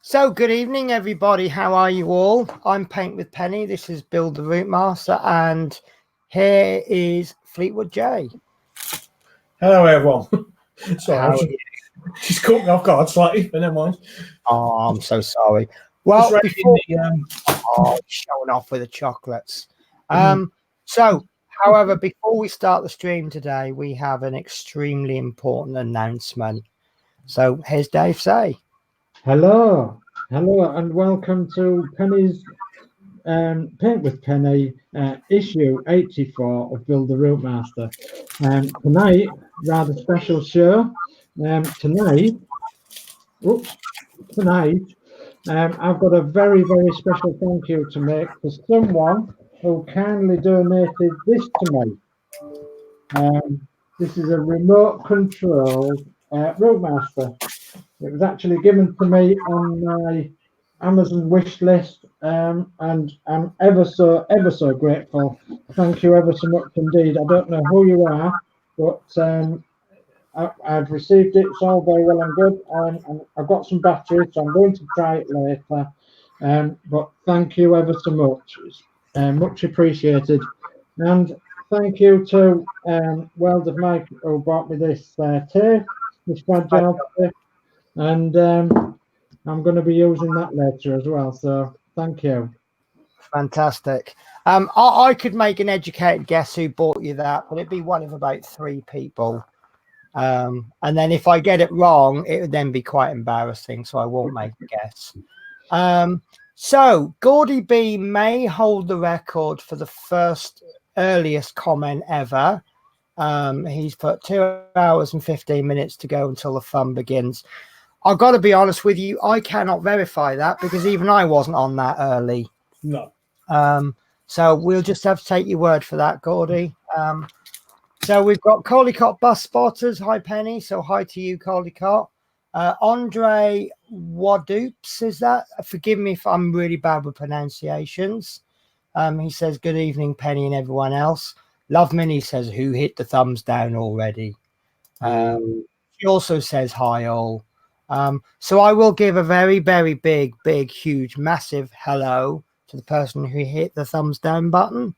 So, good evening, everybody. How are you all? I'm Paint with Penny. This is Bill the Routemaster, and here is Fleetwood J. Hello, everyone. Sorry, How just caught me off guard slightly, but never mind. Oh, I'm so sorry. Well, Just before the, showing off with the chocolates. So, however, before we start the stream today, we have an extremely important announcement. So, here's Dave Say. Hello, and welcome to Penny's Paint with Penny, issue 84 of Bill the Routemaster. Tonight, rather special show. Tonight, I've got a very, very special thank you to make for someone who kindly donated this to me. This is a remote control Routemaster. It was actually given to me on my Amazon wish list, and I'm ever so grateful. Thank you ever so much indeed. I don't know who you are, but I've received it. It's all very well and good, and I've got some batteries, so I'm going to try it later. But thank you ever so much. It's much appreciated. And thank you to World of Mike, who brought me this tape, this fragile tape. And I'm going to be using that later as well. So thank you. Fantastic. I could make an educated guess who bought you that, but it'd be one of about 3 people. And then if I get it wrong, it would then be quite embarrassing. So I won't make a guess. So Gordy B may hold the record for the first earliest comment ever. He's put 2 hours and 15 minutes to go until the fun begins. I've got to be honest with you, I cannot verify that because even I wasn't on that early. No. So we'll just have to take your word for that, Gordy. So we've got Caldicott Bus Spotters. Hi, Penny. So hi to you, Caldicott. Andre Wadoops, is that? Forgive me if I'm really bad with pronunciations. He says, good evening, Penny and everyone else. Love Minnie says, who hit the thumbs down already? She also says, hi, all. So I will give a very, very big, huge, massive hello to the person who hit the thumbs down button.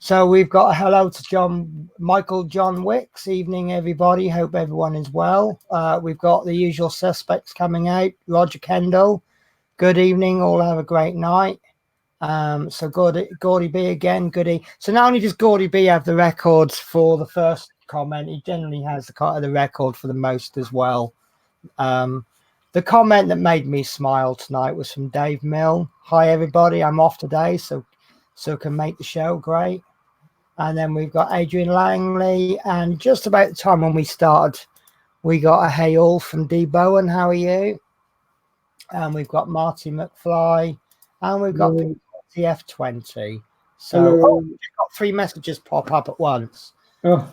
So we've got a hello to Michael John Wicks. Evening, everybody. Hope everyone is well. We've got the usual suspects coming out. Roger Kendall. Good evening. All have a great night. So Gordy B again. Goody. So not only does Gordy B have the records for the first comment, he generally has the record for the most as well. The comment that made me smile tonight was from Dave Mill. Hi everybody, I'm off today, so can make the show great. And then we've got Adrian Langley, and just about the time when we started, we got a hey all from D Bowen. How are you? And we've got Marty McFly, and we've got TF20. So we've got 3 messages pop up at once. So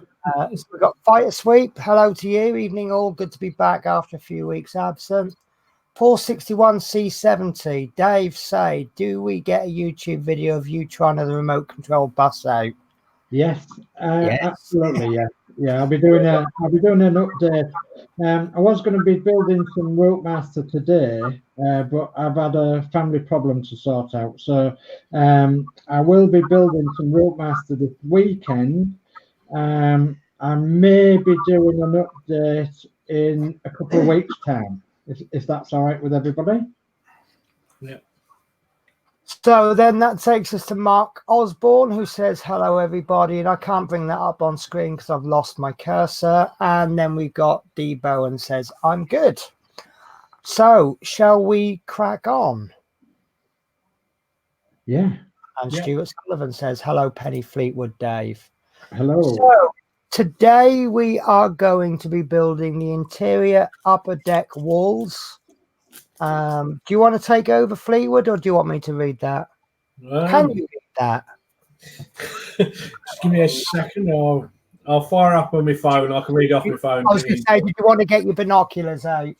we've got Fighter Sweep. Hello to you. Evening all. Good to be back after a few weeks absent. Paul 61C70. Dave Say, do we get a YouTube video of you trying the remote control bus out? Yes, absolutely. Yeah. I'll be doing an update. I was going to be building some Routemaster today, but I've had a family problem to sort out. So I will be building some Routemaster this weekend. I may be doing an update in a couple of weeks' time, if that's all right with everybody. Yeah. So then that takes us to Mark Osborne, who says, hello, everybody. And I can't bring that up on screen because I've lost my cursor. And then we've got D Bowen says, I'm good. So shall we crack on? Yeah. And Stuart Sullivan says, hello, Penny Fleetwood Dave. Hello. So today we are going to be building the interior upper deck walls. Do you want to take over, Fleetwood, or do you want me to read that? Can you read that? Just give me a second, or I'll fire up on my phone. I can read off my phone. I was going to say, did you want to get your binoculars out?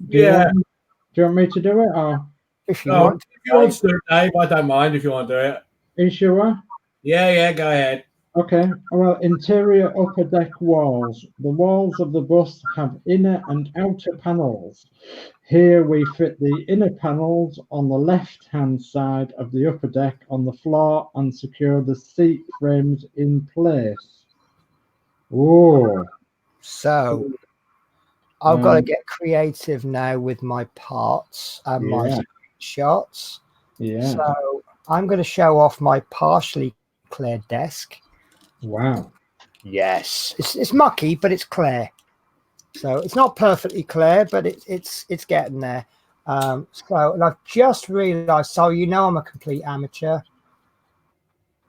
Do you want me to do it, or if you want to do it, Dave? I don't mind if you want to do it. Are you sure? Yeah, go ahead. Okay, well, interior upper deck walls. The walls of the bus have inner and outer panels. Here we fit the inner panels on the left-hand side of the upper deck on the floor and secure the seat frames in place. Oh, So I've got to get creative now with my parts and my screenshots. yeah. So I'm going to show off my partially cleared desk. Wow. Yes, it's mucky, but it's clear. So it's not perfectly clear, but it's getting there. So, and I've just realised. So I'm a complete amateur.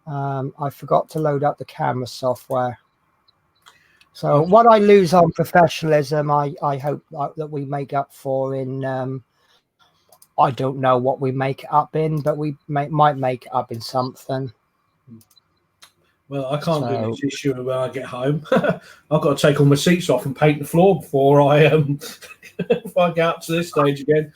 I forgot to load up the camera software. So what I lose on professionalism, I hope that we make up for in. I don't know what we make it up in, but we might make it up in something. Well, I can't do this issue when I get home. I've got to take all my seats off and paint the floor before I if I get up to this stage again.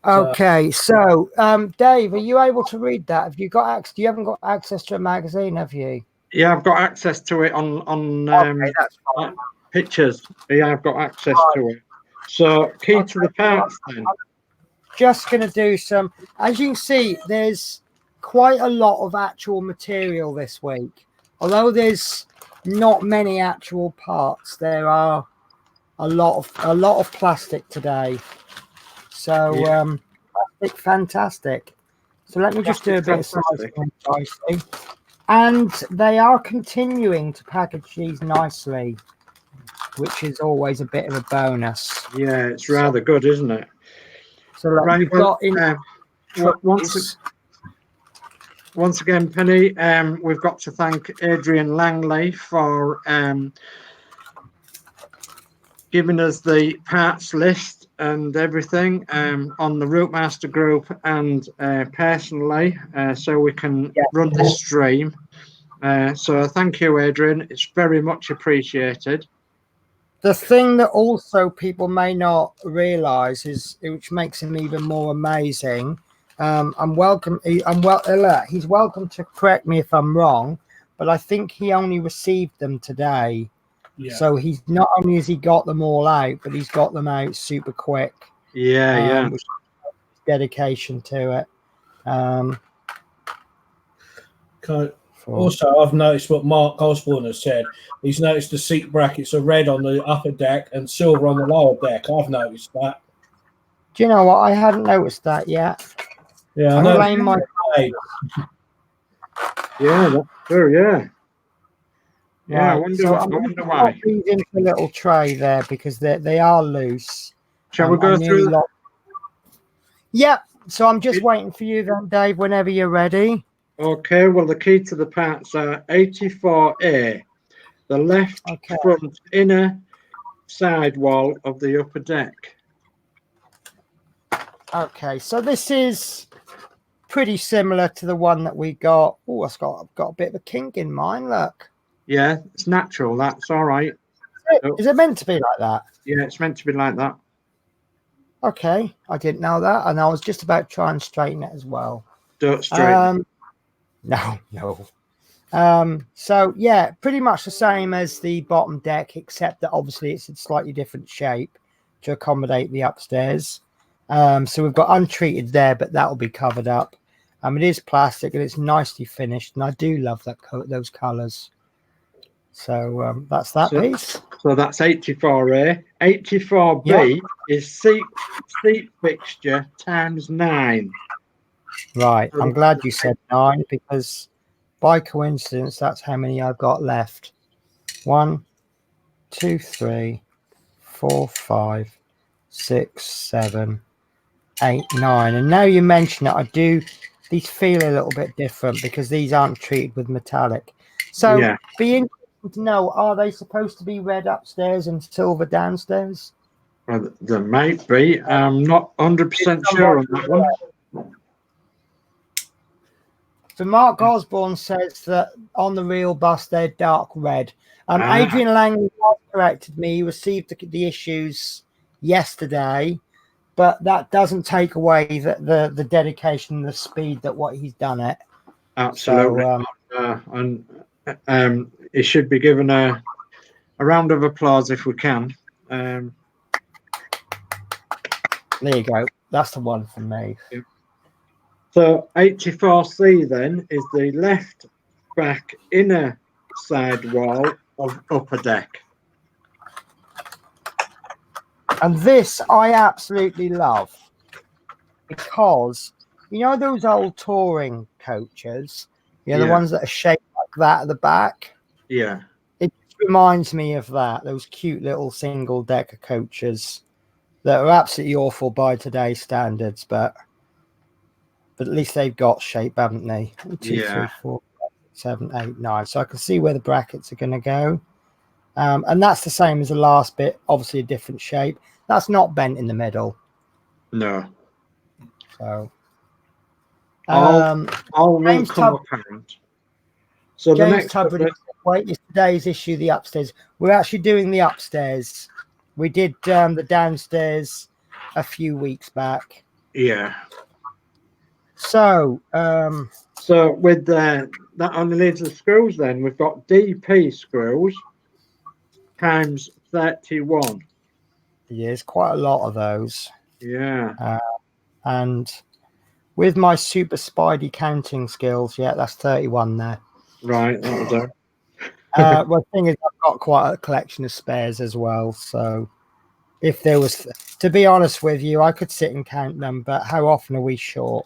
Okay, so Dave, are you able to read that? Have you got access? You haven't got access to a magazine, have you? Yeah, I've got access to it on Okay, that's fine. pictures. Yeah, I've got access to it. So key to the parts then. Just going to do some. As you can see, there's quite a lot of actual material this week. Although there's not many actual parts, there are a lot of plastic today. So fantastic. So let me just do a bit of sizing. And they are continuing to package these nicely, which is always a bit of a bonus. Yeah, it's rather good, isn't it? So right, we've got in once again, Penny, we've got to thank Adrian Langley for giving us the parts list and everything on the Routemaster group and personally, so we can run this stream. So thank you, Adrian. It's very much appreciated. The thing that also people may not realise is, which makes him even more amazing. He's welcome to correct me if I'm wrong, but I think he only received them today. Yeah. So he's not only has he got them all out, but he's got them out super quick. Yeah. Which is dedication to it. Also, I've noticed what Mark Osborne has said. He's noticed the seat brackets are red on the upper deck and silver on the lower deck. I've noticed that. Do you know what? I hadn't noticed that yet. Yeah, Yeah, that's true. Yeah. Yeah, right. I wonder why. These into a little tray there because they are loose. Shall we go through? Yep. So I'm just waiting for you then, Dave. Whenever you're ready. Okay. Well, the key to the parts are 84A, the left front inner side wall of the upper deck. Okay. So this is pretty similar to the one that we got. Oh, I've got a bit of a kink in mine. Look. Yeah, it's natural. That's all right. Is it meant to be like that? Yeah, it's meant to be like that. Okay, I didn't know that, and I was just about to try and straighten it as well. Don't straighten. No. So yeah, pretty much the same as the bottom deck, except that obviously it's a slightly different shape to accommodate the upstairs. So we've got untreated there, but that will be covered up. It is plastic and it's nicely finished, and I do love those colours. So that's that piece. So that's 84A. 84B is seat fixture times 9. Right. I'm glad you said 9 because by coincidence, that's how many I've got left. 1, 2, 3, 4, 5, 6, 7, 8, 9. And now you mention it, these feel a little bit different because these aren't treated with metallic. So be interesting to know, are they supposed to be red upstairs and silver downstairs? Well, there might be. I'm not 100% sure on that one. So Mark Osborne says that on the real bus they're dark red. Adrian Langley corrected me. He received the issues yesterday, but that doesn't take away the dedication and the speed that what he's done it. Absolutely. So, and he should be given a round of applause if we can. There you go. That's the one for me. Yeah. So 84C then is the left back inner side wall of upper deck. And this I absolutely love because, you know, those old touring coaches, the ones that are shaped like that at the back? Yeah. It reminds me of that, those cute little single decker coaches that are absolutely awful by today's standards, but at least they've got shape, haven't they? 1, 2, 3, 4, 5, 6, 7, 8, 9. So I can see where the brackets are going to go. And that's the same as the last bit, obviously a different shape. That's not bent in the middle. No. So all will come apparent. So the next wait, is today's issue the upstairs. We're actually doing the upstairs. We did the downstairs a few weeks back. Yeah. So so with that on the lids of screws, then we've got DP screws times 31. Yeah, there's quite a lot of those. Yeah. And with my super spidey counting skills, yeah, that's 31 there. Right, that'll do. Well, the thing is, I've got quite a collection of spares as well. So if there was, to be honest with you, I could sit and count them, but how often are we short?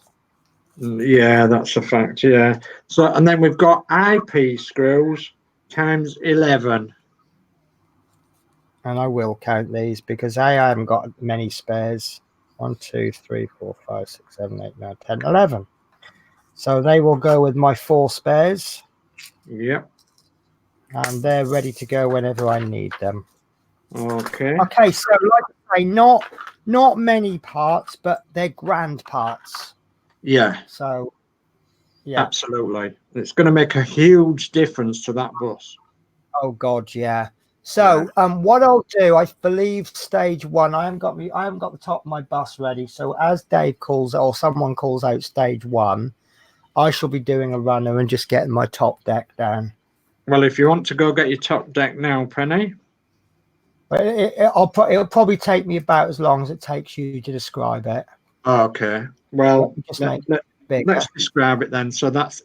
Yeah, that's a fact. Yeah. So, and then we've got IP screws times 11. And I will count these because I haven't got many spares. 1, 2, 3, 4, 5, 6, 7, 8, 9, 10, 11. So they will go with my 4 spares. Yep. And they're ready to go whenever I need them. Okay. Okay, so like I say, not many parts, but they're grand parts. Yeah. So, yeah. Absolutely. It's going to make a huge difference to that bus. Oh God, yeah. So, what I'll do, I believe stage 1. I haven't got the top of my bus ready. So, as Dave calls or someone calls out stage 1, I shall be doing a runner and just getting my top deck down. Well, if you want to go get your top deck now, Penny. It'll probably take me about as long as it takes you to describe it. Okay. Well, let's describe it then. So that's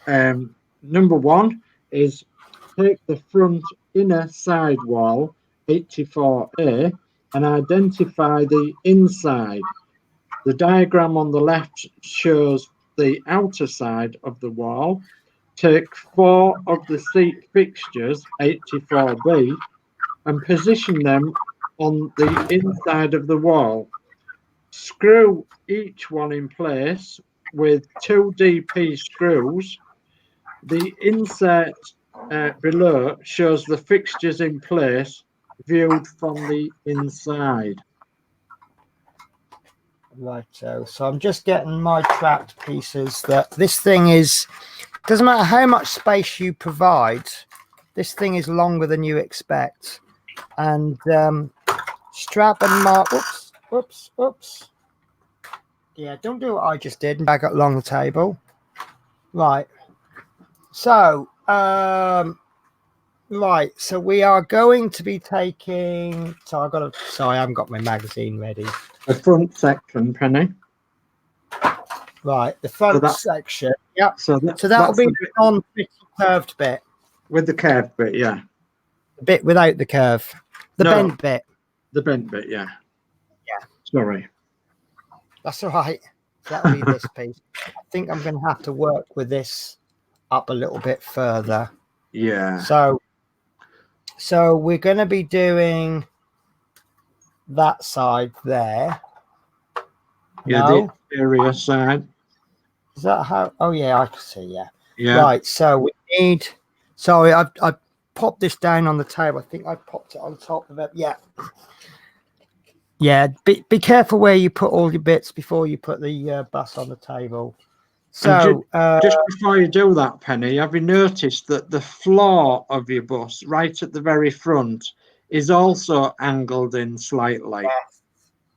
number 1 is take the front inner side wall 84A and identify the inside. The diagram on the left shows the outer side of the wall. Take 4 of the seat fixtures 84B and position them on the inside of the wall. Screw each one in place with 2 DP screws. The insert below shows the fixtures in place viewed from the inside. Right, so I'm just getting my trapped pieces. That this thing doesn't matter how much space you provide, this thing is longer than you expect. And strap and mark. Oops. Yeah, don't do what I just did and back up along the table. Right. So, right. So we are going to be taking. Sorry, I haven't got my magazine ready. The front section, Penny. Right, the front section. Yeah. So that'll be the non-curved bit. With the curved bit, yeah. The bit without the curve. Bent bit. The bent bit, yeah. Yeah. Sorry. That's all right. That'll be this piece. I think I'm going to have to work with this up a little bit further. Yeah. So we're going to be doing that side there. Yeah, the exterior side. Is that how? Oh yeah, I can see. Yeah. Yeah. Right. So we need. Sorry, I popped this down on the table. I think I popped it on top of it. Yeah. Yeah. Be careful where you put all your bits before you put the bus on the table. So just before you do that, Penny, have you noticed that the floor of your bus, right at the very front, is also angled in slightly?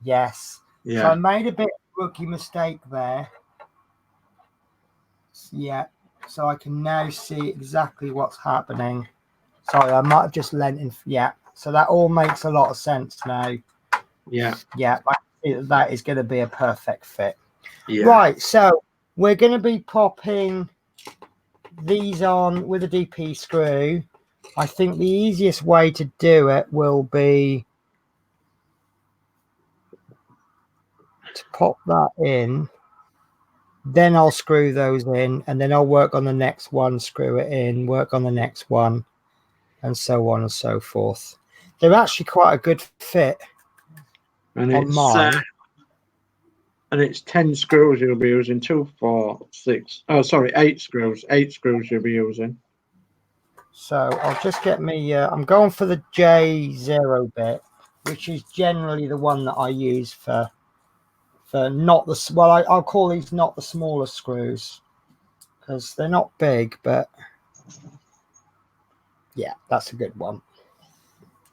Yes. Yeah. So I made a bit of a rookie mistake there. Yeah. So I can now see exactly what's happening. Sorry, I might have just lent in. Yeah. So that all makes a lot of sense now. Yeah. Yeah. That is going to be a perfect fit. Yeah. Right. So we're going to be popping these on with a DP screw. I think the easiest way to do it will be to pop that in. Then I'll screw those in, and then I'll work on the next one, screw it in, work on the next one, and so on and so forth. They're actually quite a good fit And on mine. And it's 10 screws you'll be using, 2, 4, 6. Oh, sorry, 8 screws. 8 screws you'll be using. So I'll just get me, I'm going for the J0 bit, which is generally the one that I use for not the, well, I'll call these not the smaller screws, because they're not big, but yeah, that's a good one.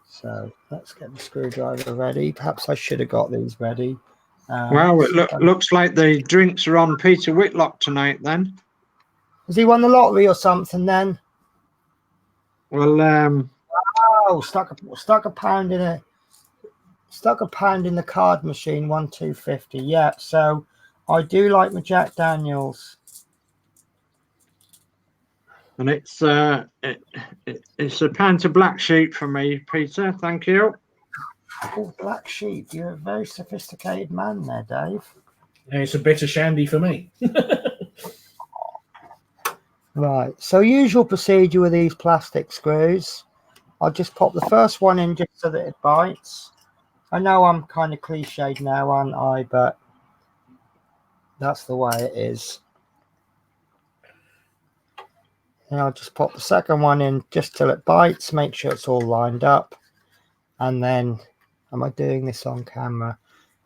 So let's get the screwdriver ready. Perhaps I should have got these ready. Well, it looks like the drinks are on Peter Whitlock tonight then. Has he won the lottery or something then? Well, oh, stuck a pound in the card machine, 1/250. Yeah, so I do like my Jack Daniels. And it's a pint of black sheep for me, Peter. Thank you. Oh, black sheep. You're a very sophisticated man there, Dave. And it's a bit of shandy for me. Right. So usual procedure with these plastic screws. I'll just pop the first one in just so that it bites. I know I'm kind of cliched now, aren't I? But that's the way it is. And I'll just pop the second one in just till it bites. Make sure it's all lined up. And then, am I doing this on camera?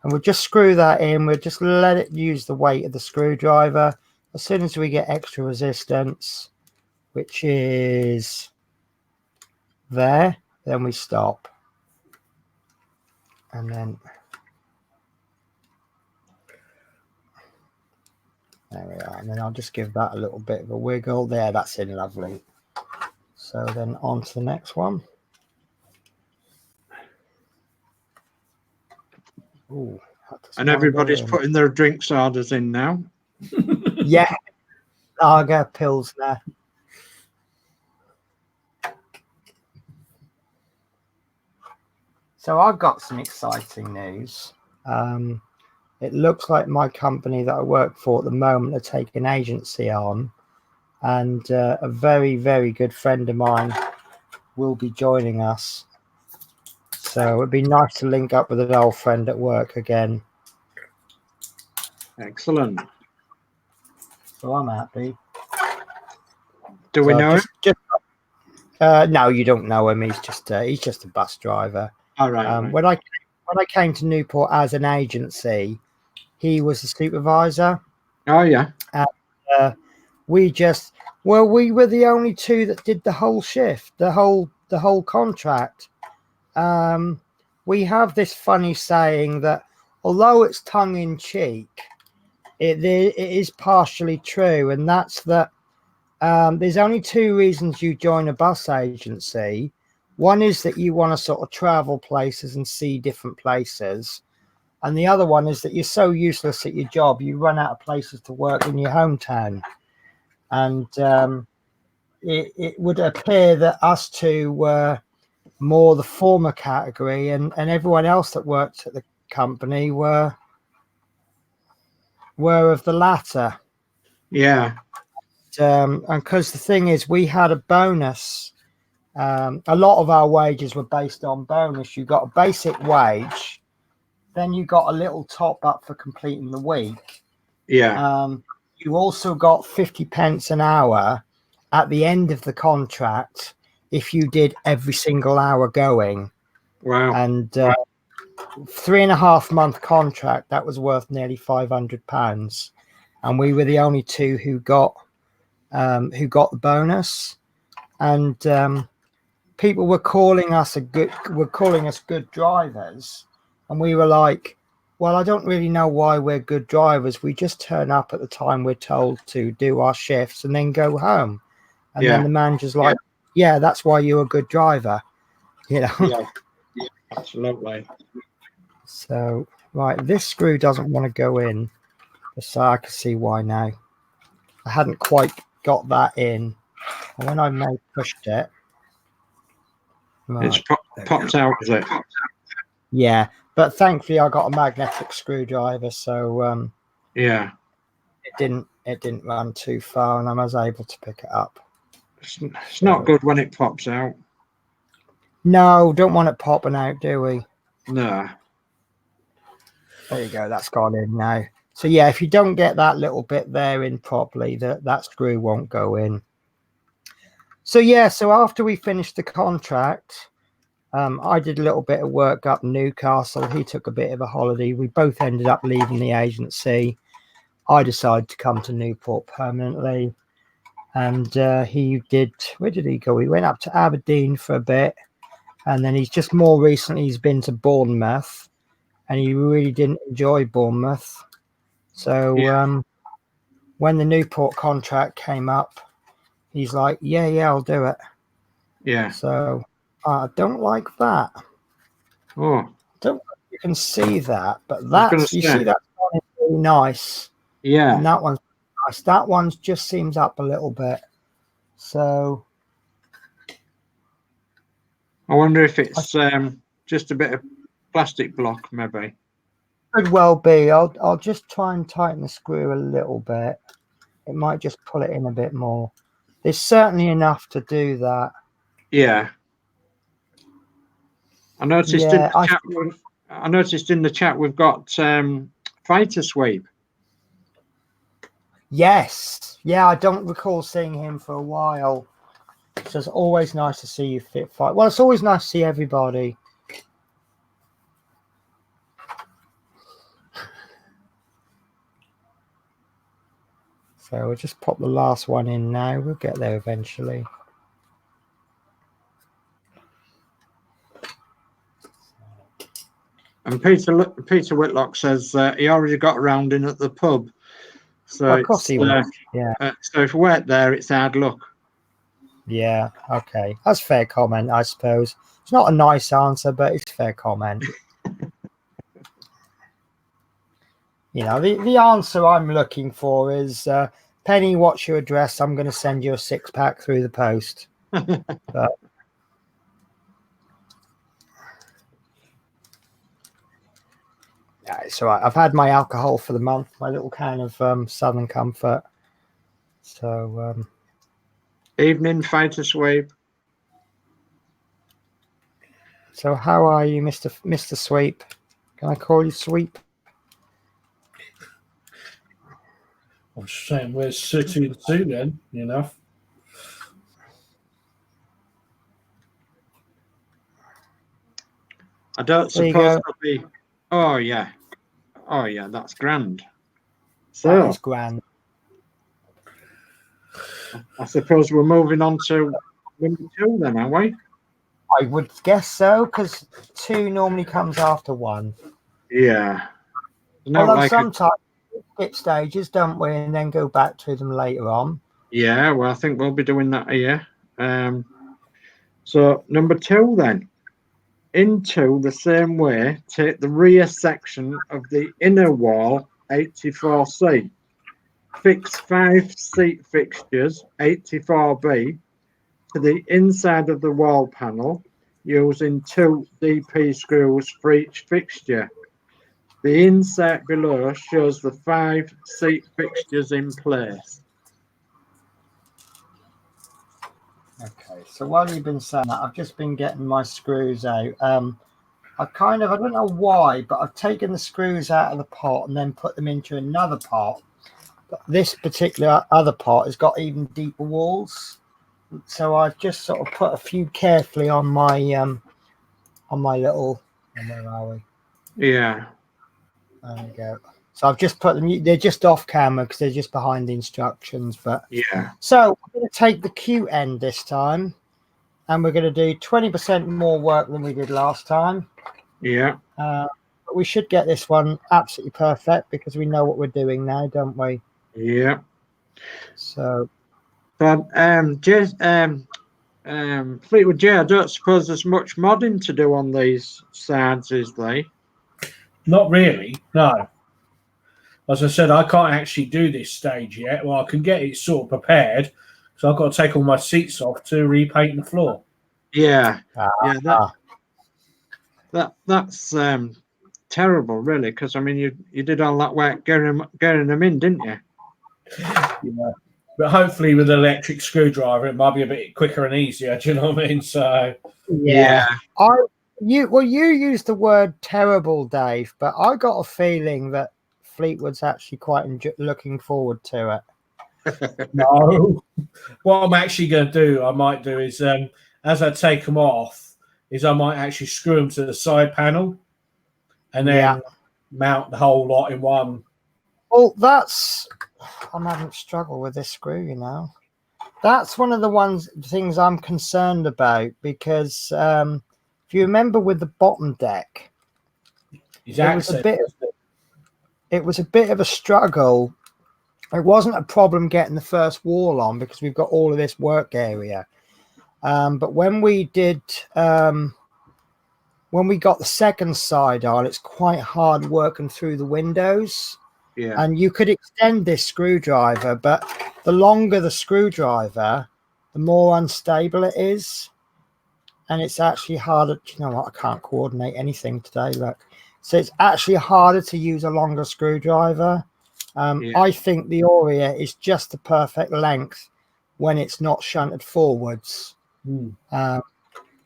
And we'll just screw that in. We'll just let it use the weight of the screwdriver. As soon as we get extra resistance, which is there, then we stop. And then there we are. And then I'll just give that a little bit of a wiggle. There, that's in lovely. So then on to the next one. Ooh, and everybody's putting their drinks orders in now. Yeah, lager, pilsner. So I've got some exciting news. It looks like my company that I work for at the moment are taking agency on, and a very, very good friend of mine will be joining us. So it'd be nice to link up with an old friend at work again. Excellent. So I'm happy. Do we know him? No, you don't know him. He's just a bus driver. All right. When I came to Newport as an agency, he was the supervisor. Oh yeah. And we were the only two that did the whole shift, the whole contract. We have this funny saying that although it's tongue in cheek, it is partially true, and that's that there's only two reasons you join a bus agency. One is that you want to sort of travel places and see different places, and the other one is that you're so useless at your job you run out of places to work in your hometown. And it would appear that us two were more the former category, and everyone else that worked at the company were of the latter. Yeah. And because the thing is, we had a bonus. A lot of our wages were based on bonus. You got a basic wage, then you got a little top up for completing the week. Yeah. You also got 50 pence an hour at the end of the contract if you did every single hour going. Wow. And 3.5 month contract, that was worth nearly £500, and we were the only two who got the bonus. And people were calling us good drivers, and we were like, Well, I don't really know why we're good drivers. We just turn up at the time we're told to do our shifts and then go home. And then the manager's like, yeah, that's why you're a good driver. You know? Yeah, absolutely. So, right, this screw doesn't want to go in. So I can see why now. I hadn't quite got that in. And when I pushed it. Right, it's popped out, is it? Yeah, but thankfully I got a magnetic screwdriver, so Yeah. it didn't run too far, and I was able to pick it up. It's not good when it pops out. No, don't want it popping out, do we? No. There you go. That's gone in now. So yeah, if you don't get that little bit there in properly, that screw won't go in. So yeah, so after we finished the contract, I did a little bit of work up in Newcastle. He took a bit of a holiday. We both ended up leaving the agency. I decided to come to Newport permanently. And he did, where did he go? He went up to Aberdeen for a bit. And then he's just more recently, he's been to Bournemouth. And he really didn't enjoy Bournemouth. So when the Newport contract came up, he's like, yeah, I'll do it. Yeah. So I don't like that. Oh. Don't you can see that, but that's, you see that one is really nice. Yeah. And that one's nice. That one just seems up a little bit. So I wonder if it's just a bit of plastic block, maybe. Could well be. I'll just try and tighten the screw a little bit. It might just pull it in a bit more. There's certainly enough to do that. Yeah. I noticed in the chat we've got Fighter Sweep. Yes. Yeah, I don't recall seeing him for a while. So it's always nice to see you fit fight. Well, it's always nice to see everybody. So we'll just pop the last one in now. We'll get there eventually. And Peter Whitlock says he already got a round in at the pub. So of course he was. Yeah. So if we weren't there, it's hard luck. Yeah. Okay. That's a fair comment, I suppose. It's not a nice answer, but it's a fair comment. You know, the answer I'm looking for is, Penny, what's your address? I'm going to send you a 6-pack through the post. But, yeah, it's all right. I've had my alcohol for the month, my little can of Southern Comfort. So, evening, Fighter Sweep. So how are you, Mr. Sweep? Can I call you Sweep? I'm saying where's City the two then, you know. I don't suppose it'll be. Oh yeah, that's grand. So that is grand. I suppose we're moving on to number 2 then, are we? I would guess so, because 2 normally comes after 1. Yeah. Although like sometimes we skip stages, don't we, and then go back to them later on. Yeah, well, I think we'll be doing that here. So number 2 then. Into the same way, take the rear section of the inner wall 84C. Fix 5 seat fixtures 84B to the inside of the wall panel using 2 DP screws for each fixture. The insert below shows the 5 seat fixtures in place. Okay, so while you've been saying that, I've just been getting my screws out. I don't know why, but I've taken the screws out of the pot and then put them into another pot. But this particular other pot has got even deeper walls. So I've just sort of put a few carefully on my little, where are we? Yeah. There we go. So I've just put them, they're just off camera because they're just behind the instructions. But yeah. So we're going to take the Q end this time, and we're going to do 20% more work than we did last time. Yeah. we should get this one absolutely perfect because we know what we're doing now, don't we? Yeah. So, but Fleetwood J, I don't suppose there's much modding to do on these sides, is there? Not really, no. As I said, I can't actually do this stage yet. Well, I can get it sort of prepared, so I've got to take all my seats off to repaint the floor. Yeah, that's terrible, really, because I mean, you did all that work getting them in, didn't you? Yeah. But hopefully, with an electric screwdriver, it might be a bit quicker and easier. Do you know what I mean? So yeah. You used the word terrible, Dave, but I got a feeling that Fleetwood's actually quite looking forward to it. No. What I'm actually going to do, I might do is, as I take them off, is I might actually screw them to the side panel and then mount the whole lot in one. Well, I'm having struggle with this screw, you know. That's one of the things I'm concerned about because if you remember with the bottom deck, it was a bit of a struggle. It wasn't a problem getting the first wall on because we've got all of this work area. But when we got the second side on, it's quite hard working through the windows. Yeah. And you could extend this screwdriver, but the longer the screwdriver, the more unstable it is. And it's actually harder. You know what? I can't coordinate anything today. Look. So it's actually harder to use a longer screwdriver. I think the Aurea is just the perfect length when it's not shunted forwards.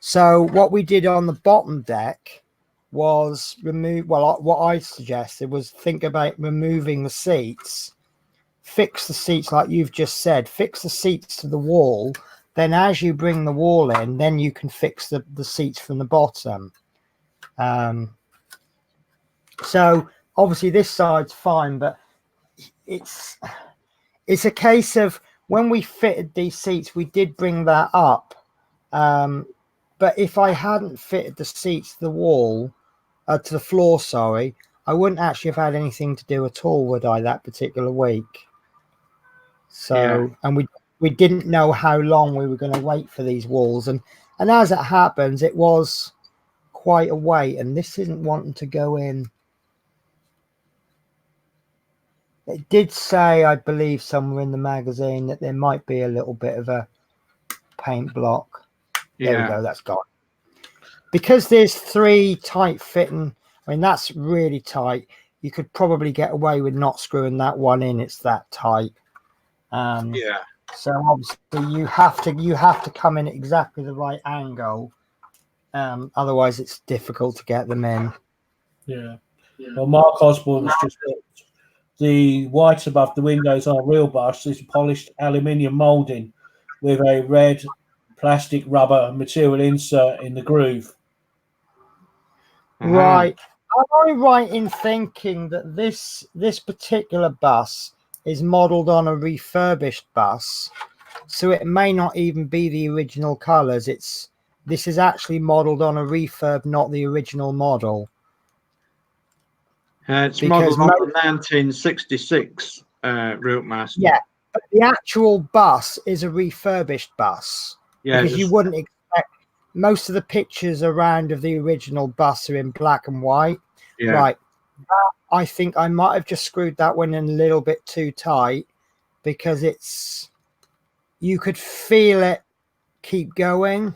So what we did on the bottom deck was what I suggested was think about removing the seats, fix the seats like you've just said, fix the seats to the wall. Then as you bring the wall in, then you can fix the seats from the bottom. So obviously this side's fine, but it's a case of when we fitted these seats, we did bring that up. But if I hadn't fitted the seats to the wall, to the floor, sorry, I wouldn't actually have had anything to do at all, would I, that particular week? So, and we didn't know how long we were going to wait for these walls. And as it happens, it was quite a wait. And this isn't wanting to go in. It did say, I believe, somewhere in the magazine that there might be a little bit of a paint block. There we go. That's gone. Because there's 3 tight fitting, I mean, that's really tight. You could probably get away with not screwing that one in. It's that tight. So obviously you have to come in at exactly the right angle. Otherwise it's difficult to get them in. Yeah. Well, Mark Osborne's just put the white above the windows on a real bus is polished aluminium moulding with a red plastic rubber material insert in the groove. Right. Am I right in thinking that this particular bus is modelled on a refurbished bus, so it may not even be the original colours? This is actually modelled on a refurb, not the original model. It's modelled on the 1966 Routemasters. Yeah, but the actual bus is a refurbished bus. Yeah, because you wouldn't expect. Most of the pictures around of the original bus are in black and white. Yeah. Right. I think I might have just screwed that one in a little bit too tight because you could feel it keep going.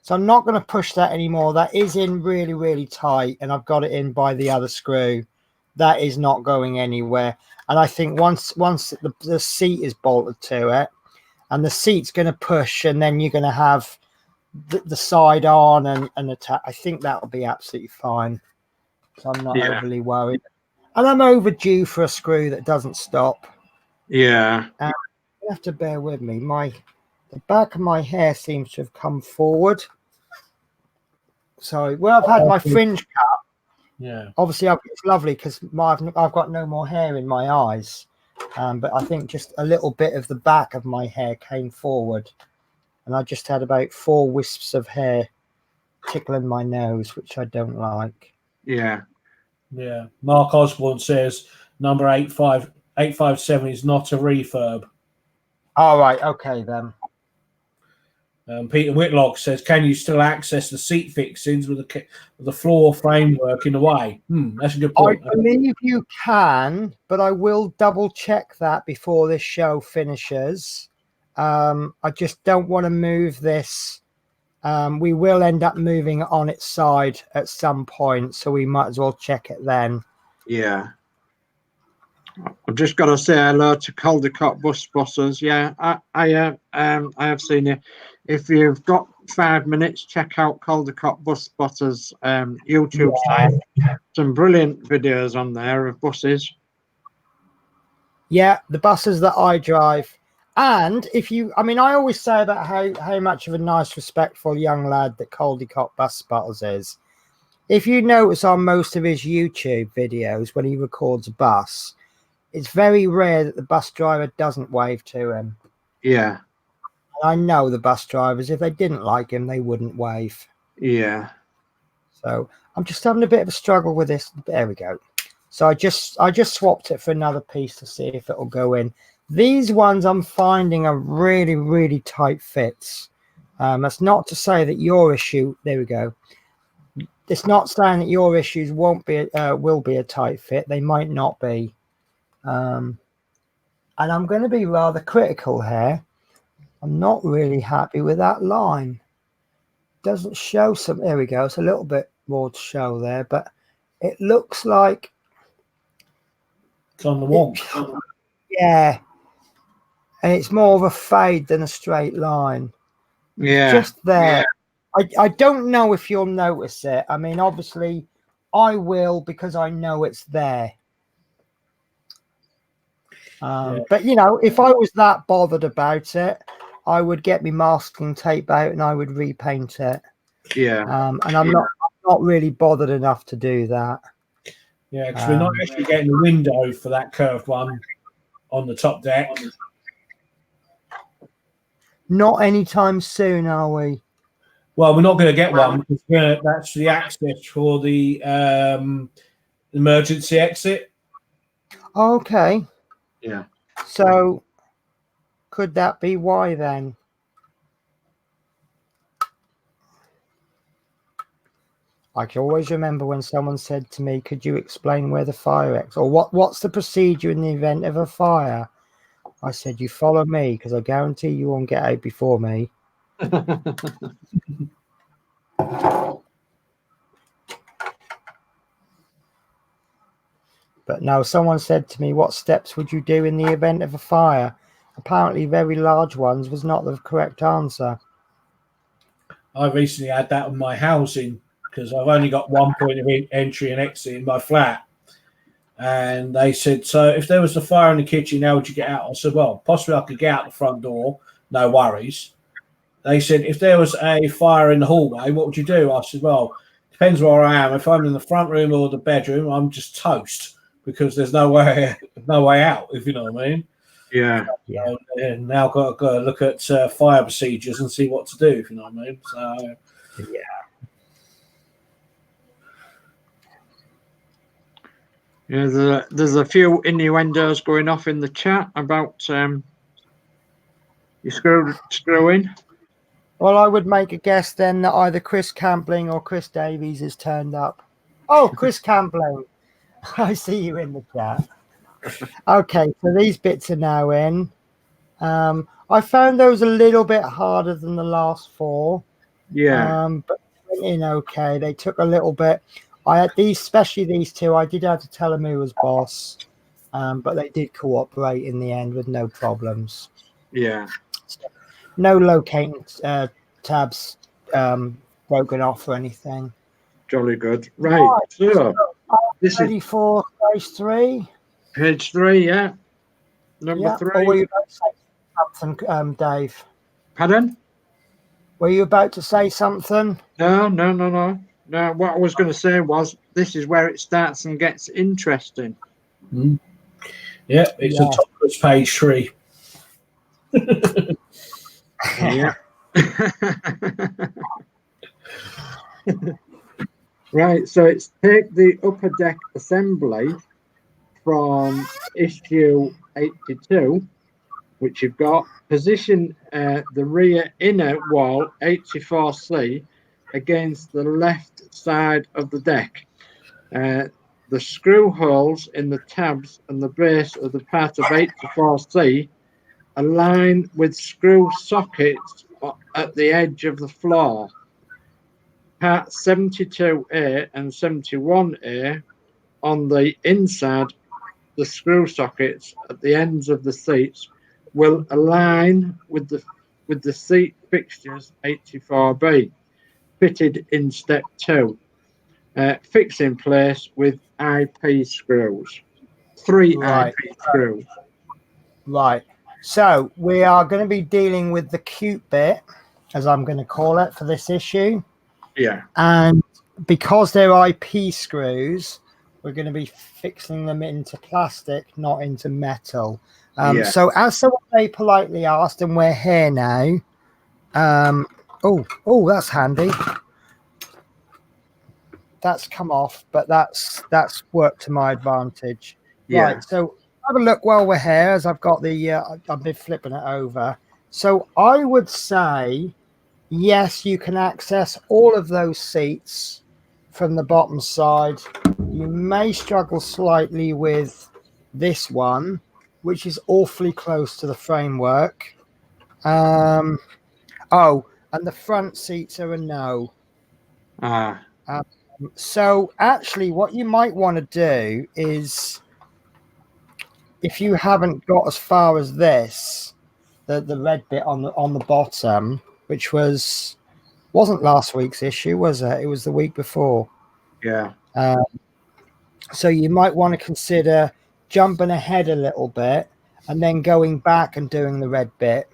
So I'm not going to push that anymore. That is in really, really tight, and I've got it in by the other screw. That is not going anywhere. And I think once the seat is bolted to it, and the seat's going to push, and then you're going to have the side on and attack. I think that'll be absolutely fine. So I'm not overly worried. And I'm overdue for a screw that doesn't stop. Yeah. You have to bear with me. The back of my hair seems to have come forward. So where I've had my fringe cut, obviously it's lovely because I've got no more hair in my eyes. But I think just a little bit of the back of my hair came forward. And I just had about 4 wisps of hair tickling my nose, which I don't like. Yeah. Yeah. Mark Osborne says number 857 is not a refurb. All right. Okay, then. Peter Whitlock says, can you still access the seat fixings with the floor framework in a way? That's a good point. I believe you can, but I will double check that before this show finishes. I just don't want to move this. We will end up moving it on its side at some point, so we might as well check it then. Yeah. I've just got to say hello to Caldecott Bus Spotters. Yeah, I have seen you. If you've got 5 minutes, check out Caldecott Bus Spotters YouTube site. Some brilliant videos on there of buses. Yeah, the buses that I drive. And if you, I mean, I always say about how much of a nice, respectful young lad that Caldecott Bus Spotters is. If you notice on most of his YouTube videos when he records a bus, it's very rare that the bus driver doesn't wave to him. Yeah. I know the bus drivers, if they didn't like him, they wouldn't wave. Yeah. So I'm just having a bit of a struggle with this. There we go. So I just swapped it for another piece to see if it'll go in. These ones I'm finding are really, really tight fits. That's not to say that your issue, there we go. It's not saying that your issues will be a tight fit. They might not be. And I'm going to be rather critical here. I'm not really happy with that line. Doesn't show some. There we go. It's a little bit more to show there, but it looks like it's on the wall. Yeah, and it's more of a fade than a straight line. Yeah, just there. Yeah. I don't know if you'll notice it. I mean, obviously, I will because I know it's there. But you know, if I was that bothered about it, I would get my masking tape out and I would repaint it. Yeah. And I'm not really bothered enough to do that. Yeah, because we're not actually getting the window for that curved one on the top deck. Not anytime soon, are we? Well, we're not going to get one because that's the access for the emergency exit. Okay. Yeah. So could that be why then? I can always remember when someone said to me, could you explain where the fire exit or what's the procedure in the event of a fire? I said, you follow me because I guarantee you won't get out before me. But no, someone said to me, what steps would you do in the event of a fire? Apparently very large ones was not the correct answer. I recently had that on my housing because I've only got one point of entry and exit in my flat. And they said, so if there was a fire in the kitchen, how would you get out? I said, well, possibly I could get out the front door, no worries. They said, if there was a fire in the hallway, what would you do? I said, well, depends where I am. If I'm in the front room or the bedroom, I'm just toast because there's no way out, if you know what I mean. Yeah. So, and now I've got to look at fire procedures and see what to do, if you know what I mean. So, yeah. Yeah, there's a few innuendos going off in the chat about you screwing. Well, I would make a guess then that either Chris Campling or Chris Davies has turned up. Oh, Chris Campling. I see you in the chat. Okay, so these bits are now in. I found those a little bit harder than the last four. Yeah. But went in okay. They took a little bit. I had these, especially these two. I did have to tell them who was boss, but they did cooperate in the end with no problems. Yeah. So, no locating tabs broken off or anything. Jolly good. Right. So this ready is for page 3. Page 3. Yeah. Number 3. Or were you about to say something, Dave? Pardon? Were you about to say something? No. No, what I was going to say was this is where it starts and gets interesting. Yeah, it's a topless page 3. Yeah. Right, so it's take the upper deck assembly from issue 82, which you've got, position the rear inner wall 84C against the left side of the deck. The screw holes in the tabs and the base of the part of 84C align with screw sockets at the edge of the floor. Parts 72A and 71A on the inside, the screw sockets at the ends of the seats will align with the seat fixtures 84B, fitted in step 2. Fix in place with IP screws. 3 Right. IP screws. Right. So we are going to be dealing with the cute bit, as I'm going to call it, for this issue. Yeah. And because they're IP screws, we're going to be fixing them into plastic, not into metal. Yeah. So as someone very politely asked, and we're here now. Oh, that's handy. That's come off, but that's worked to my advantage. Yeah. Right. So have a look while we're here, as I've got the I've been flipping it over. So I would say, yes, you can access all of those seats from the bottom side. You may struggle slightly with this one, which is awfully close to the framework. Oh, and the front seats are a no. So actually, what you might want to do is, if you haven't got as far as this, the red bit on the bottom, which wasn't last week's issue, was it? It was the week before. Yeah. So you might want to consider jumping ahead a little bit and then going back and doing the red bit.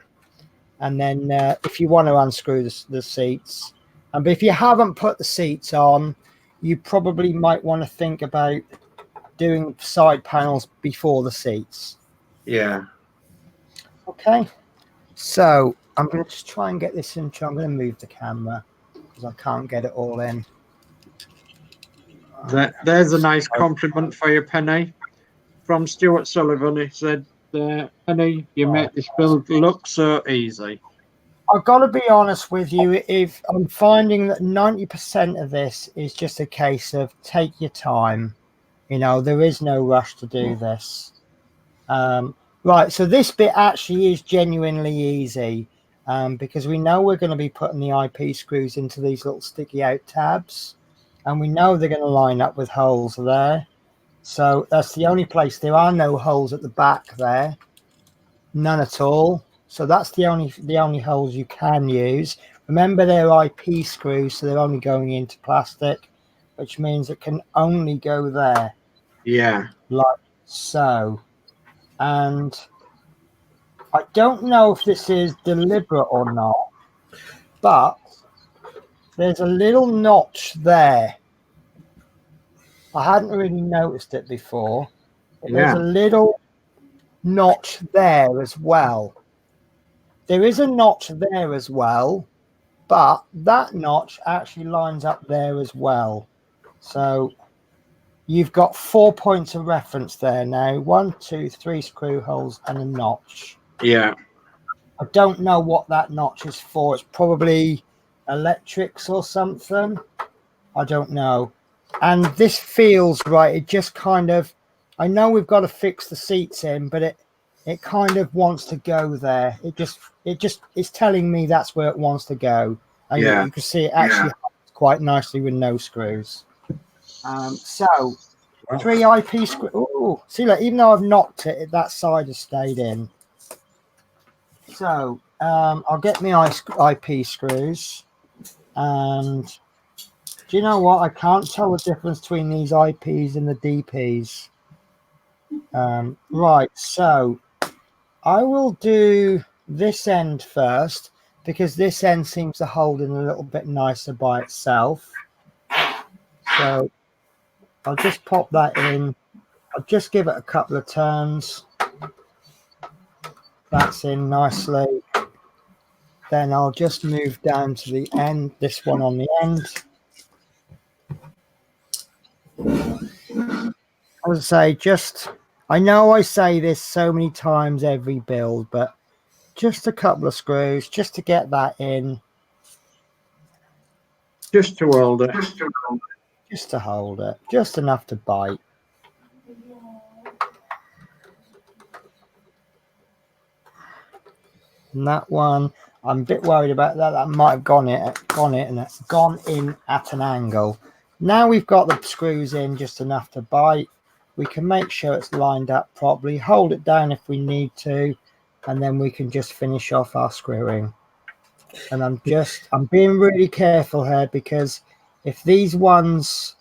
And then if you want to unscrew the seats, but if you haven't put the seats on, you probably might want to think about doing side panels before the seats. Yeah. Okay. So I'm going to just try and get this intro. I'm going to move the camera because I can't get it all in. There's a nice compliment for you, Penny, from Stuart Sullivan. He said, Penny, you make this build look so easy. I've got to be honest with you. If I'm finding that 90% of this is just a case of take your time, there is no rush to do this. Right, so this bit actually is genuinely easy because we know we're going to be putting the IP screws into these little sticky out tabs, and we know they're going to line up with holes there. So that's the only place. There are no holes at the back there, none at all. So that's the only holes you can use. Remember, they're IP screws, so they're only going into plastic, which means it can only go there. Yeah. Like so. And I don't know if this is deliberate or not, but there's a little notch there. I hadn't really noticed it before. But there's a little notch there as well. There is a notch there as well, but that notch actually lines up there as well. So you've got 4 points of reference there now. 1, 2, 3 screw holes and a notch. Yeah. I don't know what that notch is for. It's probably electrics or something. I don't know. And this feels right. It just kind of, I know we've got to fix the seats in, but it kind of wants to go there. It just is telling me that's where it wants to go. And you can see it actually quite nicely with no screws. So 3 IP screws. Oh, see, look, even though I've knocked it, that side has stayed in. So I'll get my IP screws, and do you know what? I can't tell the difference between these IPs and the DPs. Right, so I will do this end first because this end seems to hold in a little bit nicer by itself. So I'll just pop that in. I'll just give it a couple of turns. That's in nicely. Then I'll just move down to the end, this one on the end. I would say I know I say this so many times every build, but just a couple of screws just to get that in. Just to hold it. Just to hold it. Just enough to bite. And that one, I'm a bit worried about that. That might have gone in at an angle. Now we've got the screws in just enough to bite. We can make sure it's lined up properly, hold it down if we need to, and then we can just finish off our screwing. And I'm being really careful here, because if these ones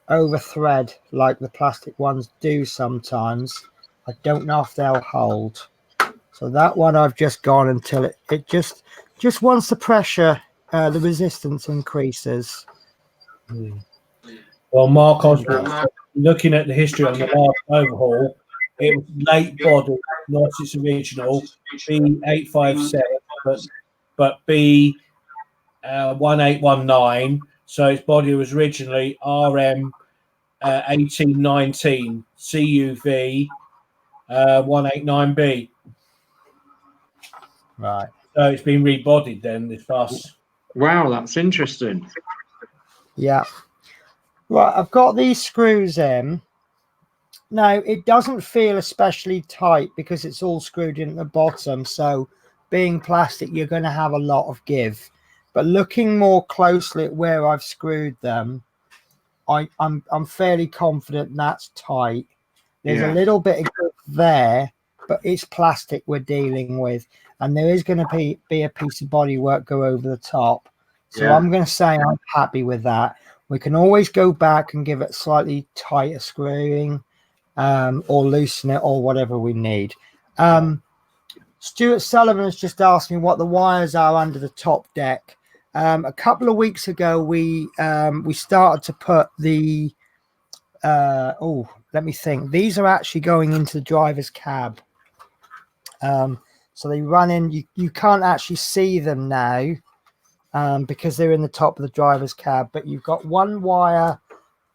over thread like the plastic ones do sometimes, I don't know if they'll hold. So that one I've just gone until it just once the pressure, the resistance increases. Well, Mark Osborne, looking at the history on the last overhaul, it was late body, not its original B857, but B1819. So its body was originally RM 1819 CUV 189B. Right. So it's been rebodied then this past. Wow, that's interesting. Yeah. Right, I've got these screws in. Now, it doesn't feel especially tight because it's all screwed in at the bottom. So being plastic, you're going to have a lot of give. But looking more closely at where I've screwed them, I'm fairly confident that's tight. There's a little bit of give there, but it's plastic we're dealing with. And there is going to be a piece of bodywork go over the top. So I'm going to say I'm happy with that. We can always go back and give it slightly tighter screwing, or loosen it, or whatever we need. Stuart Sullivan has just asked me what the wires are under the top deck. A couple of weeks ago, we started to put the let me think. These are actually going into the driver's cab. So they run in. You can't actually see them now, because they're in the top of the driver's cab. But you've got one wire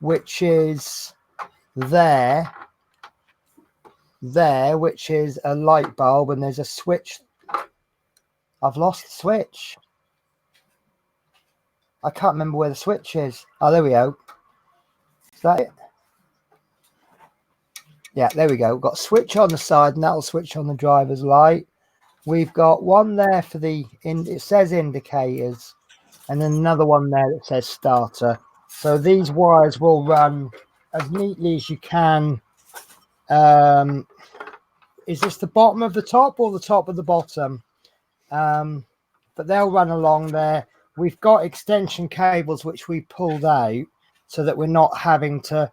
which is there, which is a light bulb, and there's a switch. I've lost the switch. I can't remember where the switch is. Oh, there we go. Is that it? Yeah, there we go. We've got a switch on the side, and that'll switch on the driver's light. We've got one there for it says indicators, and then another one there that says starter. So these wires will run as neatly as you can. Is this the bottom of the top or the top of the bottom? But they'll run along there. We've got extension cables which we pulled out so that we're not having to,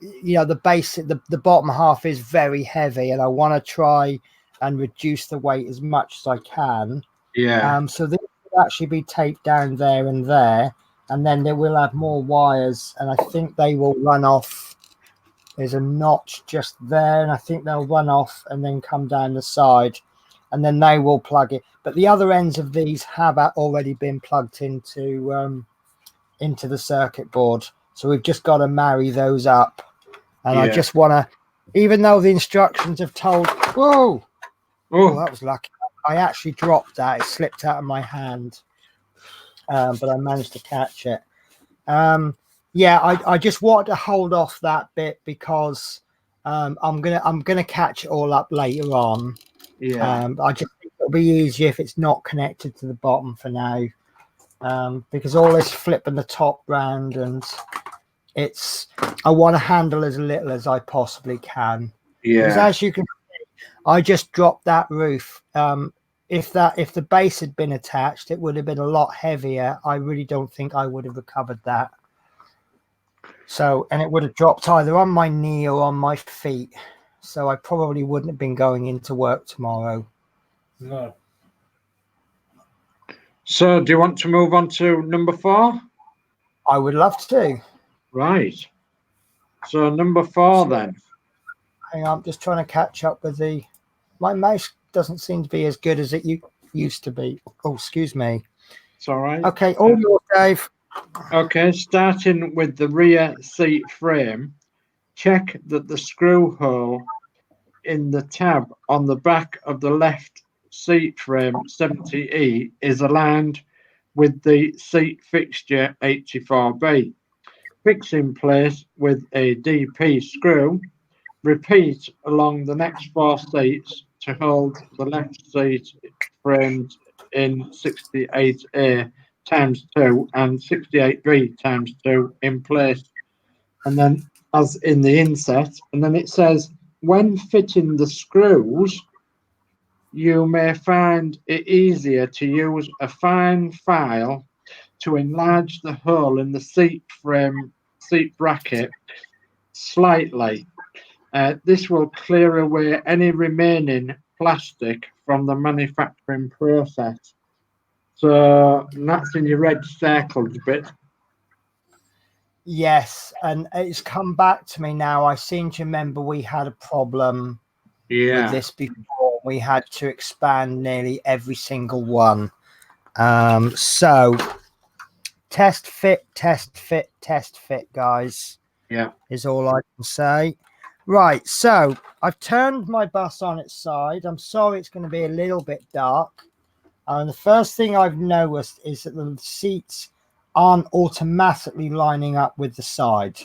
the bottom half is very heavy, and I want to try and reduce the weight as much as I can. So this will actually be taped down there, and then they will have more wires, and I think they will run off. There's a notch just there, and I think they'll run off and then come down the side, and then they will plug it. But the other ends of these have already been plugged into the circuit board, so we've just got to marry those up. And I just want to, even though the instructions have told, oh, that was lucky. I actually dropped that. It slipped out of my hand, but I managed to catch it. I just wanted to hold off that bit because I'm gonna catch it all up later on. I just think it'll be easier if it's not connected to the bottom for now, because all this flipping the top round, and I want to handle as little as I possibly can. Because as you can see, I just dropped that roof. If the base had been attached, it would have been a lot heavier. I really don't think I would have recovered that. So, and it would have dropped either on my knee or on my feet. So I probably wouldn't have been going into work tomorrow. No. So do you want to move on to number 4? I would love to. Right. So number 4 then. Hang on, I'm just trying to catch up with my mouse doesn't seem to be as good as it used to be. Oh, excuse me. It's all right. Okay, all yours, Dave. Okay, starting with the rear seat frame. check that the screw hole in the tab on the back of the left seat frame 70E is aligned with the seat fixture 84B. Fix in place with a DP screw. Repeat along the next 4 seats to hold the left seat framed in 68A times 2 and 68B times 2 in place. And then as in the inset, and then it says, when fitting the screws, you may find it easier to use a fine file to enlarge the hole in the seat bracket slightly. This will clear away any remaining plastic from the manufacturing process. So that's in your red circled bit. Yes, and it's come back to me now. I seem to remember we had a problem with this before. We had to expand nearly every single one. So test fit, guys. Yeah. Is all I can say. Right, so I've turned my bus on its side. I'm sorry it's going to be a little bit dark. And the first thing I've noticed is that the seats aren't automatically lining up with the side.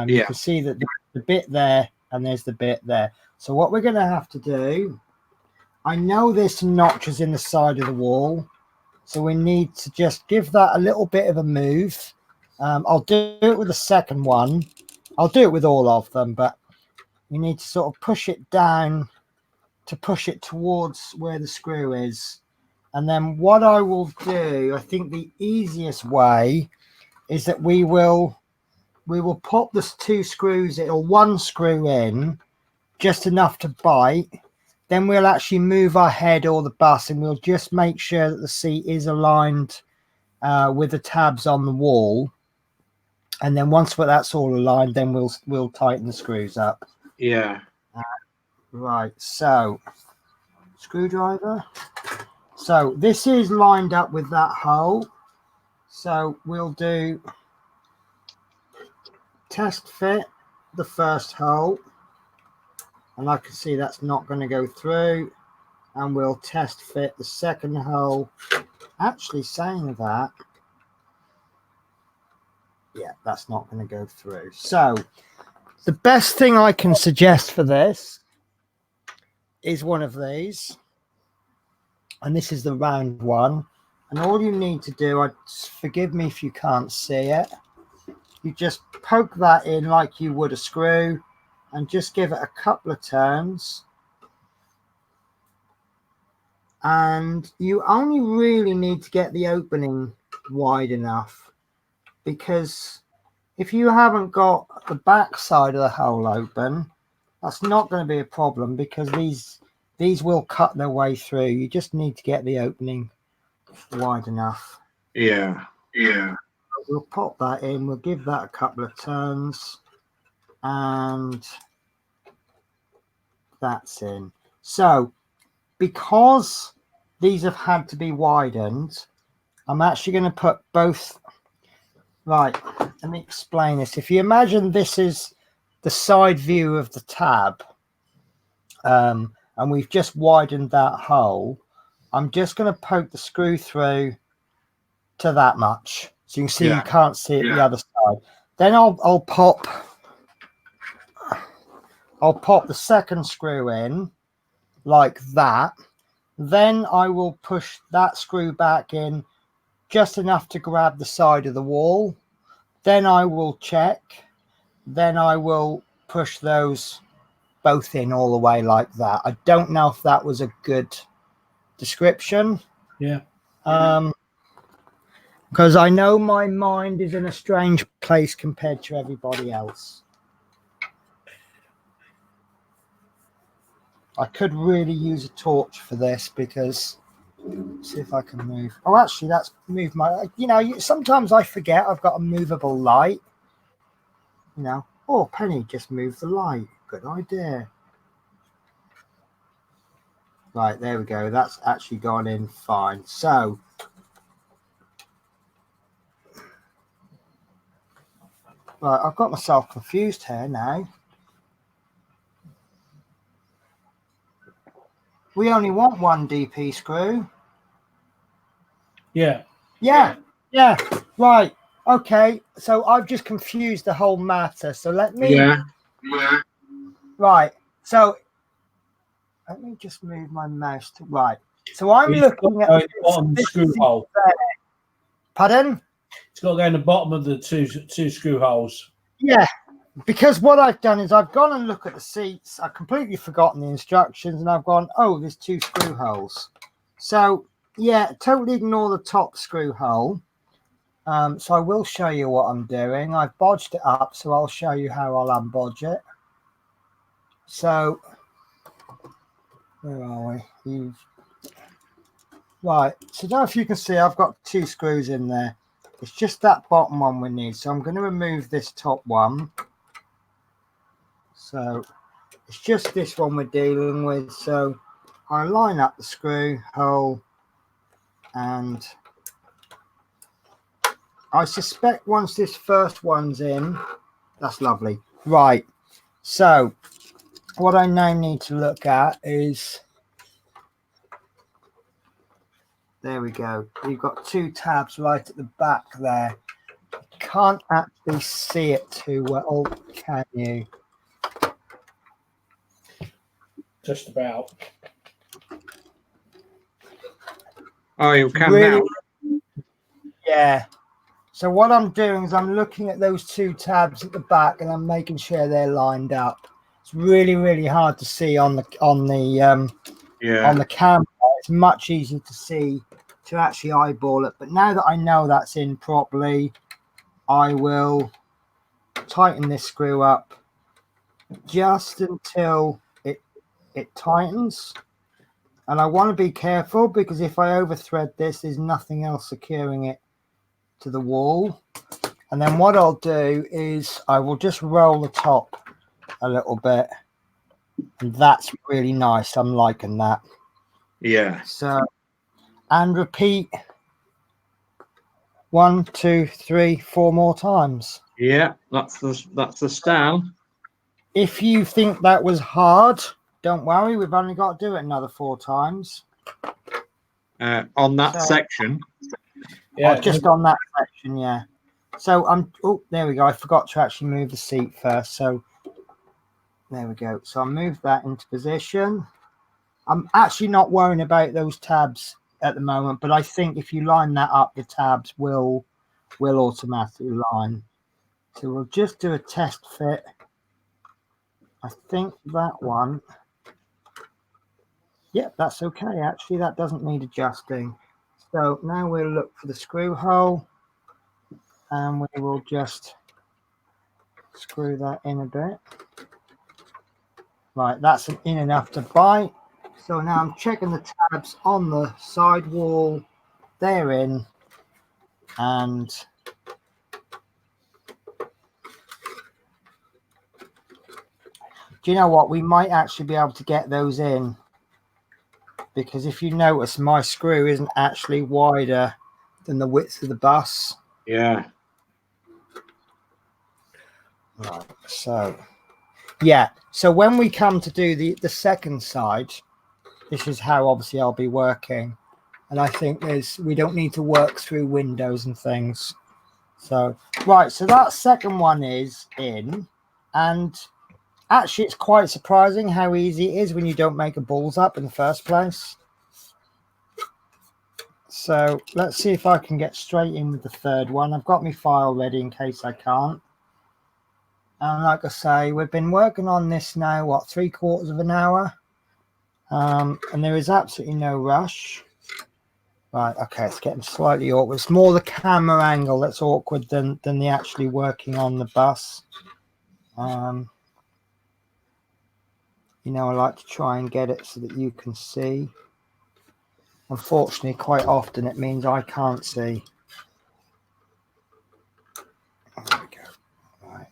You can see that the bit there and there's the bit there. So what we're going to have to do, I know there's some notches in the side of the wall, so we need to just give that a little bit of a move. I'll do it with the second one. I'll do it with all of them, but you need to sort of push it down to push it towards where the screw is. And then what I will do, I think the easiest way is that we will pop the 2 screws or 1 screw in, just enough to bite. Then we'll actually move our head or the bus, and we'll just make sure that the seat is aligned with the tabs on the wall. And then once that's all aligned, then we'll tighten the screws up. Yeah. Right. So screwdriver. So this is lined up with that hole. So we'll do test fit the first hole. And I can see that's not going to go through. And we'll test fit the second hole. Actually saying that, yeah, that's not going to go through. So the best thing I can suggest for this is one of these. And this is the round one. And all you need to do, forgive me if you can't see it, you just poke that in like you would a screw and just give it a couple of turns. And you only really need to get the opening wide enough, because if you haven't got the back side of the hole open, that's not going to be a problem, because these will cut their way through. You just need to get the opening wide enough. Yeah. We'll pop that in. We'll give that a couple of turns, and that's in. So because these have had to be widened, I'm actually going to put both. Right, let me explain this. If you imagine this is the side view of the tab, and we've just widened that hole, I'm just going to poke the screw through to that much, so you can see you can't see it the other side. Then I'll pop the second screw in like that. Then I will push that screw back in just enough to grab the side of the wall. Then I will check. Then I will push those both in all the way like that. I don't know if that was a good description. Yeah. Because I know my mind is in a strange place compared to everybody else. I could really use a torch for this, because see if I can move. Oh, actually, that's moved my. Sometimes I forget I've got a movable light. Oh, Penny just moved the light. Good idea. Right, there we go. That's actually gone in fine. So right, I've got myself confused here now. We only want one DP screw. Yeah. Yeah. Right. Okay. So I've just confused the whole matter. So let me. Yeah. Right. So let me just move my mouse to right. So I'm looking at the bottom screw hole. Pardon? It's got to go in the bottom of the two screw holes. Yeah. Because what I've done is I've gone and looked at the seats. I've completely forgotten the instructions, and I've gone, oh, there's 2 screw holes. So yeah, totally ignore the top screw hole. So I will show you what I'm doing. I've bodged it up, so I'll show you how I'll unbodge it. So where are we? Right. So now if you can see, I've got 2 screws in there. It's just that bottom one we need. So I'm going to remove this top one. So it's just this one we're dealing with. So I line up the screw hole, and I suspect once this first one's in, that's lovely. Right. So what I now need to look at is, there we go. You've got 2 tabs right at the back there. Can't actually see it too well, can you? Just about. Oh, you can Really? now. Yeah. So what I'm doing is I'm looking at those 2 tabs at the back, and I'm making sure they're lined up. It's really, really hard to see on the camera. It's much easier to see, to actually eyeball it. But now that I know that's in properly, I will tighten this screw up just until it tightens. And I want to be careful, because if I overthread this, there's nothing else securing it to the wall. And then what I'll do is I will just roll the top a little bit, and that's really nice. I'm liking that. Yeah. So, and repeat 1, 2, 3, 4 more times. Yeah, that's the style. If you think that was hard, don't worry, we've only got to do it another 4 times. On that section. Yeah, just on that section, yeah. So oh, there we go. I forgot to actually move the seat first. So there we go. So I'll move that into position. I'm actually not worrying about those tabs at the moment, but I think if you line that up, the tabs will automatically line. So we'll just do a test fit. I think that one. Yeah, that's okay. Actually, that doesn't need adjusting. So now we'll look for the screw hole, and we will just screw that in a bit. Right, that's in enough to bite. So now I'm checking the tabs on the side wall. They're in, and do you know what? We might actually be able to get those in, because if you notice, my screw isn't actually wider than the width of the bus. Yeah. Right, so yeah, so when we come to do the second side, this is how obviously I'll be working, and I think we don't need to work through windows and things. So right, so that second one is in, and actually it's quite surprising how easy it is when you don't make a balls up in the first place. So let's see if I can get straight in with the third one. I've got my file ready in case I can't. And like I say, we've been working on this now, what, 3/4 of an hour? And there is absolutely no rush. Right, okay, it's getting slightly awkward. It's more the camera angle that's awkward than the actually working on the bus. You know, I like to try and get it so that you can see. Unfortunately, quite often it means I can't see. There we go. Right.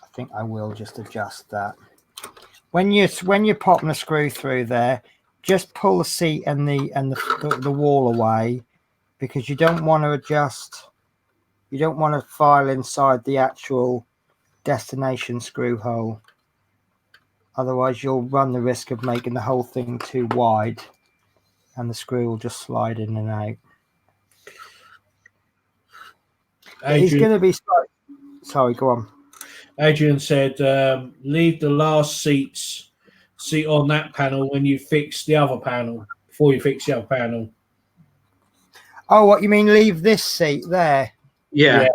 I think I will just adjust that. When you're popping a screw through there, just pull the seat and the wall away, because you don't want to adjust. You don't want to file inside the actual destination screw hole. Otherwise, you'll run the risk of making the whole thing too wide, and the screw will just slide in and out. It's going to be. Sorry, go on. Adrian said, leave the last seat on that panel when you fix the other panel, before you fix the other panel. Oh, what you mean, leave this seat there? Yeah.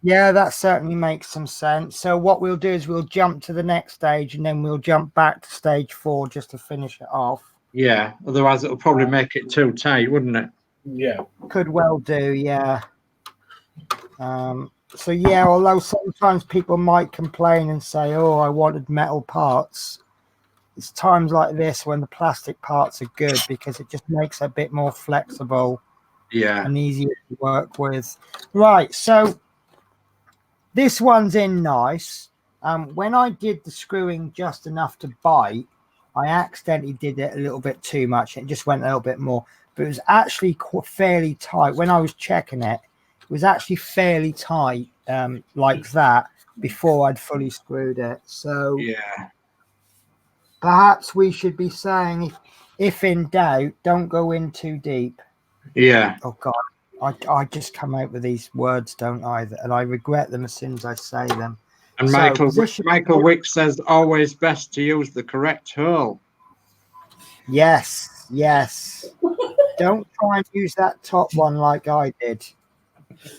Yeah, that certainly makes some sense. So what we'll do is we'll jump to the next stage, and then we'll jump back to stage 4 just to finish it off. Yeah, otherwise it'll probably make it too tight, wouldn't it? Yeah. Could well do, yeah. So yeah, although sometimes people might complain and say, oh, I wanted metal parts, it's times like this when the plastic parts are good, because it just makes it a bit more flexible, and easier to work with. Right, so this one's in nice. When I did the screwing just enough to bite, I accidentally did it a little bit too much. It just went a little bit more, but it was actually fairly tight. When I was checking it, it was actually fairly tight, like that, before I'd fully screwed it. So yeah, perhaps we should be saying, if in doubt, don't go in too deep. Yeah. Oh God, I just come out with these words, don't I? And I regret them as soon as I say them. And so, Michael Wick says always best to use the correct hurl. Yes, yes. Don't try and use that top one like I did.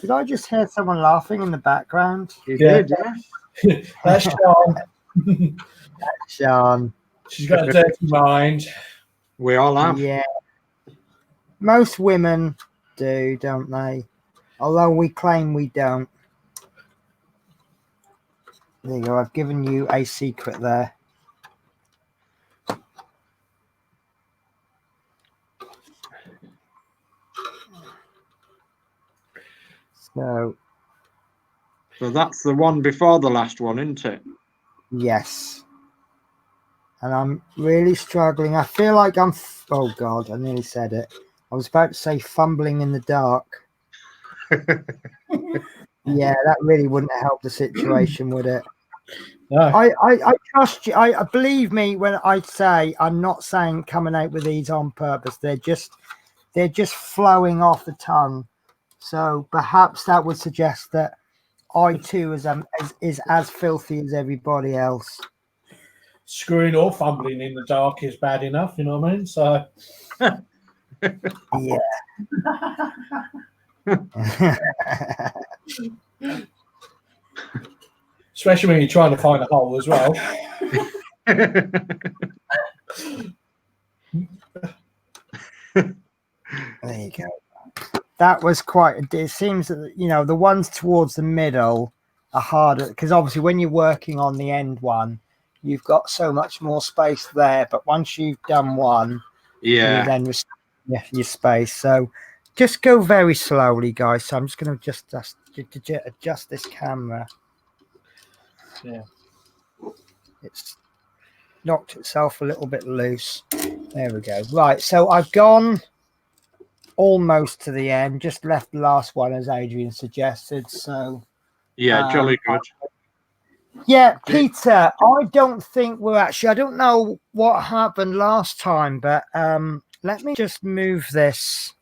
Did I just hear someone laughing in the background? You did, yeah. That's Sean. Sean. She's got a dirty mind. We all have. Yeah. Most women do, don't they? Although we claim we don't. There you go. I've given you a secret there. So that's the one before the last one, isn't it? Yes. And I'm really struggling. I feel like I'm... Oh, God, I nearly said it. I was about to say fumbling in the dark. Yeah, that really wouldn't help the situation, would it? No. I trust you. I believe me when I say I'm not saying coming out with these on purpose. They're just flowing off the tongue. So perhaps that would suggest that I too is as filthy as everybody else. Screwing or fumbling in the dark is bad enough, you know what I mean? So yeah. Especially when you're trying to find a hole as well. There you go. That was quite. It seems that, you know, the ones towards the middle are harder, because obviously when you're working on the end one, you've got so much more space there. But once you've done one, yeah, you then your space. So just go very slowly, guys. So I'm just going to adjust this camera. Yeah, it's knocked itself a little bit loose. There we go. Right, so I've gone almost to the end, just left the last one as Adrian suggested. So yeah, jolly good. Yeah, Peter, I don't think we're actually, I don't know what happened last time, but let me just move this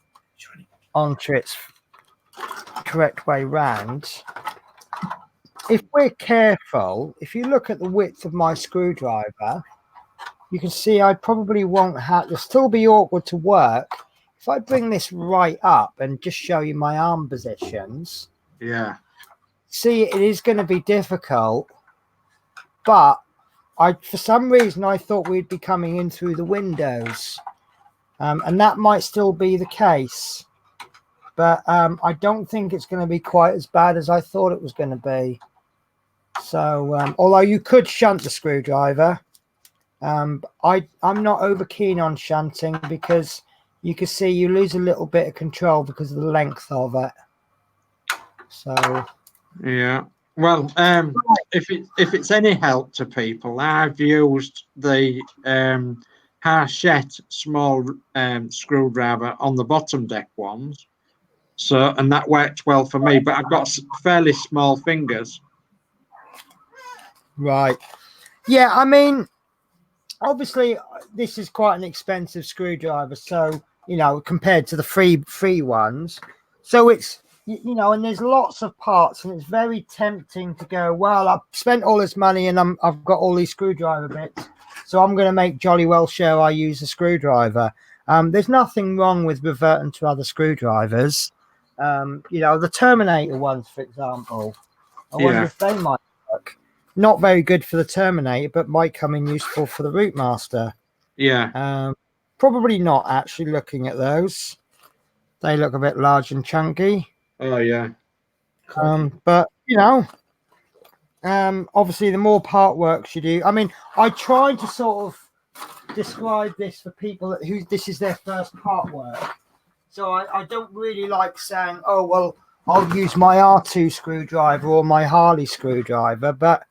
onto its correct way round. If we're careful, if you look at the width of my screwdriver, you can see I probably won't have, it'll still be awkward to work. If I bring this right up and just show you my arm positions, yeah, see, it is going to be difficult, but for some reason, I thought we'd be coming in through the windows, and that might still be the case, but I don't think it's going to be quite as bad as I thought it was going to be. So, although you could shunt the screwdriver, I'm not over keen on shunting, because you can see you lose a little bit of control because of the length of it. So, yeah. Well, if it's any help to people, I've used the Hachette small screwdriver on the bottom deck ones, and that worked well for me. But I've got fairly small fingers. right. Yeah, I mean, obviously this is quite an expensive screwdriver, so compared to the free ones, so it's and there's lots of parts, and it's very tempting to go, well, I've spent all this money and I've got all these screwdriver bits, so I'm going to make jolly well sure I use a screwdriver. There's nothing wrong with reverting to other screwdrivers. The Terminator ones, for example, I wonder if they might work. Not very good for the Terminator, but might come in useful for the Routemaster. Yeah. Probably not, actually, looking at those. They look a bit large and chunky. Oh, yeah. But, obviously, the more part works you do. I mean, I try to sort of describe this for people who this is their first part work. So I don't really like saying, oh, well, I'll use my R2 screwdriver or my Harley screwdriver. But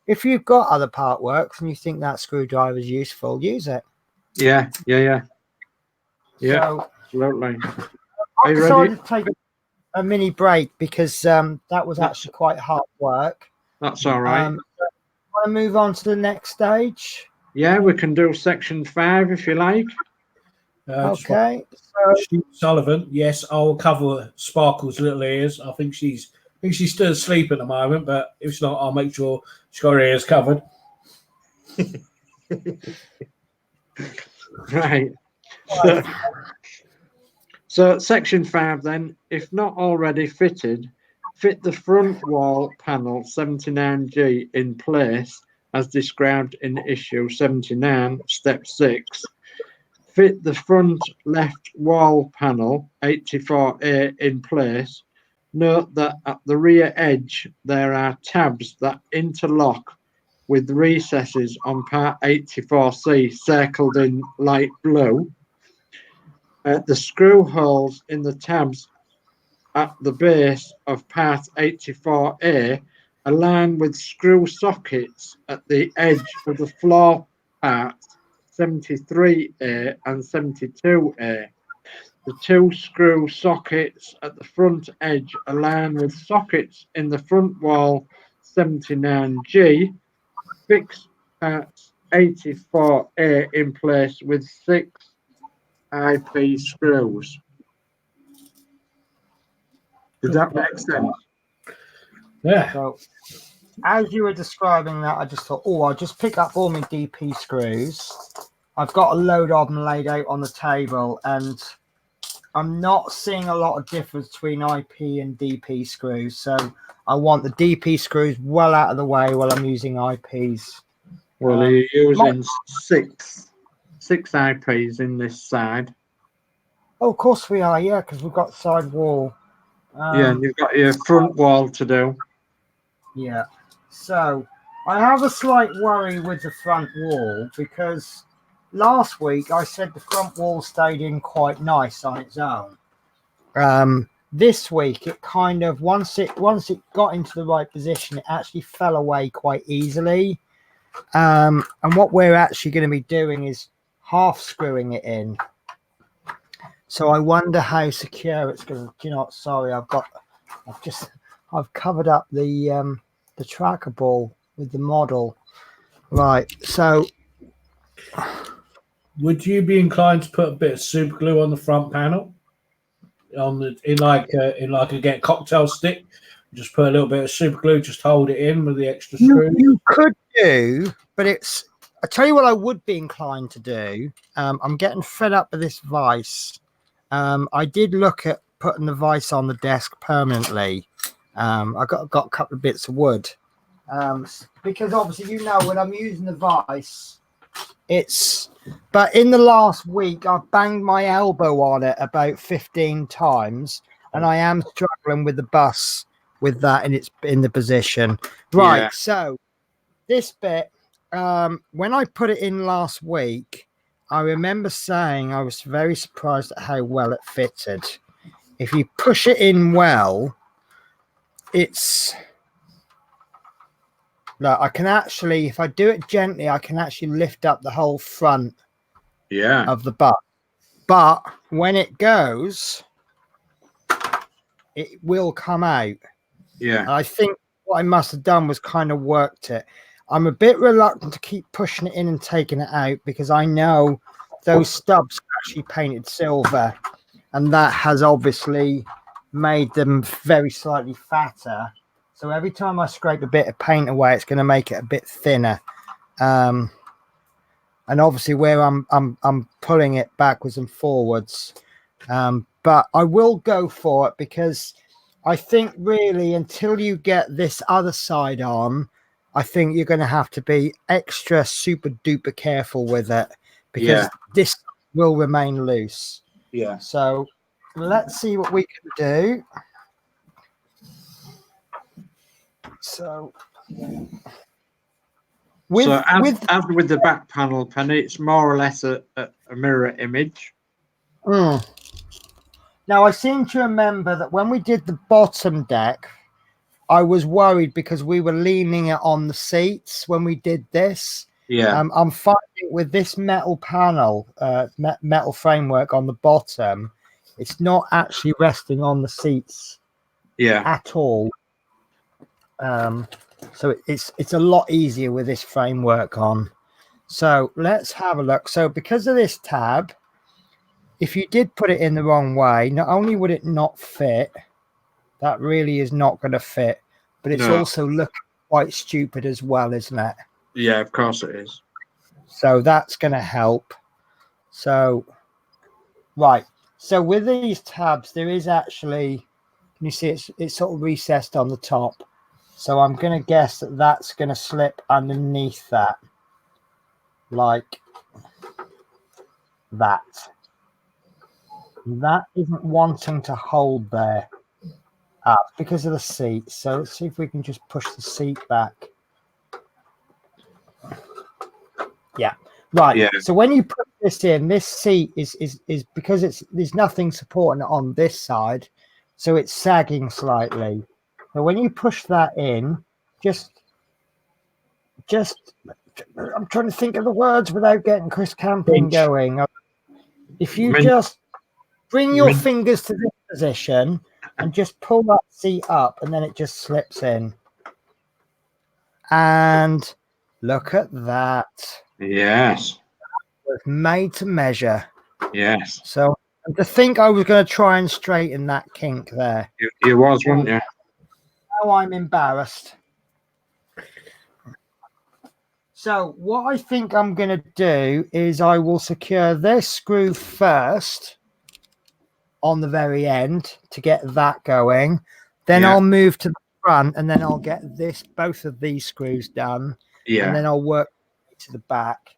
if you've got other part works and you think that screwdriver is useful, use it. Yeah. So, absolutely. I decided to take a mini break because that was actually quite hard work. That's all right. Want to move on to the next stage? Yeah, we can do section 5 if you like. Okay. Stu Sullivan, yes, I'll cover Sparkle's little ears. I think she's still asleep at the moment, but if not, I'll make sure she's got her ears covered. Right. So section 5 then, if not already fitted, fit the front wall panel 79G in place as described in issue 79, step 6. Fit the front left wall panel 84A in place. Note that at the rear edge there are tabs that interlock with recesses on part 84C circled in light blue. The screw holes in the tabs at the base of part 84A align with screw sockets at the edge of the floor parts 73A and 72A. The two screw sockets at the front edge align with sockets in the front wall 79G. Fix parts 84A in place with 6 IP screws. Does that make sense? Yeah. So, as you were describing that, I just thought, I'll just pick up all my DP screws. I've got a load of them laid out on the table, and I'm not seeing a lot of difference between IP and DP screws. So I want the DP screws well out of the way while I'm using IPs. Well, you're using six IPs in this side. Oh, of course we are, yeah, because we've got side wall. Yeah, and you've got your front wall to do. Yeah. So I have a slight worry with the front wall because last week I said the front wall stayed in quite nice on its own. This week it kind of once it got into the right position, it actually fell away quite easily. And what we're actually going to be doing is half screwing it in. So I wonder how secure it's going to. Do you know what? Sorry, I've covered up the tracker ball with the model. Right. So, would you be inclined to put a bit of super glue on the front panel, in like a get cocktail stick? Just put a little bit of super glue, just hold it in with the extra screws. You could do, but I tell you what, I would be inclined to do. I'm getting fed up with this vise. I did look at putting the vise on the desk permanently. I got a couple of bits of wood because obviously when I'm using the vise, but in the last week I've banged my elbow on it about 15 times, and I am struggling with the bus with that, and it's in the position. Right. Yeah. So this bit, when I put it in last week, I remember saying I was very surprised at how well it fitted. If you push it in well, I can actually, if I do it gently, I can actually lift up the whole front of the butt. But when it goes, it will come out. Yeah. And I think what I must have done was kind of worked it. I'm a bit reluctant to keep pushing it in and taking it out because I know those stubs are actually painted silver, and that has obviously made them very slightly fatter. So every time I scrape a bit of paint away, it's going to make it a bit thinner. And obviously where I'm pulling it backwards and forwards. But I will go for it because I think really until you get this other side on, I think you're going to have to be extra super duper careful with it because this will remain loose. Yeah. So let's see what we can do. So as with the back panel, Penny, it's more or less a mirror image. Now I seem to remember that when we did the bottom deck, I was worried because we were leaning it on the seats when we did this. Yeah. I'm finding with this metal panel, metal framework on the bottom, it's not actually resting on the seats at all. So it's a lot easier with this framework on. So let's have a look. So because of this tab, if you did put it in the wrong way, not only would it not fit, that really is not going to fit, but it's also looking quite stupid as well, isn't it? Yeah, of course it is. So that's going to help. So, right. So with these tabs, there is actually, can you see it's sort of recessed on the top. So I'm going to guess that that's going to slip underneath that, like that. That isn't wanting to hold there because of the seat. So let's see if we can just push the seat back. Yeah. Right. Yeah. So when you put this in, this seat is because there's nothing supporting it on this side, so it's sagging slightly. So when you push that in, just I'm trying to think of the words without getting Chris Camping going. If you just bring your fingers to this position and just pull that seat up, and then it just slips in. And look at that. Yes. It's made to measure. Yes. So to think I was going to try and straighten that kink there. You was, weren't you? Now I'm embarrassed. So what I think I'm going to do is I will secure this screw first on the very end to get that going. Then I'll move to the front, and then I'll get both of these screws done. Yeah. And then I'll work to the back.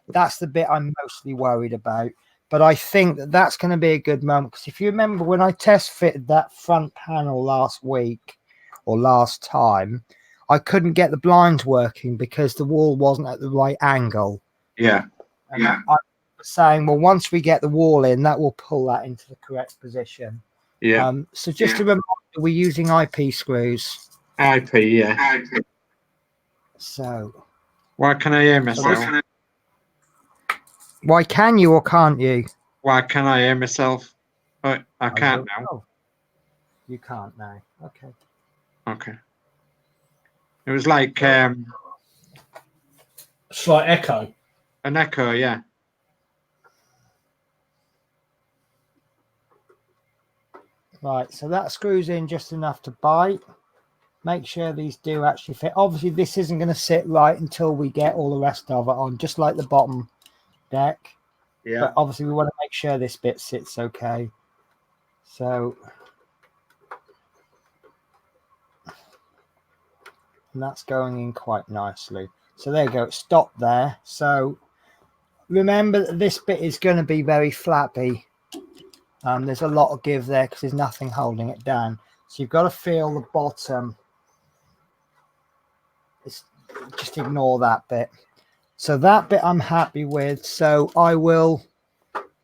That's the bit I'm mostly worried about. But I think that that's going to be a good moment, because if you remember when I test fitted that front panel last week or last time, I couldn't get the blinds working because the wall wasn't at the right angle. Yeah. And I was saying, well, once we get the wall in, that will pull that into the correct position. Yeah. So just to remind you, we're using IP screws. IP, yeah. So why can I hear myself? Why can you or can't you? Why can I hear myself? I can't now. Oh, you can't now. Okay. Okay. It was like slight echo. An echo, yeah. Right, so that screws in just enough to bite. Make sure these do actually fit. Obviously, this isn't going to sit right until we get all the rest of it on, just like the bottom deck. Yeah. But obviously, we want to make sure this bit sits okay. So, and that's going in quite nicely. So there you go. Stop there. So remember that this bit is going to be very flappy. There's a lot of give there because there's nothing holding it down. So you've got to feel the bottom. Just ignore that bit. So that bit I'm happy with. So I will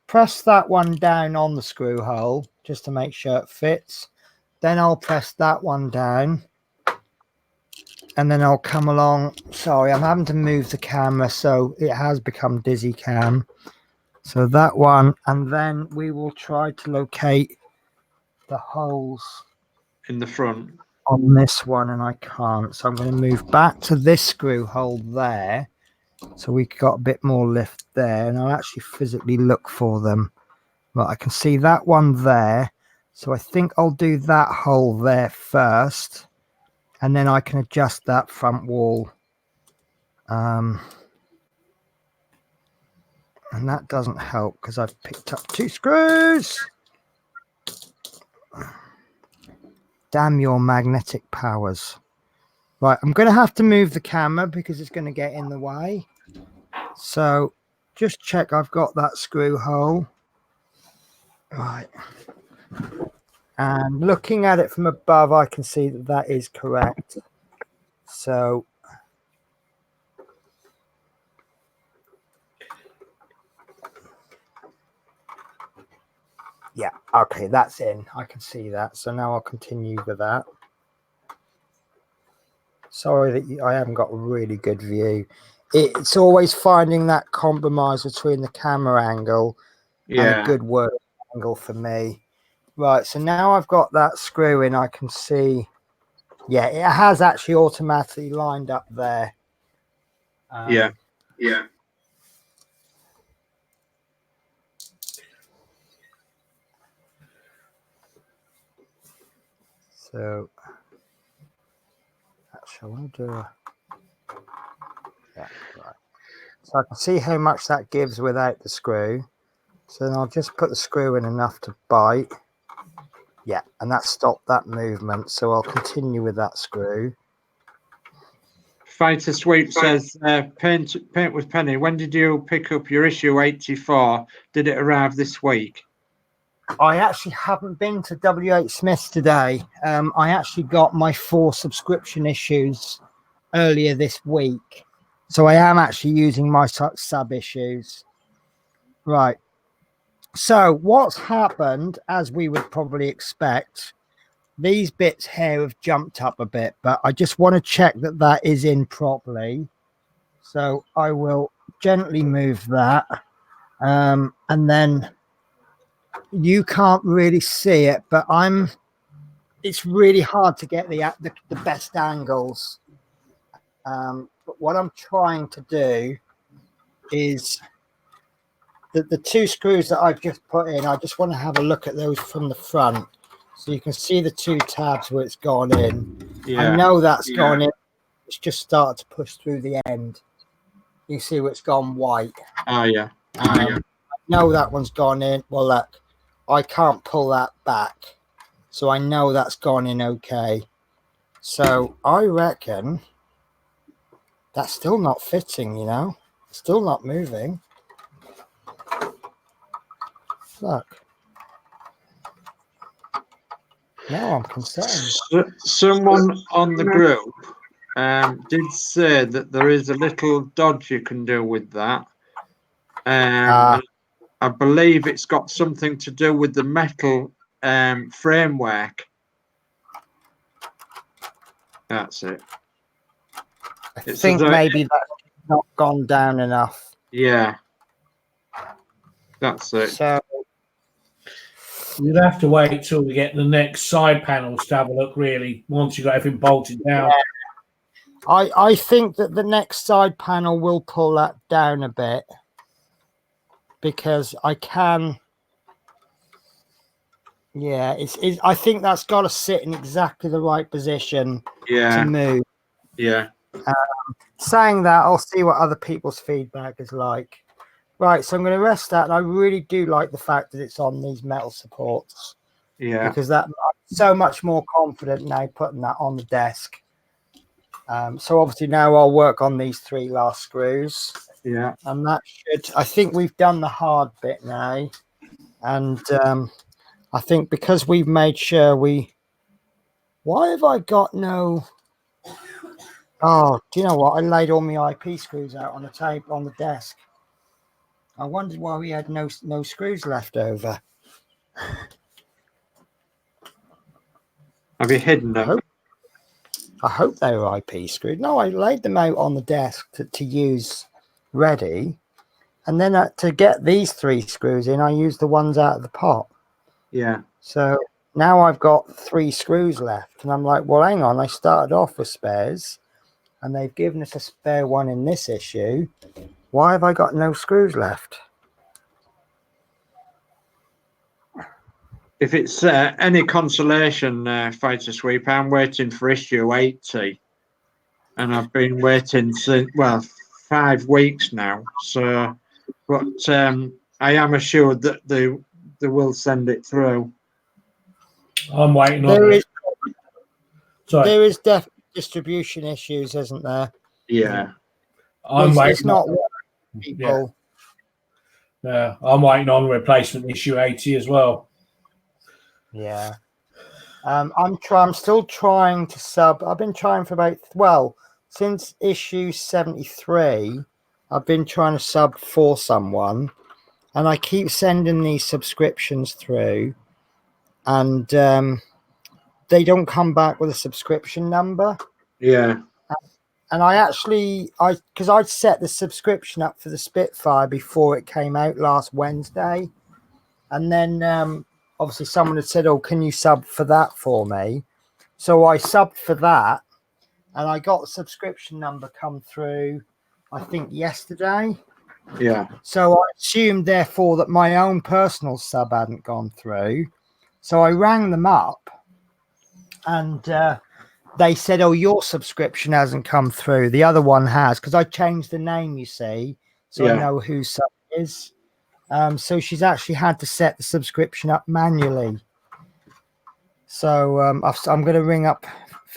press that one down on the screw hole just to make sure it fits. Then I'll press that one down. And then I'll come along. Sorry, I'm having to move the camera, so it has become dizzy cam. So that one, and then we will try to locate the holes in the front. on this one and I can't. So I'm going to move back to this screw hole there. So we got a bit more lift there, and I'll actually physically look for them. Right, I can see that one there. So I think I'll do that hole there first, and then I can adjust that front wall. And that doesn't help because I've picked up 2 screws. Damn your magnetic powers. Right, I'm going to have to move the camera because it's going to get in the way. So just check I've got that screw hole. Right. And looking at it from above, I can see that that is correct. So yeah, okay, that's in. I can see that. So now I'll continue with that. Sorry that I haven't got a really good view. It's always finding that compromise between the camera angle and a good work angle for me. Right, so now I've got that screw in, I can see, yeah, it has actually automatically lined up there. Yeah. So actually, I want to do a, yeah, right. So I can see how much that gives without the screw. So then I'll just put the screw in enough to bite. Yeah, and that stopped that movement. So I'll continue with that screw. Fighter Sweep says, paint with Penny. When did you pick up your issue 84? Did it arrive this week? I actually haven't been to WH Smith's today. I actually got my 4 subscription issues earlier this week. So I am actually using my sub issues. Right. So what's happened, as we would probably expect, these bits here have jumped up a bit, but I just want to check that that is in properly. So I will gently move that. And then you can't really see it, but it's really hard to get the best angles. But what I'm trying to do is the 2 screws that I've just put in, I just want to have a look at those from the front. So you can see the 2 tabs where it's gone in. Yeah. I know that's gone in. It's just started to push through the end. You see where it's gone white. Oh, yeah. I know that one's gone in. Well, look, I can't pull that back. So I know that's gone in okay. So I reckon that's still not fitting, you know. Still not moving. Look. Now I'm concerned. Someone on the group did say that there is a little dodge you can do with that. I believe it's got something to do with the metal framework. That's it. I think maybe that's not gone down enough. Yeah. That's it. So you'd have to wait till we get the next side panels to have a look, really, once you've got everything bolted down. Yeah. I think that the next side panel will pull that down a bit because I can. Yeah, I think that's got to sit in exactly the right position to move. Yeah. Saying that, I'll see what other people's feedback is like. Right, so I'm going to rest that, and I really do like the fact that it's on these metal supports. Yeah. Because I'm so much more confident now putting that on the desk. So obviously now I'll work on these 3 last screws. Yeah. And that should, I think we've done the hard bit now. And I think because we've made sure why have I got no, oh, do you know what? I laid all my IP screws out on the table on the desk. I wondered why we had no screws left over. Have you hidden them? I hope they were IP screwed. No, I laid them out on the desk to use ready. And then to get these 3 screws in, I used the ones out of the pot. Yeah. So now I've got 3 screws left, and I'm like, well, hang on, I started off with spares, and they've given us a spare one in this issue. Why have I got no screws left? If it's any consolation, Fighter Sweep, I'm waiting for issue 80, and I've been waiting since 5 weeks now. So, but I am assured that they will send it through. I'm waiting on There it. is, Sorry, there is definitely distribution issues, isn't there? Yeah. I'm waiting. It's not people. Yeah, I'm waiting on replacement issue 80 as well. Yeah. I'm still trying to sub. I've been trying for since issue 73. I've been trying to sub for someone, and I keep sending these subscriptions through, and they don't come back with a subscription number. Yeah. And because I'd set the subscription up for the Spitfire before it came out last Wednesday, and then obviously someone had said, "Oh, can you sub for that for me?" So I subbed for that, and I got the subscription number come through, I think yesterday. Yeah. So I assumed therefore that my own personal sub hadn't gone through. So I rang them up, and they said, "Oh, your subscription hasn't come through. The other one has," because I changed the name, you see, so I know who sub is. So she's actually had to set the subscription up manually. So I'm going to ring up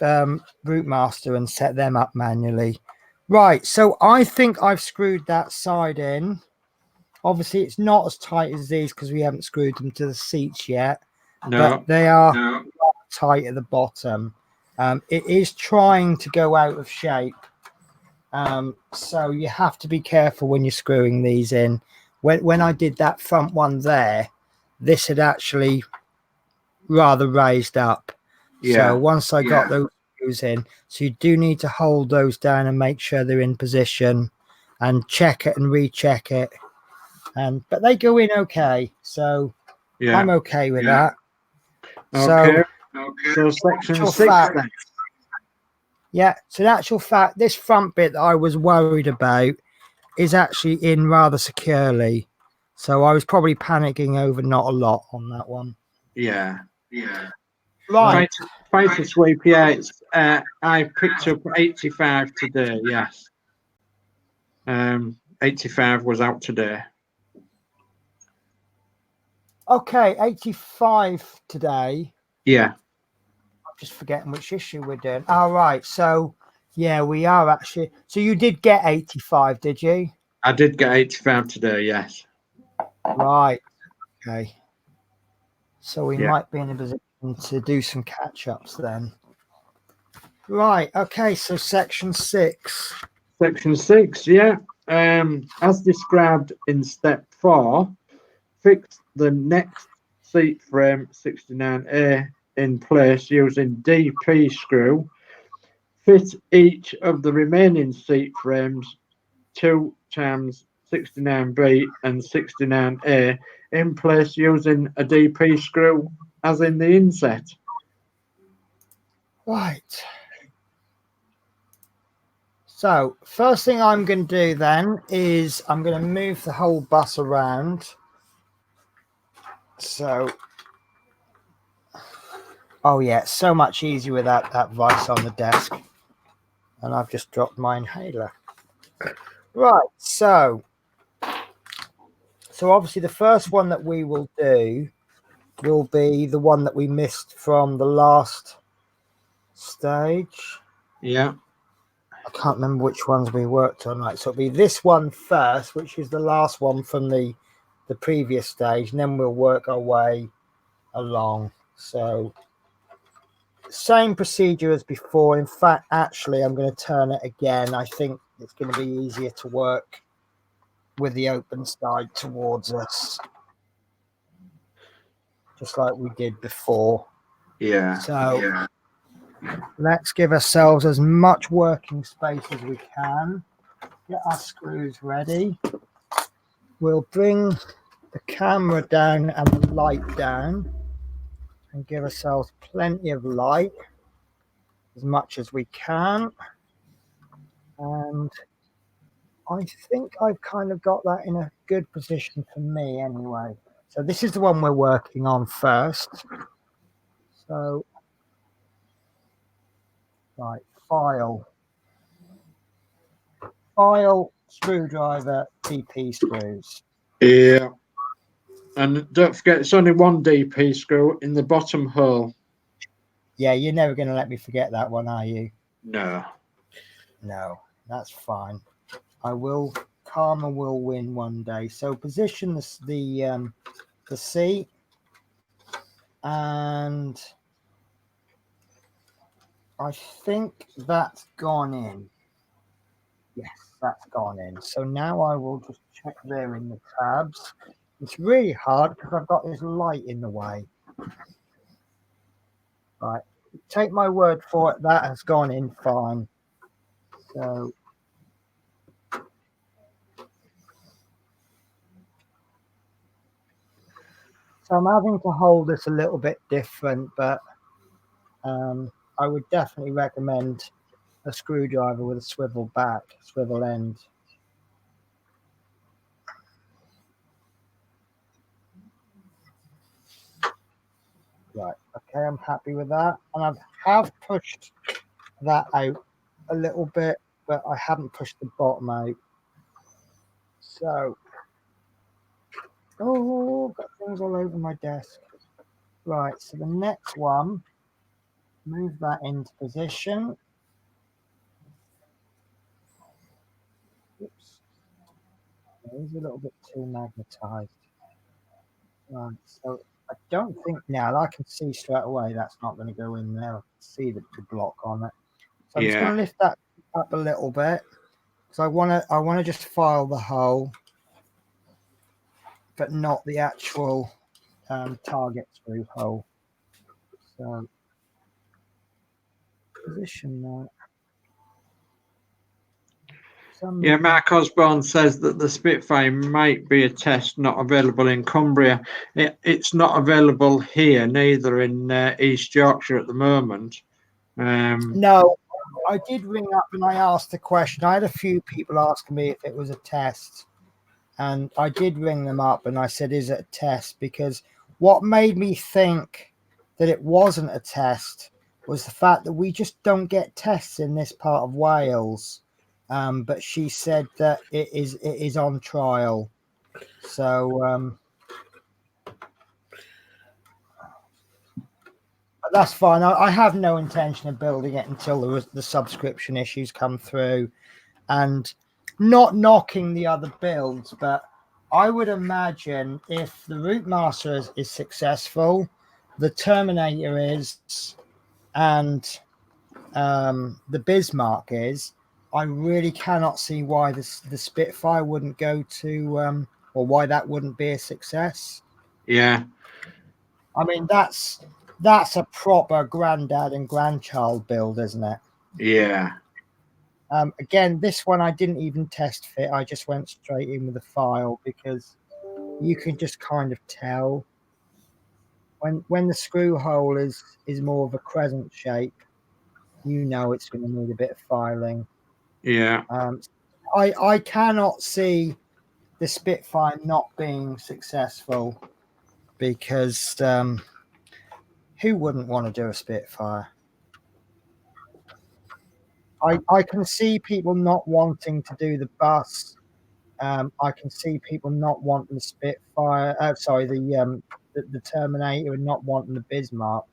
Routemaster and set them up manually. Right. So I think I've screwed that side in. Obviously, it's not as tight as these because we haven't screwed them to the seats yet. No. But they are tight at the bottom. It is trying to go out of shape. So you have to be careful when you're screwing these in. When I did that front one there, this had actually rather raised up. Yeah. So once I got those screws in, so you do need to hold those down and make sure they're in position and check it and recheck it. But they go in okay. So I'm okay with that. Okay. So section 6 then. Yeah. So in actual fact, this front bit that I was worried about is actually in rather securely. So I was probably panicking over not a lot on that one. Yeah. Right. Fighter Sweep, it's I picked up 85 today, yes. 85 was out today. Okay, 85 today. Yeah. I'm just forgetting which issue we're doing. All right. So yeah, we are actually. So you did get 85, did you? I did get 85 today, yes. Right. Okay. So we might be in a position to do some catch-ups then. Right. Okay. So section 6. Section 6, yeah. As described in step 4, fix the next seat frame 69A in place using DP screw. Fit each of the remaining seat frames 2 times 69B and 69A in place using a DP screw as in the inset. Right. So first thing I'm going to do then is I'm going to move the whole bus around. So, oh yeah, it's so much easier without that vice on the desk. And I've just dropped my inhaler. Right, so obviously the first one that we will do will be the one that we missed from the last stage. Yeah. I can't remember which ones we worked on. Right, so it'll be this one first, which is the last one from the previous stage, and then we'll work our way along. So same procedure as before. In fact, actually, I'm going to turn it again. I think it's going to be easier to work with the open side towards us, just like we did before. Yeah. So let's give ourselves as much working space as we can. Get our screws ready. We'll bring the camera down and the light down. and give ourselves plenty of light as much as we can. And I think I've kind of got that in a good position for me anyway. So this is the one we're working on first. So, right, file, screwdriver, TP screws. Yeah. And don't forget, it's only one DP screw in the bottom hole. Yeah, you're never going to let me forget that one, are you? No. No, that's fine. Karma will win one day. So position the seat, and I think that's gone in. Yes, that's gone in. So now I will just check there in the tabs. It's really hard because I've got this light in the way. Right, take my word for it, that has gone in fine. So I'm having to hold this a little bit different, but I would definitely recommend a screwdriver with a swivel end. Right, okay, I'm happy with that. And I have pushed that out a little bit, but I haven't pushed the bottom out. So, oh, got things all over my desk. Right, so the next one, move that into position. Oops, it is a little bit too magnetized. Right, so I don't think now I can see straight away that's not going to go in there. I can see the block on it. So I'm just going to lift that up a little bit because I want to just file the hole, but not the actual target screw hole. So position that. Yeah, Mark Osborne says that the Spitfire might be a test not available in Cumbria. It's not available here, neither in East Yorkshire at the moment. No, I did ring up and I asked the question. I had a few people asking me if it was a test, and I did ring them up and I said, is it a test? Because what made me think that it wasn't a test was the fact that we just don't get tests in this part of Wales. But she said that it is on trial. So that's fine. I have no intention of building it until the subscription issues come through, and not knocking the other builds, but I would imagine if the Routemaster is successful, the Terminator is, and the Bismarck is, I really cannot see why the Spitfire wouldn't go to, or why that wouldn't be a success. Yeah. I mean, that's a proper granddad and grandchild build, isn't it? Yeah. Again, this one I didn't even test fit. I just went straight in with the file because you can just kind of tell when the screw hole is more of a crescent shape. You know it's going to need a bit of filing. Yeah. I cannot see the Spitfire not being successful because who wouldn't want to do a Spitfire? I can see people not wanting to do the bus. I can see people not wanting the Spitfire. The Terminator and not wanting the Bismarck.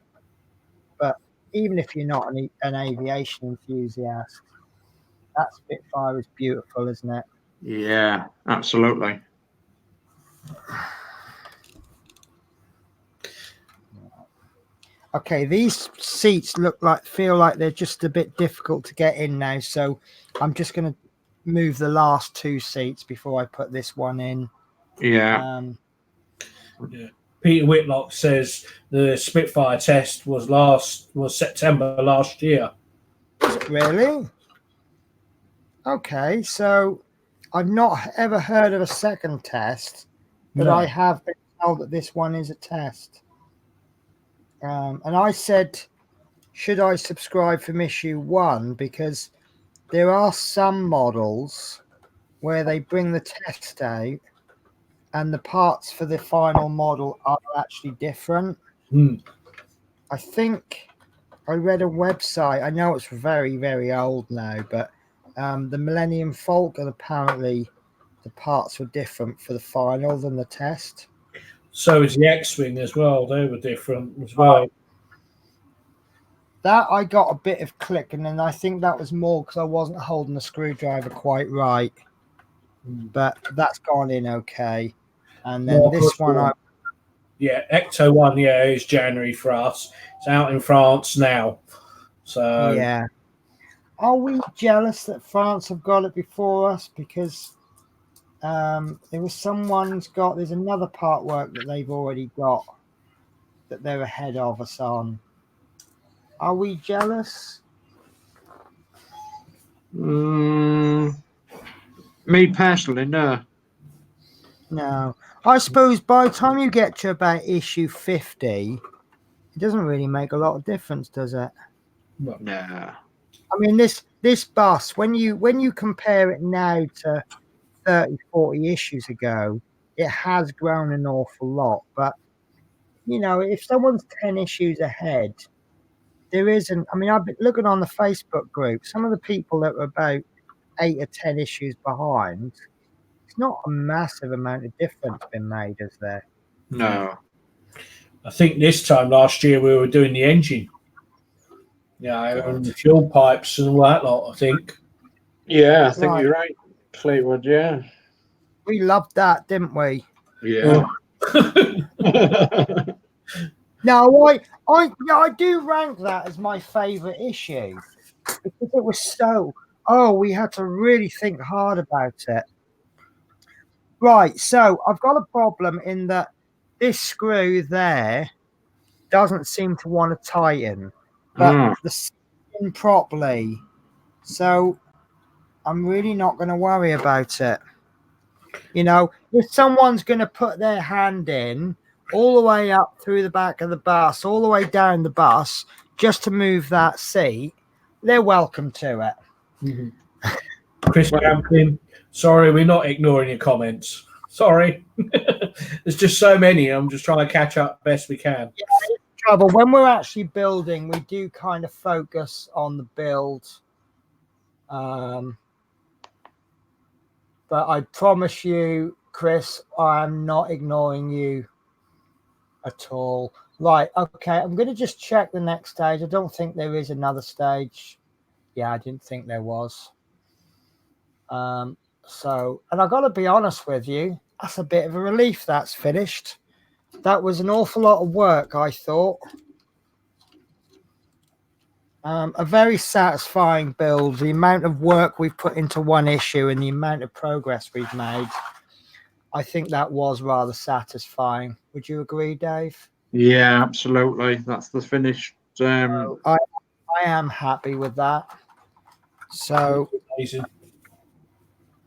But even if you're not an aviation enthusiast, that Spitfire is beautiful, isn't it? Yeah, absolutely. Okay, these seats feel like they're just a bit difficult to get in now, so I'm just going to move the last two seats before I put this one in. Yeah. Yeah. Peter Whitlock says the Spitfire test was September last year. Was it really? Okay, so I've not ever heard of a second test, but No. I have been told that this one is a test. And I said, should I subscribe from issue 1? Because there are some models where they bring the test out and the parts for the final model are actually different. I think I read a website, I know it's very, very old now, but the Millennium Falcon, apparently the parts were different for the final than the test. So is the X-Wing as well. They were different as well. That I got a bit of click, and then I think that was more because I wasn't holding the screwdriver quite right. But that's gone in okay. And then this one, Ecto 1, is January for us. It's out in France now. So yeah. Are we jealous that France have got it before us? Because there was there's another part work that they've already got that they're ahead of us on. Are we jealous? Me personally, no. No. I suppose by the time you get to about issue 50, it doesn't really make a lot of difference, does it? No. I mean, this bus, when you compare it now to 30, 40 issues ago, it has grown an awful lot. But, if someone's 10 issues ahead, there isn't. I mean, I've been looking on the Facebook group. Some of the people that were about 8 or 10 issues behind, it's not a massive amount of difference been made, is there? No. I think this time last year we were doing the engine. And the fuel pipes and all that lot, I think. Yeah, I think you're right, Fleetwood, yeah. We loved that, didn't we? Yeah. No, I do rank that as my favourite issue because it was we had to really think hard about it. Right, so I've got a problem in that this screw there doesn't seem to want to tighten, but the skin properly. So I'm really not going to worry about it. If someone's going to put their hand in all the way up through the back of the bus, all the way down the bus, just to move that seat, they're welcome to it. Mm-hmm. Chris Camplin, sorry, we're not ignoring your comments. Sorry. There's just so many. I'm just trying to catch up best we can. Yeah, it's trouble. When we're actually building, we do kind of focus on the build. But I promise you, Chris, I'm not ignoring you at all. Right, okay, I'm going to just check the next stage. I don't think there is another stage. Yeah, I didn't think there was. And I've got to be honest with you, that's a bit of a relief that's finished. That was an awful lot of work, I thought. A very satisfying build. The amount of work we've put into one issue and the amount of progress we've made, I think that was rather satisfying. Would you agree, Dave? Yeah, absolutely. That's the finished. I am happy with that. So, amazing.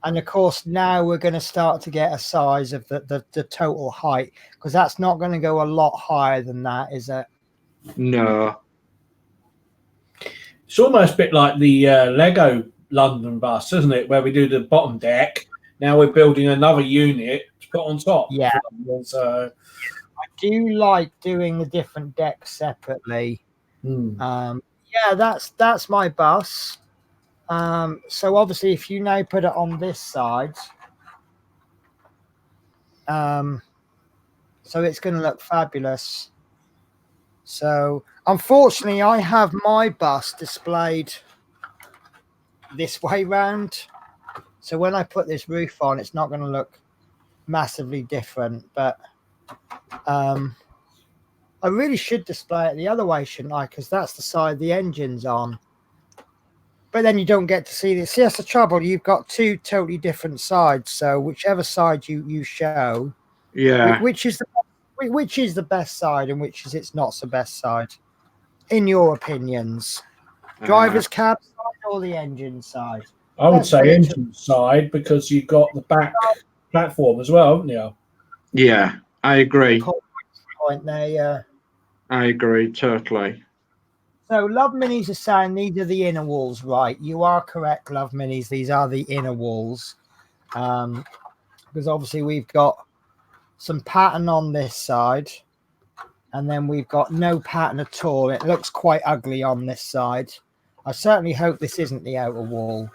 And of course, now we're going to start to get a size of the total height, because that's not going to go a lot higher than that, is it? No. It's almost a bit like the Lego London bus, isn't it? Where we do the bottom deck. Now we're building another unit to put on top. Yeah. So I do like doing the different decks separately. Yeah, that's my bus. So obviously, if you now put it on this side, so it's going to look fabulous. So unfortunately, I have my bus displayed this way round. So when I put this roof on, it's not going to look massively different. But I really should display it the other way, shouldn't I? Because that's the side the engine's on. But then you don't get to see this. See, that's the trouble. You've got two totally different sides. So whichever side you show, yeah, which is the best side and which is its not so best side, in your opinions? Driver's cab side or the engine side? I would say engine side, because you've got the back platform as well, haven't you? Yeah, I agree. Point there, yeah. I agree totally. So Love Minis are saying these are the inner walls, right? You are correct, Love Minis. These are the inner walls. Because obviously we've got some pattern on this side, and then we've got no pattern at all. It looks quite ugly on this side. I certainly hope this isn't the outer wall,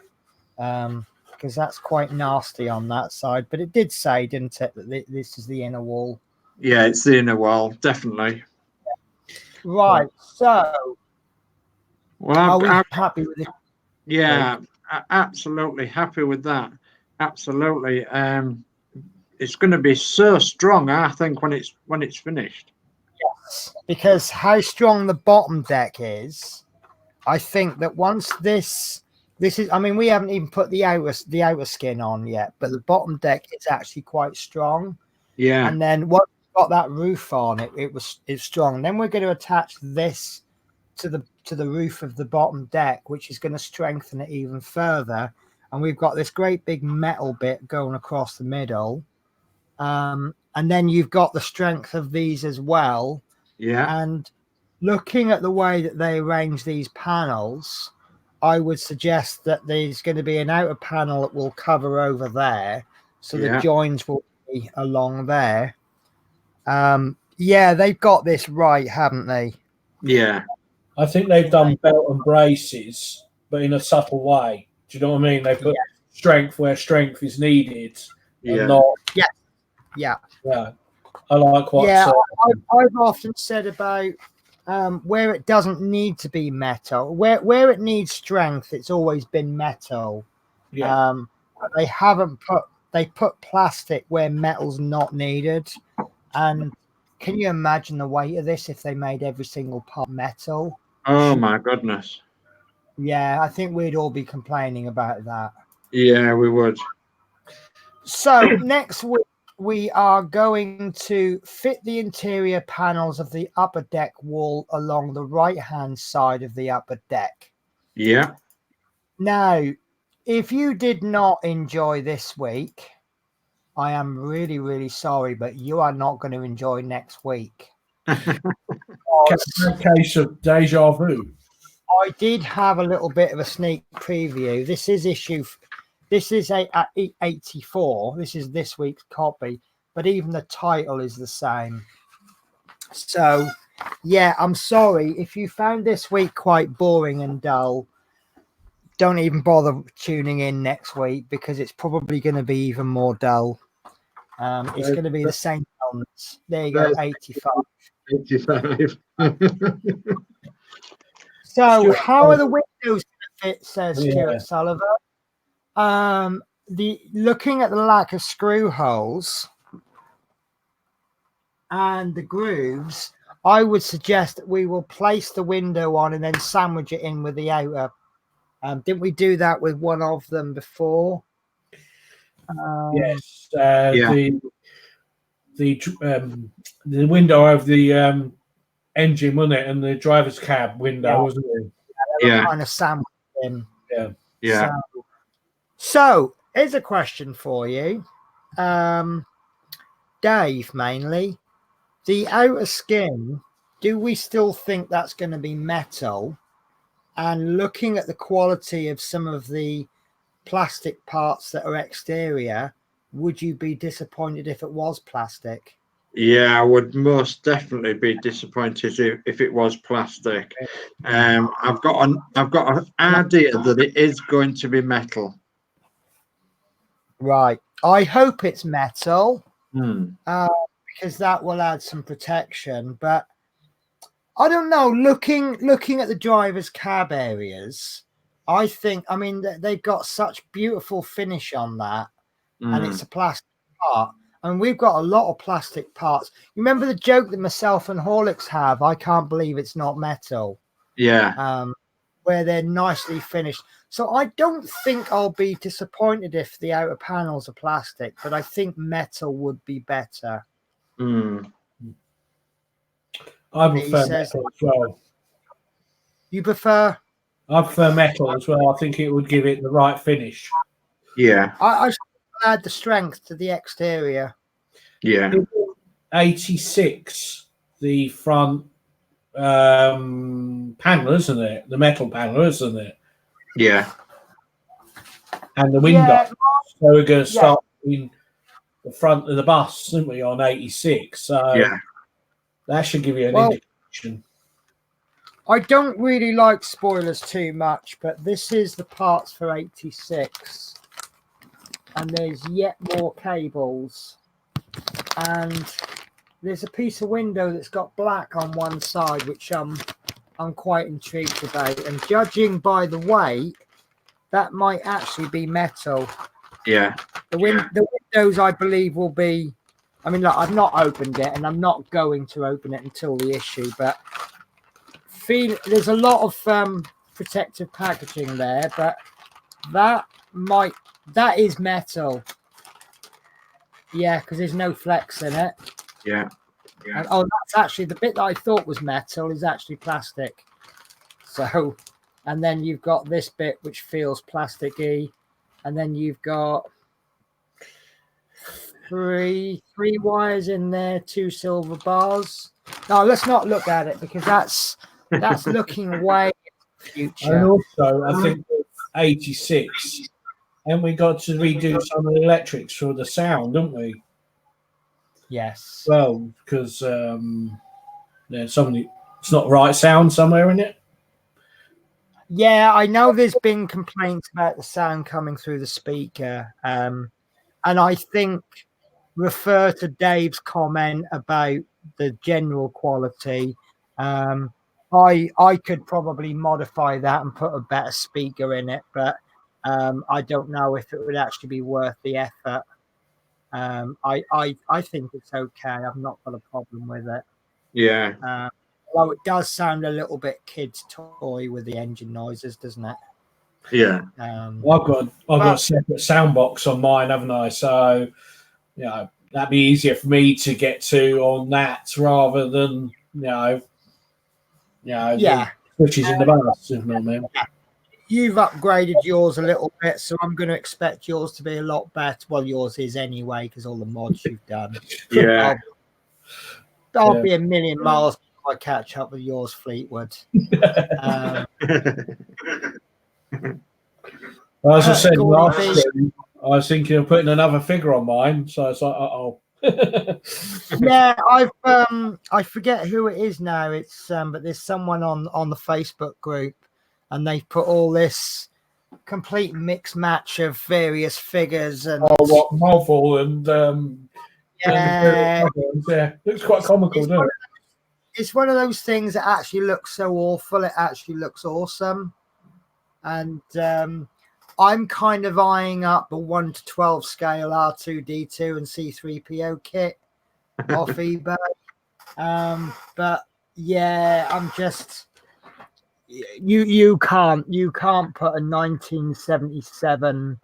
because that's quite nasty on that side. But it did say, didn't it, that this is the inner wall? Yeah, it's the inner wall, definitely. Right. So, Well, are we happy with it? yeah, absolutely happy with that. Absolutely. It's going to be so strong, I think, when it's finished. Yes, because how strong the bottom deck is, I think that once this is, I mean, we haven't even put the outer skin on yet, but the bottom deck is actually quite strong. Yeah. And then once we've got that roof on, it's strong. Then we're going to attach this to the roof of the bottom deck, which is going to strengthen it even further. And we've got this great big metal bit going across the middle. And then you've got the strength of these as well. Yeah. And looking at the way that they arrange these panels, I would suggest that there's going to be an outer panel that will cover over there. So the joins will be along there. Yeah, they've got this right, haven't they? Yeah. I think they've done belt and braces, but in a subtle way. Do you know what I mean? They put strength where strength is needed. Yeah. And not, Yeah. I like what. Yeah, I've often said about where it doesn't need to be metal, where it needs strength, it's always been metal. Yeah. They put plastic where metal's not needed. And can you imagine the weight of this if they made every single part metal? Oh my goodness. Yeah, I think we'd all be complaining about that. Yeah, we would. So next week we are going to fit the interior panels of the upper deck wall along the right-hand side of the upper deck. Yeah. Now, if you did not enjoy this week, I am really, really sorry, but you are not going to enjoy next week. Case of deja vu. I did have a little bit of a sneak preview. This is 84. This is this week's copy, but even the title is the same. So, yeah, I'm sorry if you found this week quite boring and dull. Don't even bother tuning in next week because it's probably going to be even more dull. It's going to be the same elements. There you go, 85. 85. So, how are the windows going to fit? Says Stuart Sullivan. Looking at the lack of screw holes and the grooves, I would suggest that we will place the window on and then sandwich it in with the outer. Didn't we do that with one of them before? Yes. The window of the engine, wasn't it, and the driver's cab window, wasn't it? Yeah. Kind of sandwich in. Yeah. Yeah. So here's a question for you, Dave. Mainly, the outer skin. Do we still think that's going to be metal? And looking at the quality of some of the plastic parts that are exterior, would you be disappointed if it was plastic? Yeah, I would most definitely be disappointed if it was plastic. I've got an idea that it is going to be metal. Right. I hope it's metal because that will add some protection. But I don't know. Looking at the driver's cab areas, I mean, they've got such beautiful finish on that, and it's a plastic part. And we've got a lot of plastic parts. You remember the joke that myself and Horlicks have? I can't believe it's not metal. Yeah. Where they're nicely finished. So I don't think I'll be disappointed if the outer panels are plastic, but I think metal would be better. I prefer metal as well. You prefer? I prefer metal as well. I think it would give it the right finish. Yeah. I add the strength to the exterior. Yeah. 86, the front panel, isn't it? The metal panel, isn't it? Yeah. And the window. Yeah, So we're going to yeah. start in the front of the bus, aren't we, on 86? So Yeah. that should give you an Well, indication. I don't really like spoilers too much, but this is the parts for 86. And there's yet more cables. And there's a piece of window that's got black on one side, which I'm quite intrigued about. And judging by the weight, that might actually be metal. Yeah. The windows, I believe, will be. I mean, look, I've not opened it, and I'm not going to open it until the issue. But there's a lot of protective packaging there, but that is metal. Yeah, because there's no flex in it. Yeah. Yeah. And, that's actually the bit that I thought was metal is actually plastic. So, and then you've got this bit which feels plasticky, and then you've got three wires in there, 2 silver bars. No, let's not look at it because that's looking way in the future. And also, I think 86, and we got to redo some of the electrics for the sound, didn't we? Yes. Well, because there's something, it's not right sound somewhere in it. Yeah, I know there's been complaints about the sound coming through the speaker. And I think refer to Dave's comment about the general quality. I could probably modify that and put a better speaker in it, but I don't know if it would actually be worth the effort. I think it's okay. I've not got a problem with it. Yeah. Although it does sound a little bit kid's toy with the engine noises, doesn't it? Yeah. I've got a separate sound box on mine, haven't I? So, you know, that'd be easier for me to get to on that rather than, yeah, the switches in the bus, if you know what I mean. You've upgraded yours a little bit, so I'm going to expect yours to be a lot better. Well, yours is anyway because all the mods you've done. Yeah. I'll be a million miles before I catch up with yours, Fleetwood. As I said last week, I was thinking of putting another figure on mine, so it's like, yeah, I forget who it is now. It's but there's someone on the Facebook group, and they put all this complete mix match of various figures and Marvel and yeah, looks quite comical, doesn't it? It's one of those things that actually looks so awful. It actually looks awesome, and I'm kind of eyeing up a 1 to 12 scale R2D2 and C3PO kit off eBay. But yeah, I'm just you can't put a 1977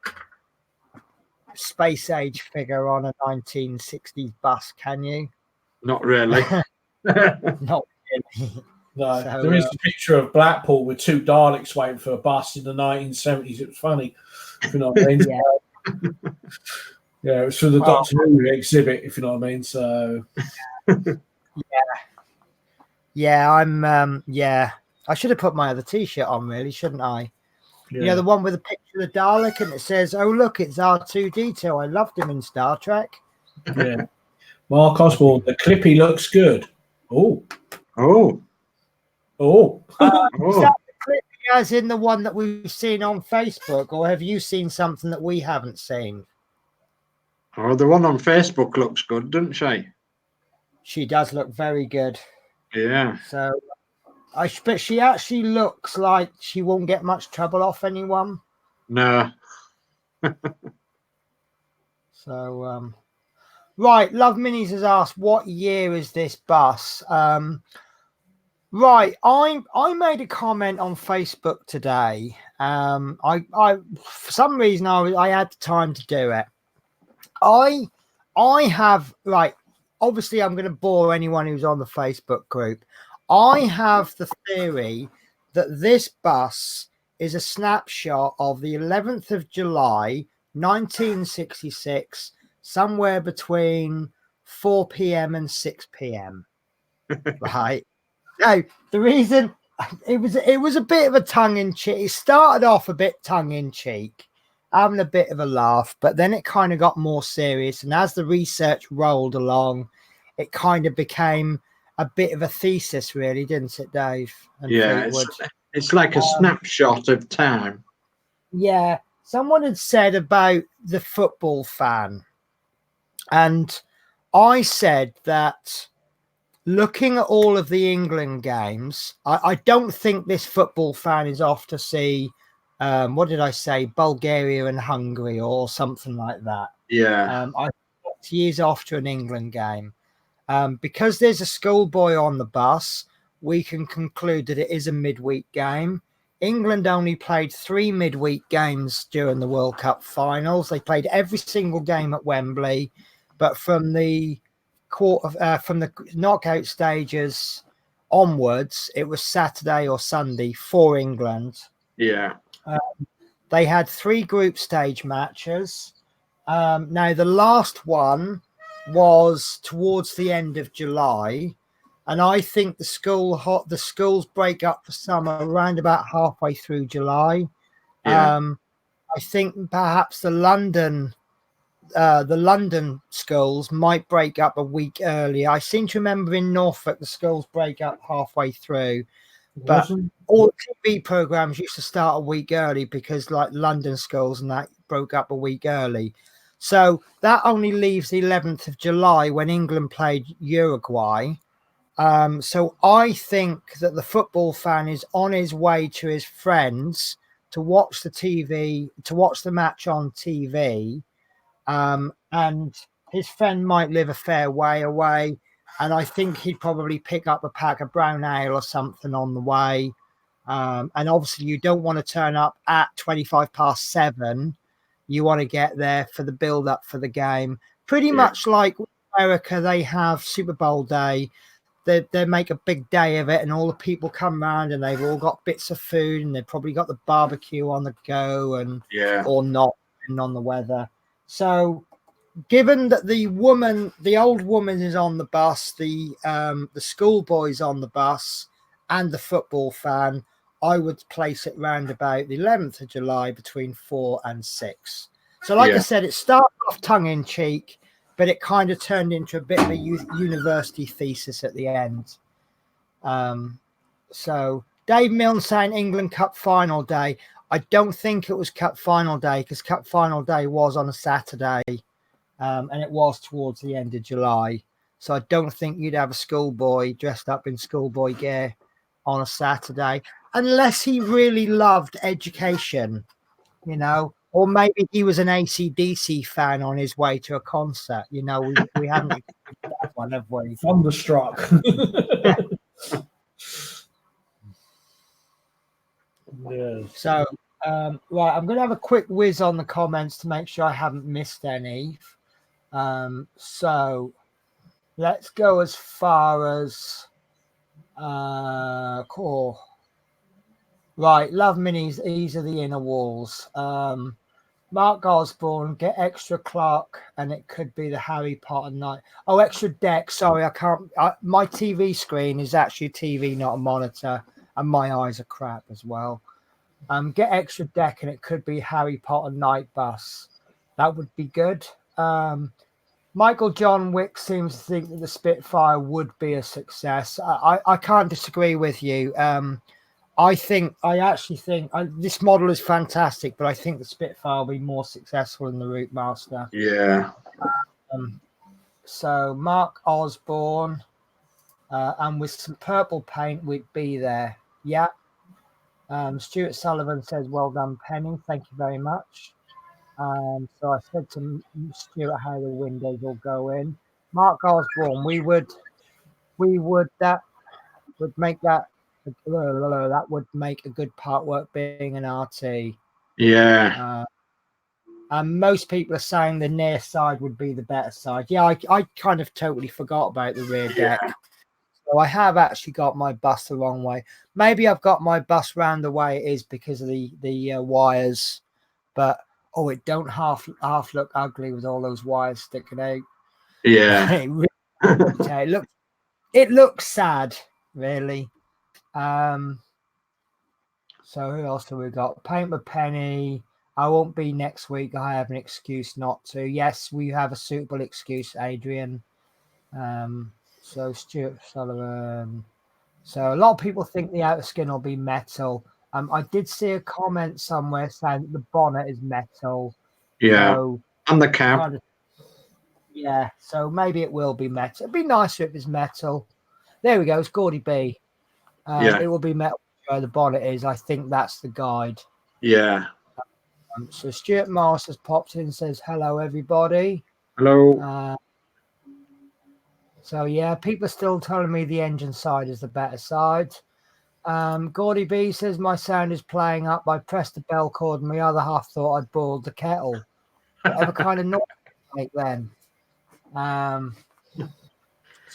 space age figure on a 1960s bus, can you? Not really. Not really. No, So, there is a picture of Blackpool with 2 Daleks waiting for a bus in the 1970s. It was funny, if you know what I mean. Yeah, it was for the Doctor Who exhibit, if you know what I mean. So, yeah, I'm I should have put my other T-shirt on, really, shouldn't I? yeah. You know, the one with the picture of the Dalek and it says, "Oh, look, it's R2D2. I loved him in Star Trek." Yeah. Mark Osborne, the Clippy looks good. Oh. Is that the Clippy as in the one that we've seen on Facebook, or have you seen something that we haven't seen? Oh, the one on Facebook looks good, doesn't she? She does look very good. Yeah. So, but she actually looks like she won't get much trouble off anyone. No. So, right, Love Minis has asked, what year is this bus? Right, I made a comment on Facebook today. I for some reason I had the time to do it. I have, like, obviously I'm going to bore anyone who's on the Facebook group. I have the theory that this bus is a snapshot of the 11th of July, 1966, somewhere between 4 p.m. and 6 p.m. Right. No, the reason it was a bit of a tongue in cheek. It started off a bit tongue in cheek, having a bit of a laugh, but then it kind of got more serious. And as the research rolled along, it kind of became a bit of a thesis, really, didn't it, Dave? And Yeah, it's like a snapshot of time. Yeah, someone had said about the football fan, and I said that looking at all of the England games, I don't think this football fan is off to see, what did I say, Bulgaria and Hungary or something like that. Yeah. I think he is off to an England game. Because there's a schoolboy on the bus, we can conclude that it is a midweek game. England only played 3 midweek games during the World Cup finals. They played every single game at Wembley, but from the knockout stages onwards, it was Saturday or Sunday for England. Yeah. They had 3 group stage matches. Now, the last one was towards the end of July, and I think the schools break up for summer around about halfway through July. Yeah. I think perhaps the London schools might break up a week early. I seem to remember in Norfolk the schools break up halfway through, but all TV programs used to start a week early because, like, London schools and that broke up a week early. So that only leaves the 11th of July when England played Uruguay. So I think that the football fan is on his way to his friends to watch the match on TV. And his friend might live a fair way away. And I think he'd probably pick up a pack of brown ale or something on the way. And obviously you don't want to turn up at 7:25. You want to get there for the build up for the game. Pretty much like America, they have Super Bowl day. They make a big day of it, and all the people come around, and they've all got bits of food, and they've probably got the barbecue on the go, and or not, depending on the weather. So, given that the old woman is on the bus, the schoolboy's on the bus, and the football fan, I would place it round about the 11th of July between 4 and 6. So, like I said, it started off tongue in cheek, but it kind of turned into a bit of a university thesis at the end. So Dave Milne saying England Cup final day. I don't think it was Cup final day, because Cup final day was on a Saturday, and it was towards the end of July. So I don't think you'd have a schoolboy dressed up in schoolboy gear on a Saturday, unless he really loved education, you know. Or maybe he was an AC/DC fan on his way to a concert. You know, we haven't expected that one, have we? Thunderstruck. Yeah. So, right, I'm going to have a quick whiz on the comments to make sure I haven't missed any. So, let's go as far as cool. Right, love minis. These are the inner walls. Mark Osborne, get extra clock, and it could be the Harry Potter night. Oh, extra deck. Sorry, I can't. My TV screen is actually a TV, not a monitor, and my eyes are crap as well. Get extra deck, and it could be Harry Potter night bus. That would be good. Michael John Wick seems to think that the Spitfire would be a success. I can't disagree with you. I actually think this model is fantastic, but I think the Spitfire will be more successful than the Routemaster. Yeah. So Mark Osborne, and with some purple paint, we'd be there. Yeah. Stuart Sullivan says, "Well done, Penny. Thank you very much." So I said to Stuart how the windows will go in. Mark Osborne, that would make that. That would make a good partwork being an RT. Yeah. And most people are saying the near side would be the better side. Yeah, I kind of totally forgot about the rear deck. So I have actually got my bus the wrong way. Maybe I've got my bus round the way it is because of the wires. But it don't half look ugly with all those wires sticking out. Yeah. It looks sad. really. So who else have we got? Paint with Penny. I won't be next week. I have an excuse not to. Yes, we have a suitable excuse, Adrian. So Stuart Sullivan. So a lot of people think the outer skin will be metal. I did see a comment somewhere saying that the bonnet is metal. Yeah. So And the cab. Yeah, so maybe it will be metal. It'd be nicer if it's metal. There we go. It's Gordy B. Yeah. It will be metal where the bonnet is. I think that's the guide. Yeah. So Stuart Masters popped in and says, hello, everybody. Hello. So, yeah, people are still telling me the engine side is the better side. Gordy B says, my sound is playing up. I pressed the bell cord and my other half thought I'd boiled the kettle. Whatever kind of noise make then. So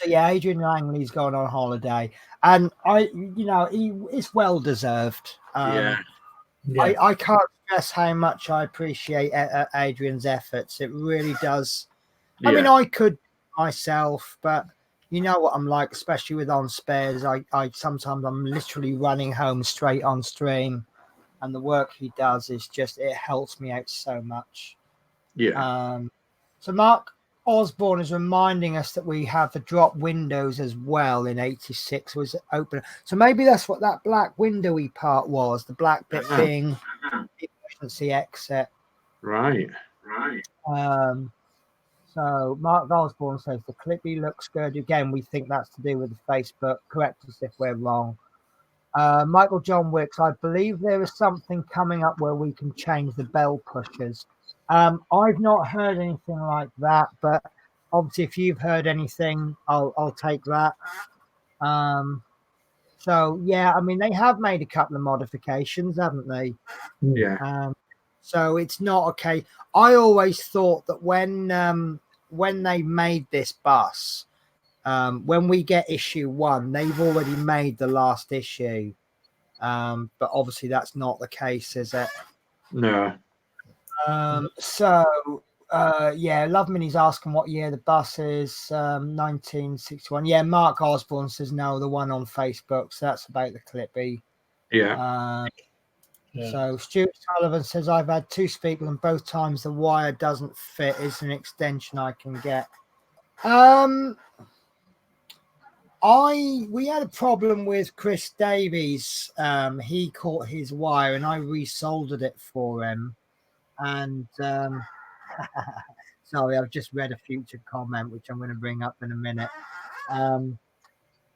yeah, Adrian Langley's gone on holiday, and it's well deserved. Yeah. I can't stress how much I appreciate Adrian's efforts. It really does. Yeah. I mean, I could myself, but you know what I'm like, especially with on spares. I sometimes I'm literally running home straight on stream, and the work he does is just, it helps me out so much. Yeah. So Mark Osborne is reminding us that we have the drop windows as well in 86 was open. So maybe that's what that black windowy part was, the black bit being the emergency exit. Right. So Mark Osborne says the Clippy looks good. Again, we think that's to do with the Facebook. Correct us if we're wrong. Michael John Wicks, I believe there is something coming up where we can change the bell pushers. I've not heard anything like that, but obviously if you've heard anything, I'll take that. So yeah, I mean, they have made a couple of modifications, haven't they? Yeah. So it's not okay. I always thought that when they made this bus, when we get issue 1, they've already made the last issue. But obviously that's not the case, is it? No. Yeah, Love Minnie's asking what year the bus is. 1961. Yeah, Mark Osborne says no, the one on Facebook. So that's about the Clippy. Yeah. So Stuart Sullivan says I've had 2 speakers and both times the wire doesn't fit. Is an extension I can get. We had a problem with Chris Davies. He caught his wire and I resoldered it for him. And sorry, I've just read a future comment which I'm going to bring up in a minute.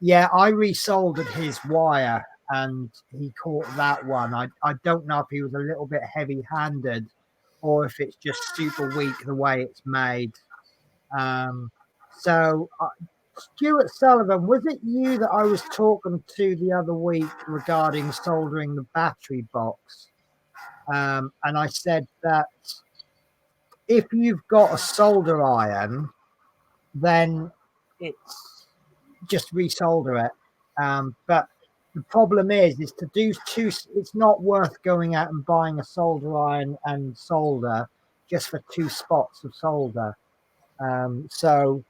Yeah, I resoldered his wire and he caught that one. I don't know if he was a little bit heavy-handed or if it's just super weak the way it's made. Stuart Sullivan, was it you that I was talking to the other week regarding soldering the battery box? And I said that if you've got a solder iron, then it's just resolder it. But the problem is to do 2, it's not worth going out and buying a solder iron and solder just for 2 spots of solder. So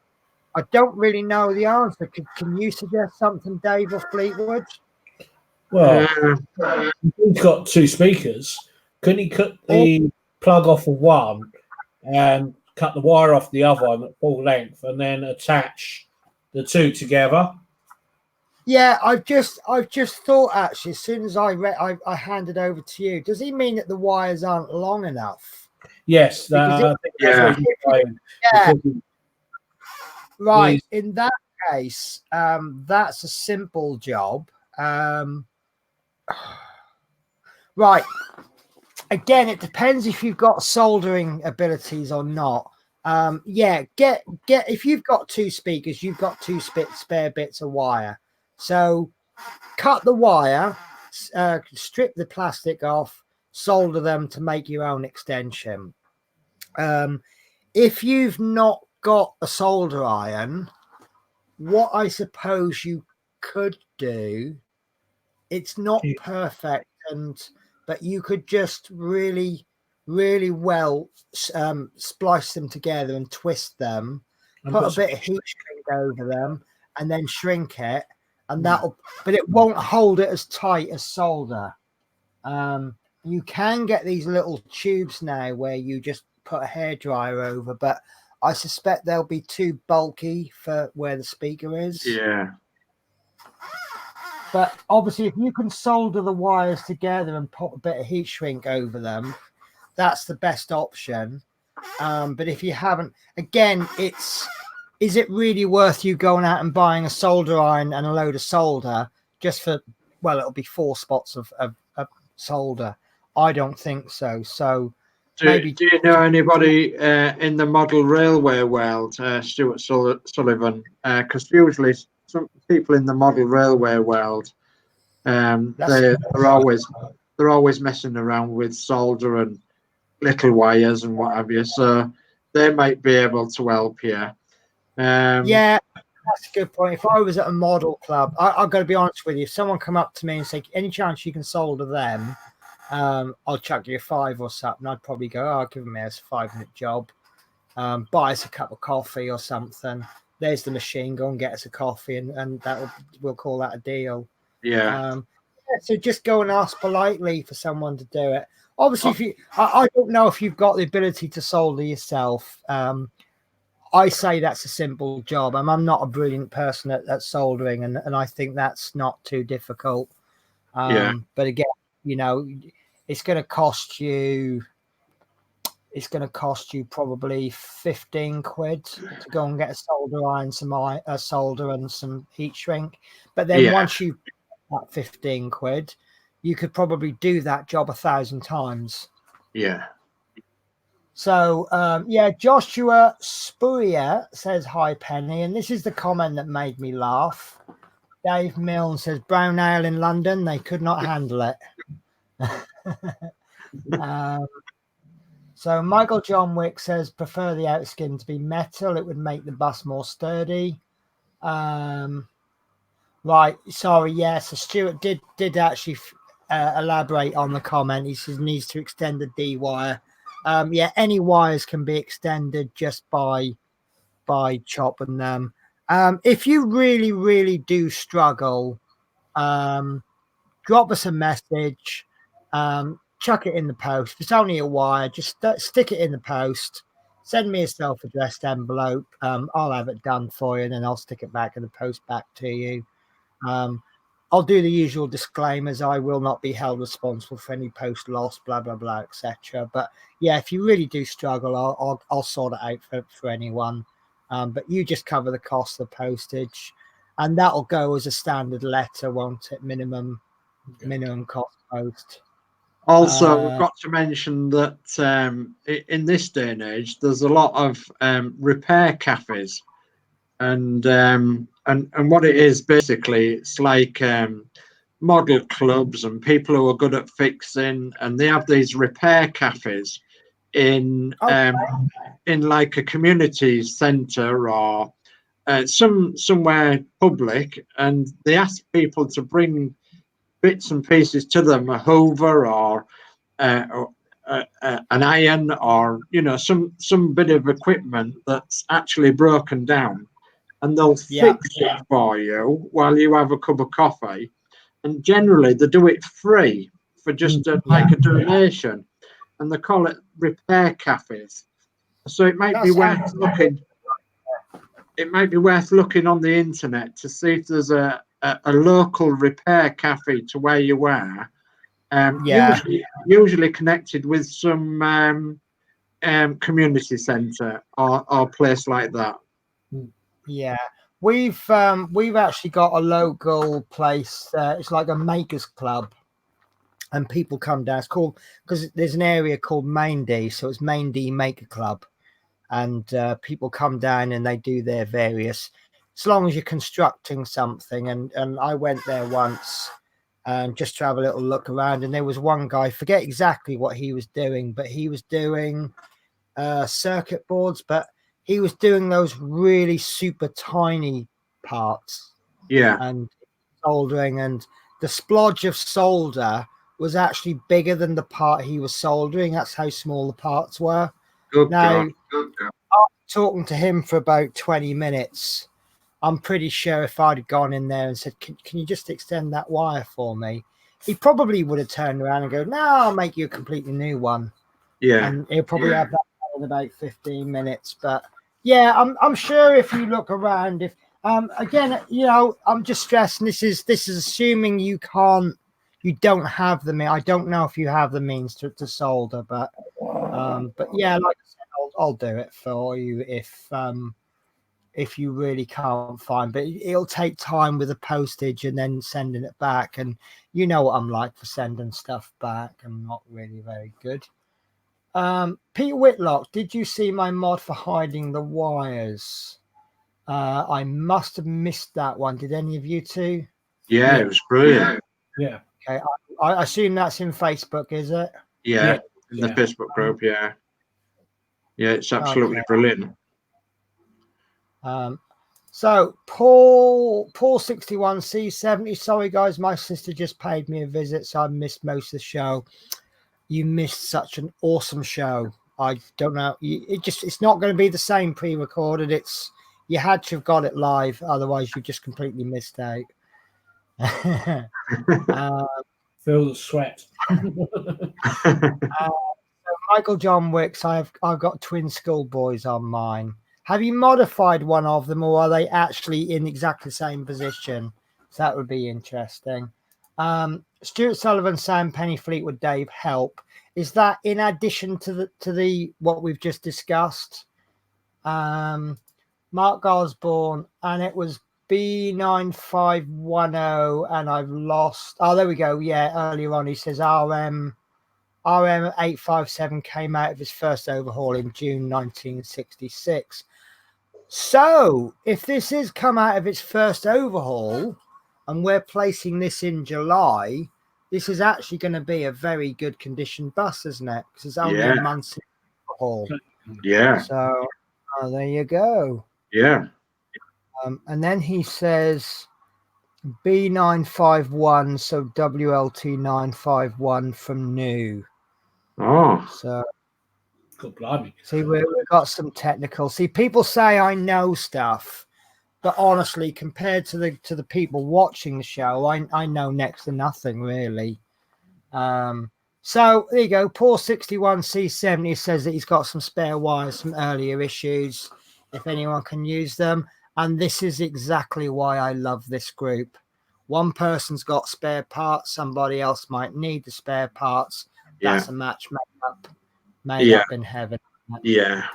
I don't really know the answer. Can you suggest something, Dave or Fleetwood? Well, he's got 2 speakers. Couldn't he cut the plug off of one and cut the wire off the other one at full length and then attach the 2 together? Yeah, I've just thought actually. As soon as I handed over to you, does he mean that the wires aren't long enough? Yes, that's what he's saying. Yeah. Right. In that case, that's a simple job. Right. Again, it depends if you've got soldering abilities or not. Yeah, get if you've got 2 speakers, you've got 2 spare bits of wire. So cut the wire, strip the plastic off, solder them to make your own extension. If you've not got a solder iron, what I suppose you could do, it's not perfect, but you could just really well splice them together and twist them, put a bit of heat shrink over them, and then shrink it, and but it won't hold it as tight as solder. You can get these little tubes now where you just put a hairdryer over, but I suspect they'll be too bulky for where the speaker is. Yeah. But obviously, if you can solder the wires together and put a bit of heat shrink over them, that's the best option. But if you haven't, again, is it really worth you going out and buying a solder iron and a load of solder just for, well, it'll be 4 spots of solder? I don't think so. So do you know anybody in the model railway world, Stuart Sullivan? Because usually some people in the model railway world, they're always messing around with solder and little wires and what have you. So they might be able to help you. Yeah, that's a good point. If I was at a model club, I've got to be honest with you. If someone come up to me and say, any chance you can solder them, I'll chuck you a 5 or something. I'd probably go, I'll give me a 5-minute job. Buy us a cup of coffee or something. There's the machine. Go and get us a coffee, and we'll call that a deal. Yeah. So just go and ask politely for someone to do it. Obviously, I don't know if you've got the ability to solder yourself. I say that's a simple job. I'm not a brilliant person at soldering, and I think that's not too difficult. But again, it's going to cost you. It's going to cost you probably 15 quid to go and get a solder iron, some solder, and some heat shrink. But then once you that 15 quid, you could probably do that job 1,000 times. Yeah. So, Joshua Spurrier says, hi, Penny. And this is the comment that made me laugh. Dave Milne says, brown ale in London, they could not handle it. So Michael John Wick says, prefer the outer skin to be metal. It would make the bus more sturdy. Right. Sorry. Yeah. So Stuart did actually elaborate on the comment. He says needs to extend the D wire. Any wires can be extended just by chopping them. If you really, really do struggle, drop us a message. Chuck it in the post. If it's only a wire, just stick it in the post. Send me a self-addressed envelope. I'll have it done for you, and then I'll stick it back in the post back to you. I'll do the usual disclaimers. I will not be held responsible for any post loss, blah, blah, blah, etc. But yeah, if you really do struggle, I'll sort it out for anyone. But you just cover the cost of the postage, and that'll go as a standard letter, won't it? Minimum cost post. Also, we've got to mention that in this day and age, there's a lot of repair cafes, and what it is basically, it's like model clubs and people who are good at fixing, and they have these repair cafes in like a community centre or somewhere public, and they ask people to bring bits and pieces to them, a hoover or an iron, or some bit of equipment that's actually broken down, and they'll fix it for you while you have a cup of coffee. And generally they do it free for just like a donation, and they call it repair cafes. So it might be worth looking. It might be worth looking on the internet to see if there's a local repair cafe to where you are, usually connected with some community centre or place like that. Yeah, we've actually got a local place. It's like a makers club, and people come down. It's called, because there's an area called Maindy, so it's Maindy Maker Club, and people come down and they do their various. As long as you're constructing something, and I went there once just to have a little look around, and there was one guy, forget exactly what he was doing, but he was doing circuit boards, but he was doing those really super tiny parts. And soldering, and the splodge of solder was actually bigger than the part he was soldering. That's how small the parts were. Good God. Talking to him for about 20 minutes, I'm pretty sure if I'd gone in there and said, can you just extend that wire for me? He probably would have turned around and go, no, I'll make you a completely new one. Yeah. And he'll probably have that in about 15 minutes. But yeah, I'm sure if you look around, if again, you know, I'm just stressing this is assuming you don't have the means. I don't know if you have the means to solder, but yeah, like I said, I'll do it for you if you really can't find. But it'll take time with the postage and then sending it back, and you know what I'm like for sending stuff back. I'm not really very good. Peter Whitlock, did you see my mod for hiding the wires? I must have missed that one. Did any of you two? Yeah, it was brilliant. Yeah. Okay, I assume that's in Facebook, is it? Yeah, in the Facebook group. Yeah, it's absolutely brilliant. So Paul 61C70. Sorry guys, my sister just paid me a visit, so I missed most of the show. You missed such an awesome show. I don't know. It's not going to be the same pre-recorded. You had to have got it live, otherwise you just completely missed out. Feel the sweat. Michael John Wicks, I've got twin schoolboys on mine. Have you modified one of them, or are they actually in exactly the same position? So that would be interesting. Stuart Sullivan, Sam Penny, Fleetwood Dave, help. Is that in addition to the what we've just discussed? Mark Osborne, and it was B9510, and I've lost. Oh, there we go. Yeah, earlier on he says RM857 came out of his first overhaul in June 1966. So if this has come out of its first overhaul and we're placing this in July, this is actually going to be a very good condition bus, isn't it? Because it's only a month's overhaul. Yeah. So there you go. Yeah. And then he says B951, so WLT951 from new. Oh. So God blimey. see, we've got some technical. See, people say I know stuff, but honestly, compared to the people watching the show, I know next to nothing really. So there you go. Paul 61C70 says that he's got some spare wires from earlier issues, if anyone can use them. And this is exactly why I love this group. One person's got spare parts, somebody else might need the spare parts. That's a match made up in heaven. Yeah.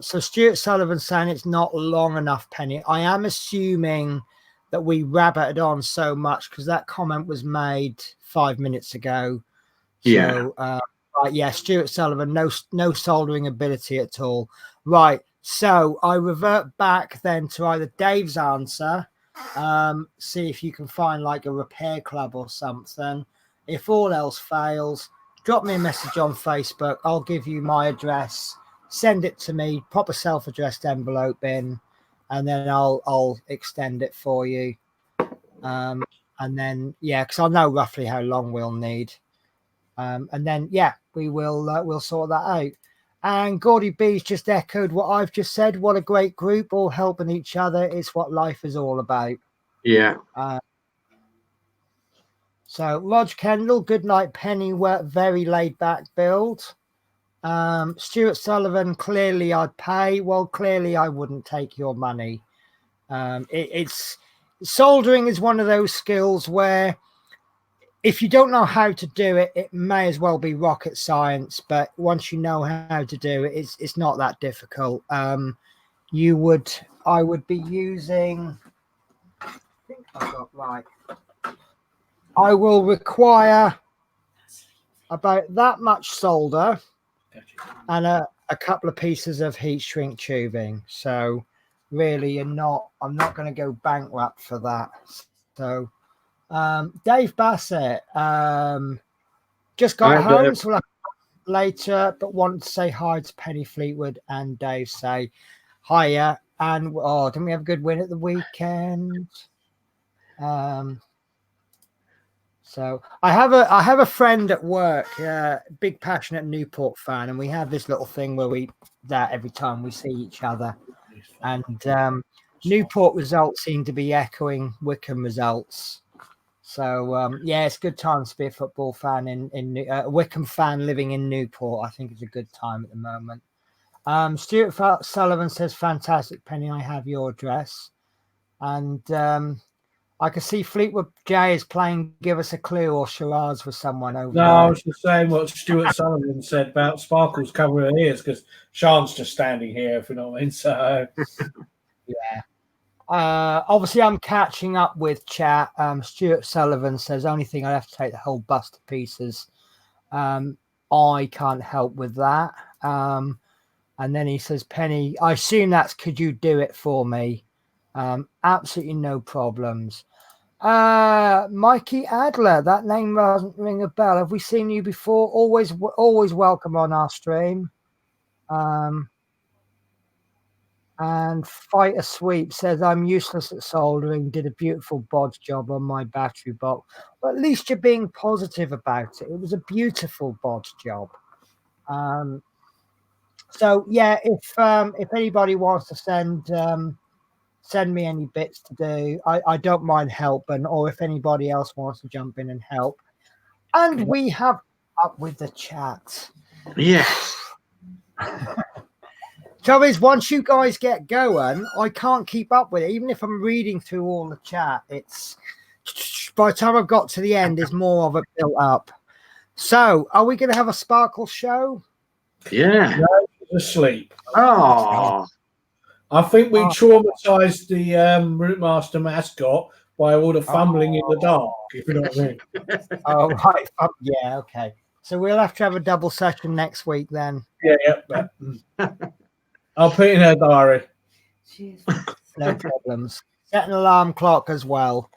So Stuart Sullivan saying it's not long enough, Penny. I am assuming that we rabbited on so much because that comment was made 5 minutes ago. So, yeah, Stuart Sullivan, no soldering ability at all. Right. So I revert back then to either Dave's answer, see if you can find like a repair club or something. If all else fails, drop me a message on Facebook. I'll give you my address. Send it to me, pop a self-addressed envelope in, and then I'll extend it for you. And then because I know roughly how long we'll need. And then we'll sort that out. And Gordy B's just echoed what I've just said. What a great group, all helping each other. It's what life is all about. Yeah. So Rog Kendall, good night, Penny. Very laid back build. Stuart Sullivan, clearly I'd pay. Well, clearly I wouldn't take your money. It's soldering is one of those skills where if you don't know how to do it, it may as well be rocket science. But once you know how to do it, it's not that difficult. I would be using. I think I got right. I will require about that much solder and a couple of pieces of heat shrink tubing. So really, I'm not going to go bankrupt for that. So Dave Bassett just got home, so we'll have later, but wanted to say hi to Penny Fleetwood and Dave. Say hiya, and didn't we have a good win at the weekend? So I have a friend at work, big passionate Newport fan, and we have this little thing where every time we see each other. And Newport results seem to be echoing Wickham results. So yeah, it's a good time to be a football fan in Wickham fan living in Newport. I think it's a good time at the moment. Stuart Sullivan says, "Fantastic, Penny. I have your address." And I can see Fleetwood J is playing Give Us a Clue or charades with someone over there. No, I was just saying what Stuart Sullivan said about Sparkles covering her ears because Sean's just standing here, if you know what I mean. So, yeah. Obviously, I'm catching up with chat. Stuart Sullivan says, "Only thing I have to take the whole bus to pieces." I can't help with that. And then he says, "Penny, I assume that's could you do it for me?" Absolutely no problems. Mikey Adler, that name doesn't ring a bell. Have we seen you before? Always welcome on our stream. And Fighter Sweep says, "I'm useless at soldering, did a beautiful bodge job on my battery box." But at least you're being positive about it. It was a beautiful bodge job. So yeah, if anybody wants to send me any bits to do, I don't mind helping, or if anybody else wants to jump in and help. And we have up with the chat. Yes. Trouble is, once you guys get going, I can't keep up with it. Even if I'm reading through all the chat, it's by the time I've got to the end, there's more of it built up. So, are we going to have a Sparkle show? Yeah. no, he's asleep. Oh. I think we traumatized the Routemaster mascot by all the fumbling in the dark, if you know what I mean. Oh, right. Yeah, okay. So we'll have to have a double session next week then. Yeah. I'll put it in her diary. No problems. Set an alarm clock as well.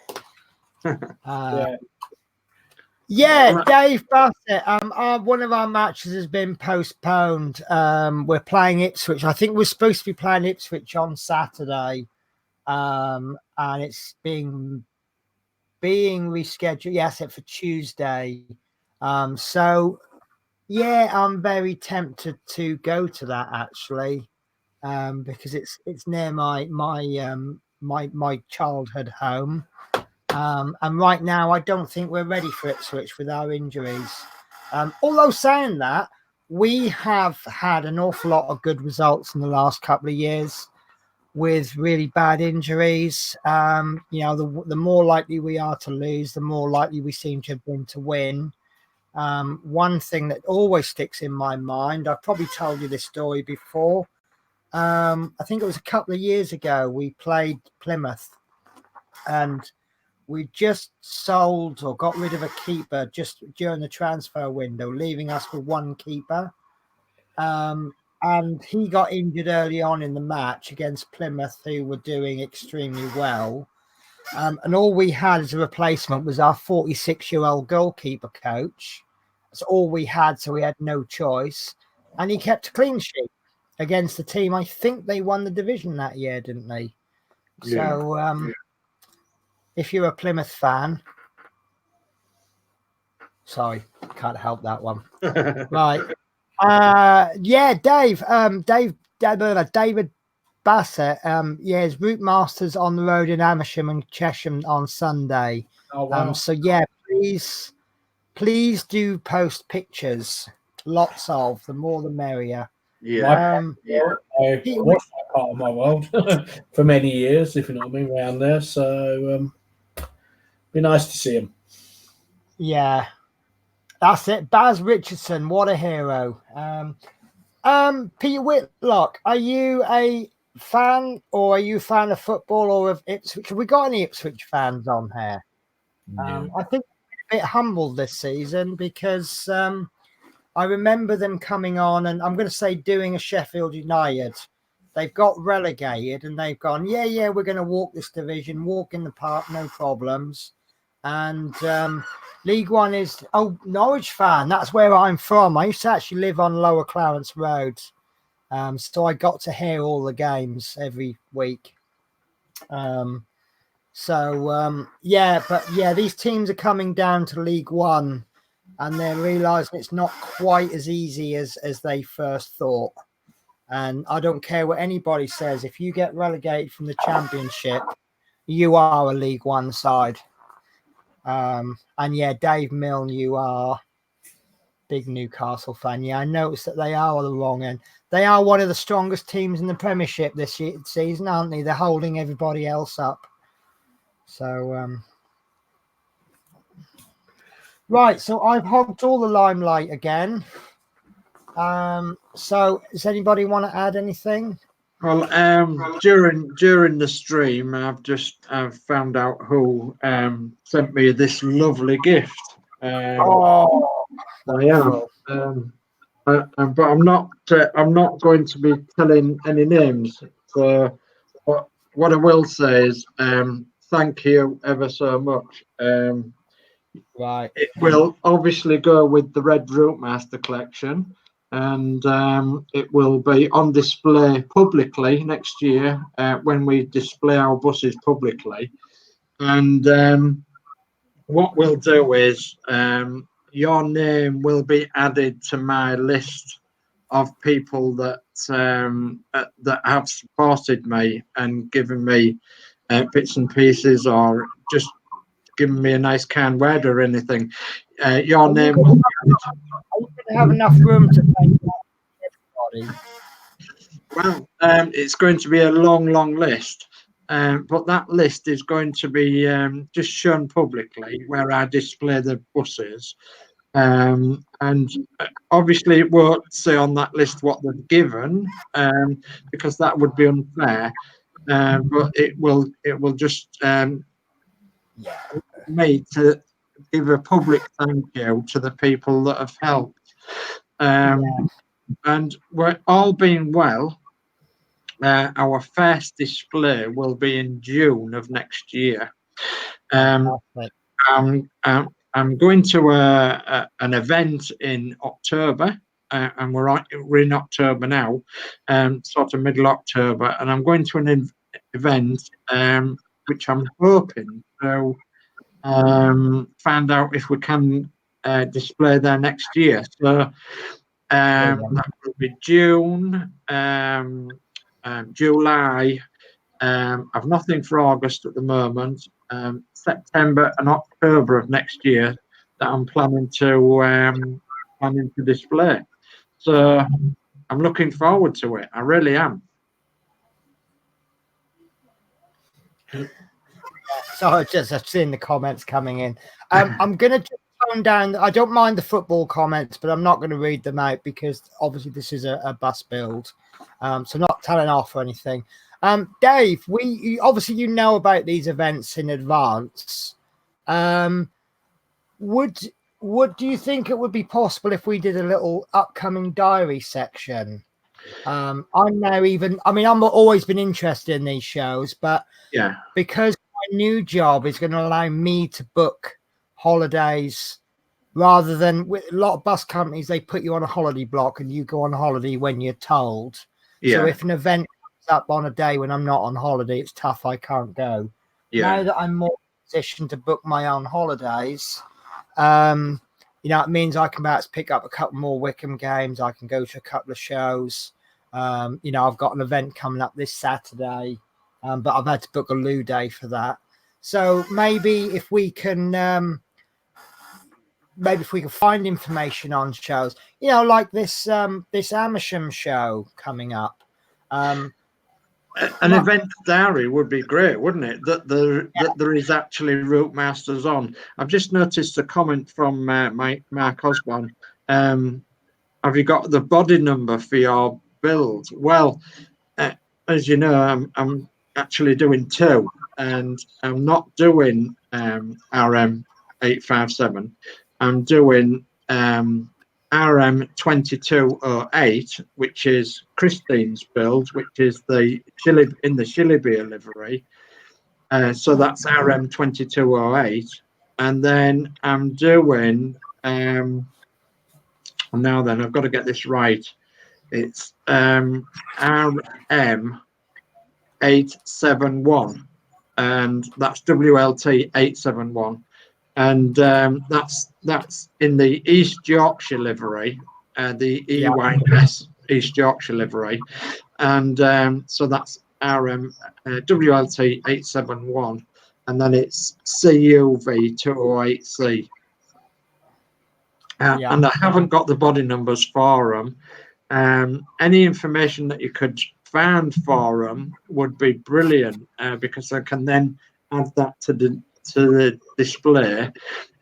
Yeah, Dave Bassett. One of our matches has been postponed. We're playing Ipswich. I think we're supposed to be playing Ipswich on Saturday, and it's being rescheduled. Yes, for Tuesday. So yeah, I'm very tempted to go to that actually, because it's near my childhood home. And right now, I don't think we're ready for Ipswich with our injuries. Although saying that, we have had an awful lot of good results in the last couple of years with really bad injuries. The more likely we are to lose, the more likely we seem to have been to win. One thing that always sticks in my mind, I've probably told you this story before. I think it was a couple of years ago, we played Plymouth and we just sold or got rid of a keeper just during the transfer window, leaving us with one keeper. And he got injured early on in the match against Plymouth, who were doing extremely well. And all we had as a replacement was our 46-year-old goalkeeper coach. That's all we had, so we had no choice. And he kept a clean sheet against the team. I think they won the division that year, didn't they? Yeah. So if you're a Plymouth fan, sorry, can't help that one. Right. Yeah, David Bassett. His Routemasters on the road in Amersham and Chesham on Sunday. Oh, wow. So yeah, please do post pictures. Lots of, the more the merrier. Yeah. I watched that part of my world for many years, if you know what I mean, around there. So be nice to see him. Yeah. That's it. Baz Richardson, what a hero. Peter Whitlock, are you a fan, or are you a fan of football or of Ipswich? Have we got any Ipswich fans on here? No. I think I'm a bit humbled this season because I remember them coming on, and I'm going to say doing a Sheffield United. They've got relegated and they've gone, yeah, we're going to walk this division, walk in the park, no problems. And League One is, Norwich fan. That's where I'm from. I used to actually live on Lower Clarence Road. So I got to hear all the games every week. These teams are coming down to League One and they're realizing it's not quite as easy as they first thought. And I don't care what anybody says. If you get relegated from the Championship, you are a League One side. And yeah, Dave Milne, you are big Newcastle fan. Yeah, I noticed that they are on the wrong end. They are one of the strongest teams in the Premiership this season, aren't they? They're holding everybody else up. So, right. So I've hogged all the limelight again. So does anybody want to add anything? Well, during the stream, I've found out who sent me this lovely gift. Oh, I am. But I'm not going to be telling any names. So what I will say is thank you ever so much. right. It will obviously go with the Red Routemaster collection, and it will be on display publicly next year when we display our buses publicly. And what we'll do is your name will be added to my list of people that that have supported me and given me bits and pieces, or just given me a nice kind word or anything. Your name will be added. Are you going to have enough room to thank everybody? Well, it's going to be a long list. But that list is going to be just shown publicly where I display the buses. And obviously it won't say on that list what they've given, because that would be unfair. But it will just me to give a public thank you to the people that have helped. And we're all being well. Our first display will be in June of next year. I'm going to an event in October, and we're in October now, sort of middle October, and I'm going to an event which I'm hoping to find out if we can display there next year. So that will be June, July. I've nothing for August at the moment. September and October of next year that I'm planning to display. So I'm looking forward to it. I really am. So I've seen the comments coming in. I'm going to tone down. I don't mind the football comments, but I'm not going to read them out because obviously this is a bus build. So not telling off or anything. Dave, obviously you know about these events in advance. Would do you think it would be possible if we did a little upcoming diary section? I'm always been interested in these shows, but because my new job is going to allow me to book holidays rather than with a lot of bus companies, they put you on a holiday block and you go on holiday when you're told. So if an event up on a day when I'm not on holiday, it's tough. I can't go. Now that I'm more in a position to book my own holidays, it means I can perhaps pick up a couple more Wickham games. I can go to a couple of shows. I've got an event coming up this Saturday, but I've had to book a loo day for that. So maybe if we can find information on shows, like this Amersham show coming up. An event diary would be great, wouldn't it? That there is actually Routemasters on. I've just noticed a comment from Mark Osborne. Have you got the body number for your build? Well, as you know, I'm actually doing two, and I'm not doing RM 857. I'm doing RM 2208, which is Christine's build, which is the Shillibeer livery. So that's RM 2208, and then I'm doing now then I've got to get this right. It's RM 871, and that's WLT 871. And that's in the East Yorkshire livery, the EYS East Yorkshire livery, and so that's RM WLT 871, and then it's CUV 208C. Yeah. And I haven't got the body numbers for them. Any information that you could find for them would be brilliant, because I can then add that to the display.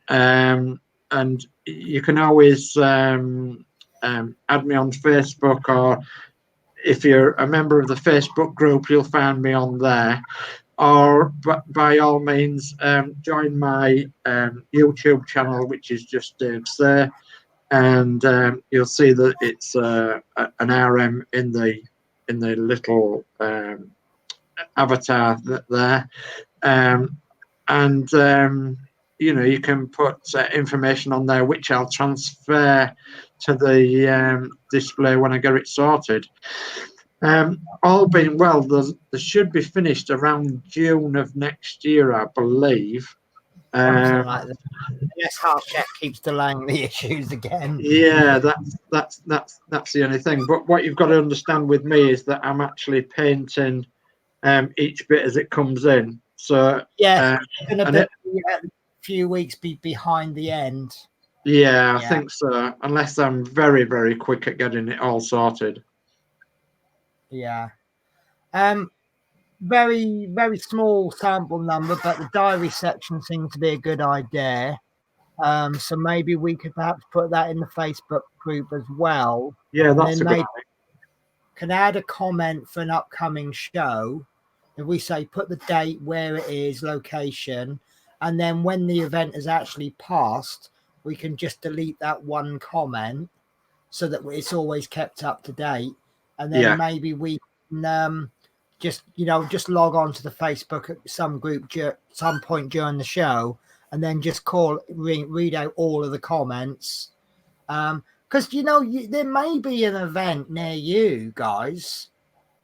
And you can always add me on Facebook, or if you're a member of the Facebook group, you'll find me on there. Or by all means, join my YouTube channel, which is just Dave Say, and you'll see that it's an RM in the little avatar there, and you can put information on there which I'll transfer to the display when I get it sorted. All being well, they should be finished around June of next year, I believe. Something like that. Yes, Hachette keeps delaying the issues again. Yeah, that's the only thing. But what you've got to understand with me is that I'm actually painting each bit as it comes in. So yeah, going to be a few weeks behind the end. Yeah, I think so. Unless I'm very, very quick at getting it all sorted. Yeah. Very, very small sample number, but the diary section seems to be a good idea. So maybe we could perhaps put that in the Facebook group as well. Yeah, that's a good idea. Can add a comment for an upcoming show. If we say put the date, where it is, location, and then when the event has actually passed, we can just delete that one comment so that it's always kept up to date. And then maybe we can just log on to the Facebook at some group some point during the show, and then just read out all of the comments. Because there may be an event near you guys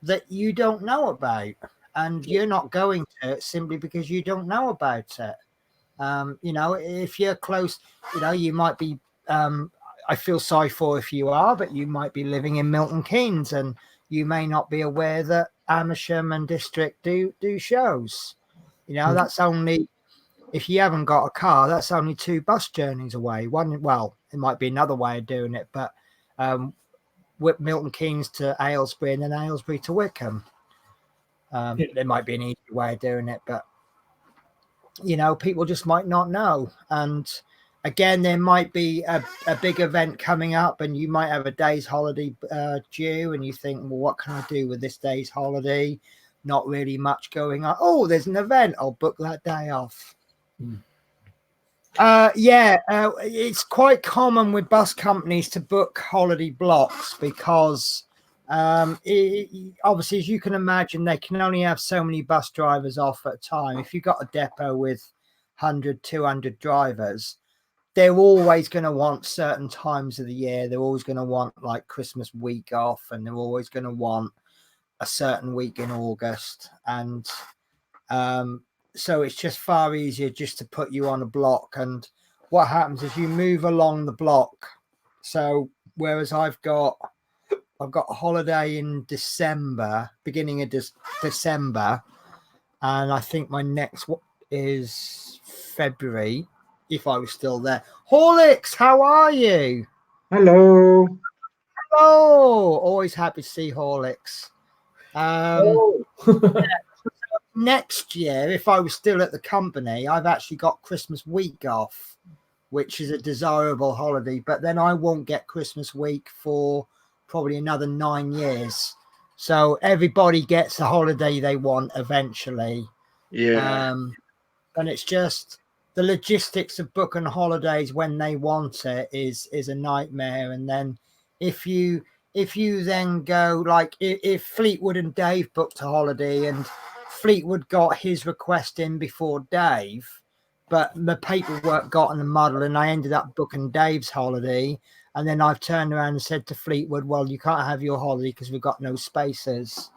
that you don't know about, and you're not going to it simply because you don't know about it. If you're close, you might be. I feel sorry for if you are, but you might be living in Milton Keynes, and you may not be aware that Amersham and District do shows. That's only, if you haven't got a car, that's only 2 bus journeys away. Well, it might be another way of doing it, but with Milton Keynes to Aylesbury and then Aylesbury to Wickham. There might be an easy way of doing it, but people just might not know. And again, there might be a big event coming up, and you might have a day's holiday due, and you think, well, what can I do with this day's holiday? Not really much going on. Oh, there's an event. I'll book that day off. It's quite common with bus companies to book holiday blocks because obviously, as you can imagine, they can only have so many bus drivers off at a time. If you've got a depot with 100, 200 drivers, they're always going to want certain times of the year. They're always going to want like Christmas week off, and they're always going to want a certain week in August. And so it's just far easier just to put you on a block. And what happens is you move along the block. So whereas I've got a holiday in December, beginning of December, and I think my next one is February, if I was still there. Horlicks, how are you? Hello. Hello. Always happy to see Horlicks. Next year, if I was still at the company, I've actually got Christmas week off, which is a desirable holiday, but then I won't get Christmas week for probably another 9 years. So everybody gets the holiday they want eventually. Yeah. And it's just the logistics of booking holidays when they want it is a nightmare. And then if you then go, like if Fleetwood and Dave booked a holiday and Fleetwood got his request in before Dave, but the paperwork got in a muddle and I ended up booking Dave's holiday. And then I've turned around and said to Fleetwood, well, you can't have your holiday because we've got no spaces.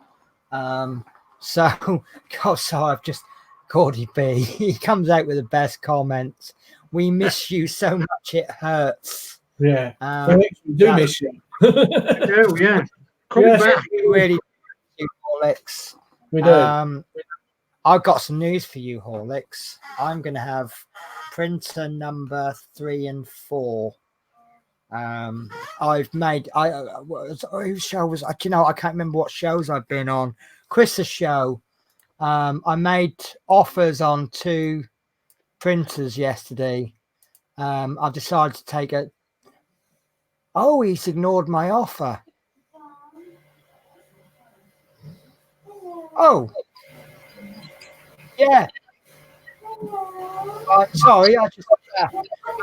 So I've just, Cordy B, he comes out with the best comments. We miss you so much it hurts. Yeah. We do miss you. Oh, yeah. Come Yes, back. We really do, Horlicks. we do. I've got some news for you, Horlicks. I'm going to have printer number 3 and 4. I've made. Whose show was? I can't remember what shows I've been on. Chris's show. I made offers on 2 printers yesterday. I've decided to take a. Oh, he's ignored my offer. Oh, yeah. Sorry, I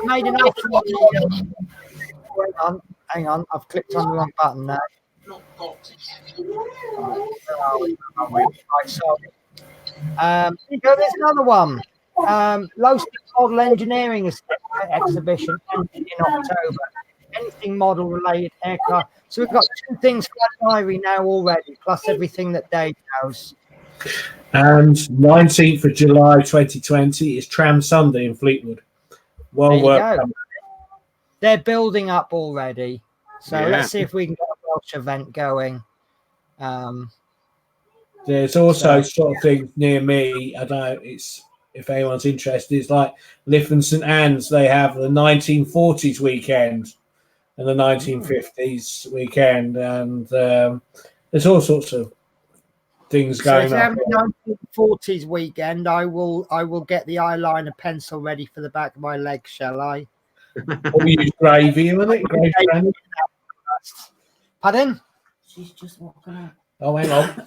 made an offer. Hang on. I've clicked on the wrong button now. There's another one. Low Speed Model Engineering exhibition ending in October. Anything model related aircraft. So we've got 2 things for the diary now already, plus everything that Dave knows. And 19th of July 2020 is Tram Sunday in Fleetwood. Well worked. They're building up already. So Yeah. let's see if we can get a Welsh event going. There's also sort of things near me. I don't know if anyone's interested. It's like Liff and St Anne's. They have the 1940s weekend and the 1950s weekend, and there's all sorts of things going on. So 1940s weekend, I will get the eyeliner pencil ready for the back of my leg, shall I? Or we use gravy, isn't it? Gravy. Pardon? She's just walking out. Oh, hang on.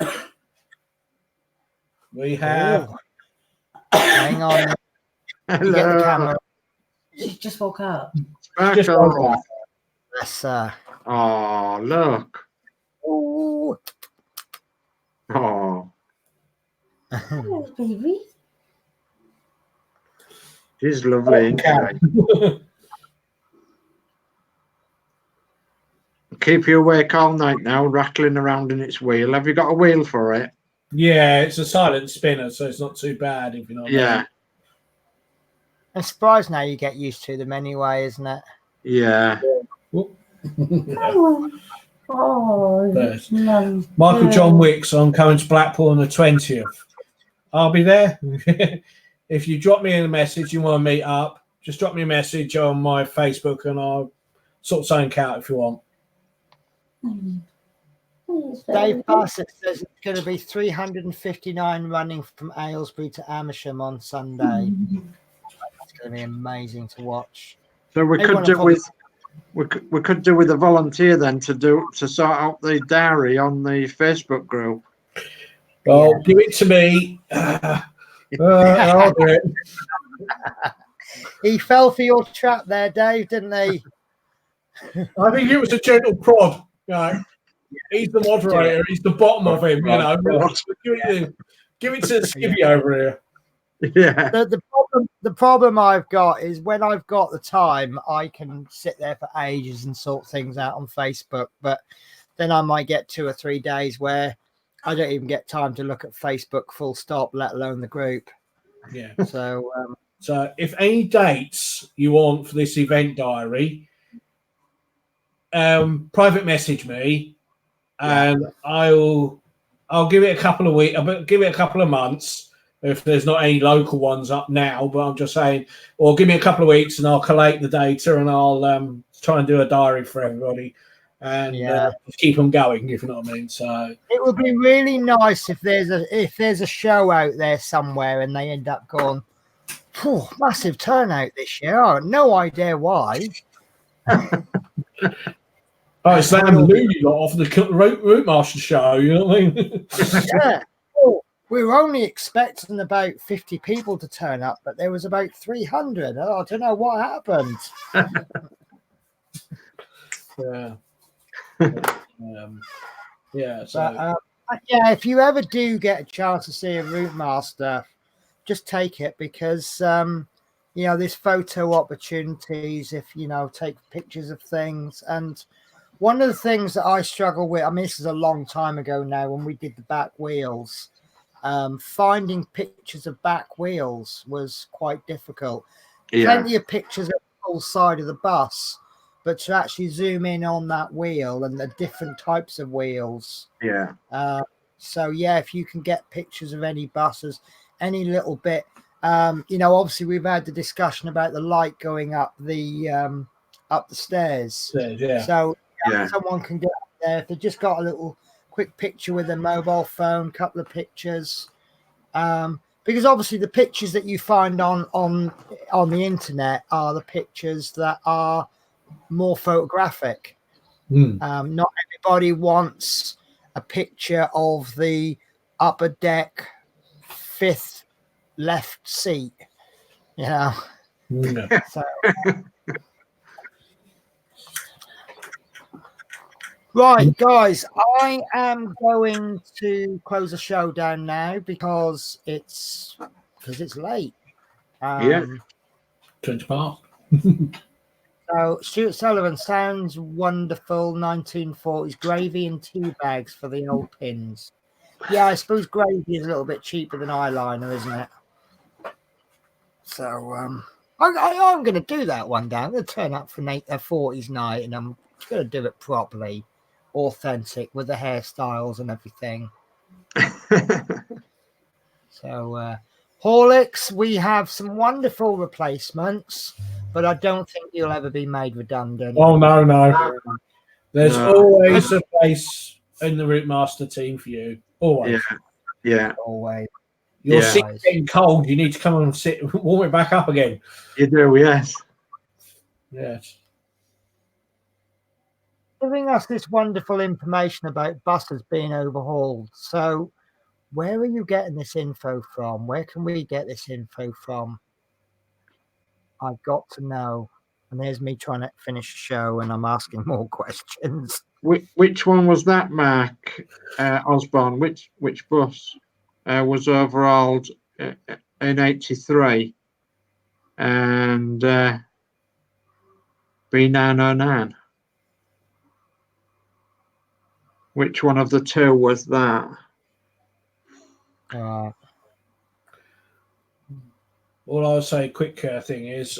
We have. Hang on. You get the camera. She's just walked out. Sparkle. Yes, sir. Oh, look. Ooh. Oh, Hello, baby. she's lovely, isn't she? Keep you awake all night now, rattling around in its wheel. Have you got a wheel for it? Yeah, it's a silent spinner, so it's not too bad, if you know what I mean. I'm surprised now you get used to them anyway, isn't it? Yeah. Oh, Yes. no. Michael John Wicks, I'm coming to Blackpool on the 20th. I'll be there. If you drop me a message, you want to meet up, just drop me a message on my Facebook and I'll sort something out if you want. Dave Bassett says it's going to be 359 running from Aylesbury to Amersham on Sunday. That's going to be amazing to watch. So we could do with a volunteer then to sort out the diary on the Facebook group. Well, give it to me. I'll do it. He fell for your trap there, Dave, didn't he? I think it was a gentle prod. You know, he's the moderator. He's the bottom of him. You know, give it to Skivvy over here. Yeah. The problem I've got is when I've got the time, I can sit there for ages and sort things out on Facebook. But then I might get 2 or 3 days where I don't even get time to look at Facebook full stop, let alone the group. Yeah. So if any dates you want for this event diary, private message me, and I'll give it a couple of weeks. I'll give it a couple of months if there's not any local ones up now. But I'm just saying, or give me a couple of weeks and I'll collate the data and I'll try and do a diary for everybody and keep them going. If you know what I mean. So it would be really nice if there's a show out there somewhere and they end up going, massive turnout this year. I have no idea why. Oh, it's that Looney lot off the Routemasters show, you know what I mean? Yeah. We were only expecting about 50 people to turn up, but there was about 300. Oh, I don't know what happened. Yeah. So if you ever do get a chance to see a Routemaster, just take it because there's photo opportunities if take pictures of things. And one of the things that I struggle with, I mean, this is a long time ago now when we did the back wheels. Finding pictures of back wheels was quite difficult. Plenty of pictures of the full side of the bus, but to actually zoom in on that wheel and the different types of wheels. Yeah. So yeah, if you can get pictures of any buses, any little bit, obviously we've had the discussion about the light going up the stairs. Yeah. So Yeah. someone can get up there if they just got a little quick picture with a mobile phone, couple of pictures. Because obviously the pictures that you find on the internet are the pictures that are more photographic. Not everybody wants a picture of the upper deck 5th left seat, Yeah. So, right, guys, I am going to close the show down now because it's late. Yeah. 20 past. So Stuart Sullivan, sounds wonderful. 1940s gravy and tea bags for the old pins. Yeah, I suppose gravy is a little bit cheaper than eyeliner, isn't it? So I'm going to do that one day. I'm going to turn up for a 40s night, and I'm going to do it properly, authentic with the hairstyles and everything. So Horlicks, we have some wonderful replacements, but I don't think you'll ever be made redundant. Oh, no. There's always a place in the Routemaster team for you. Always. Yeah. Always. You're sick getting cold. You need to come and warm it back up again. You do, yes. Yes. Giving us this wonderful information about buses being overhauled. So where are you getting this info from? Where can we get this info from? I've got to know. And there's me trying to finish the show, and I'm asking more questions. Which one was that, Mark Osborne? Which bus was overhauled in '83 and B909? Which one of the two was that? All I'll say, quick thing is,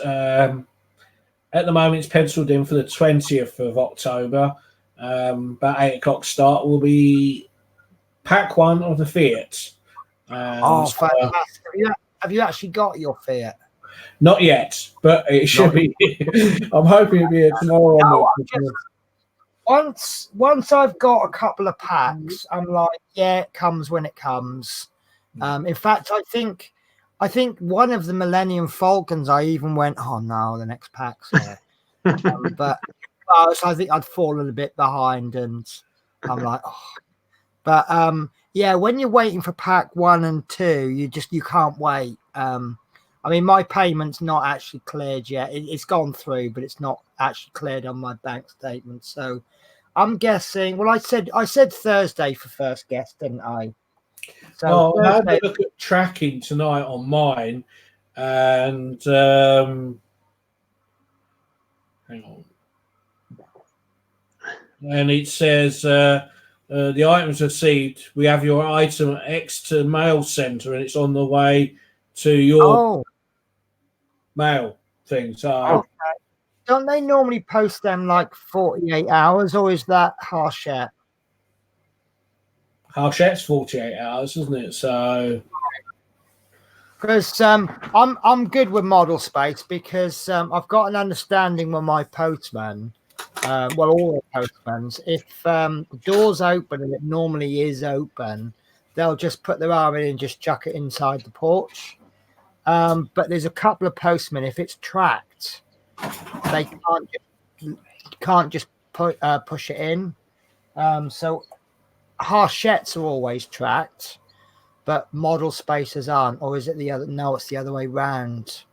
at the moment it's penciled in for the 20th of October. About 8 o'clock start will be pack 1 of the Fiat. Fantastic. Have you actually got your Fiat? Not yet, but it should be. I'm hoping it'll be tomorrow. Once I've got a couple of packs, I'm like, yeah, it comes when it comes. In fact, I think one of the Millennium Falcons, I even went, oh no, the next pack's here. So I think I'd fallen a bit behind, and I'm like, oh. But yeah, when you're waiting for pack 1 and 2, you can't wait. I mean, my payment's not actually cleared yet. It's gone through, but it's not actually cleared on my bank statement. So I'm guessing. Well, I said Thursday for first guess, didn't I? So I had a look at tracking tonight on mine, and hang on, and it says the items received. We have your item at Exeter Mail Centre, and it's on the way to your mail thing. So, don't they normally post them like 48 hours, or is that Hachette? Hachette's 48 hours, isn't it? So, because I'm good with model space, because I've got an understanding with my postman. All the postmans, if the door's open, and it normally is open, they'll just put their arm in and just chuck it inside the porch. But there's a couple of postmen, if it's tracked, they can't just push it in. So Hachettes are always tracked, but model spaces aren't. Or is it the other? No, it's the other way round.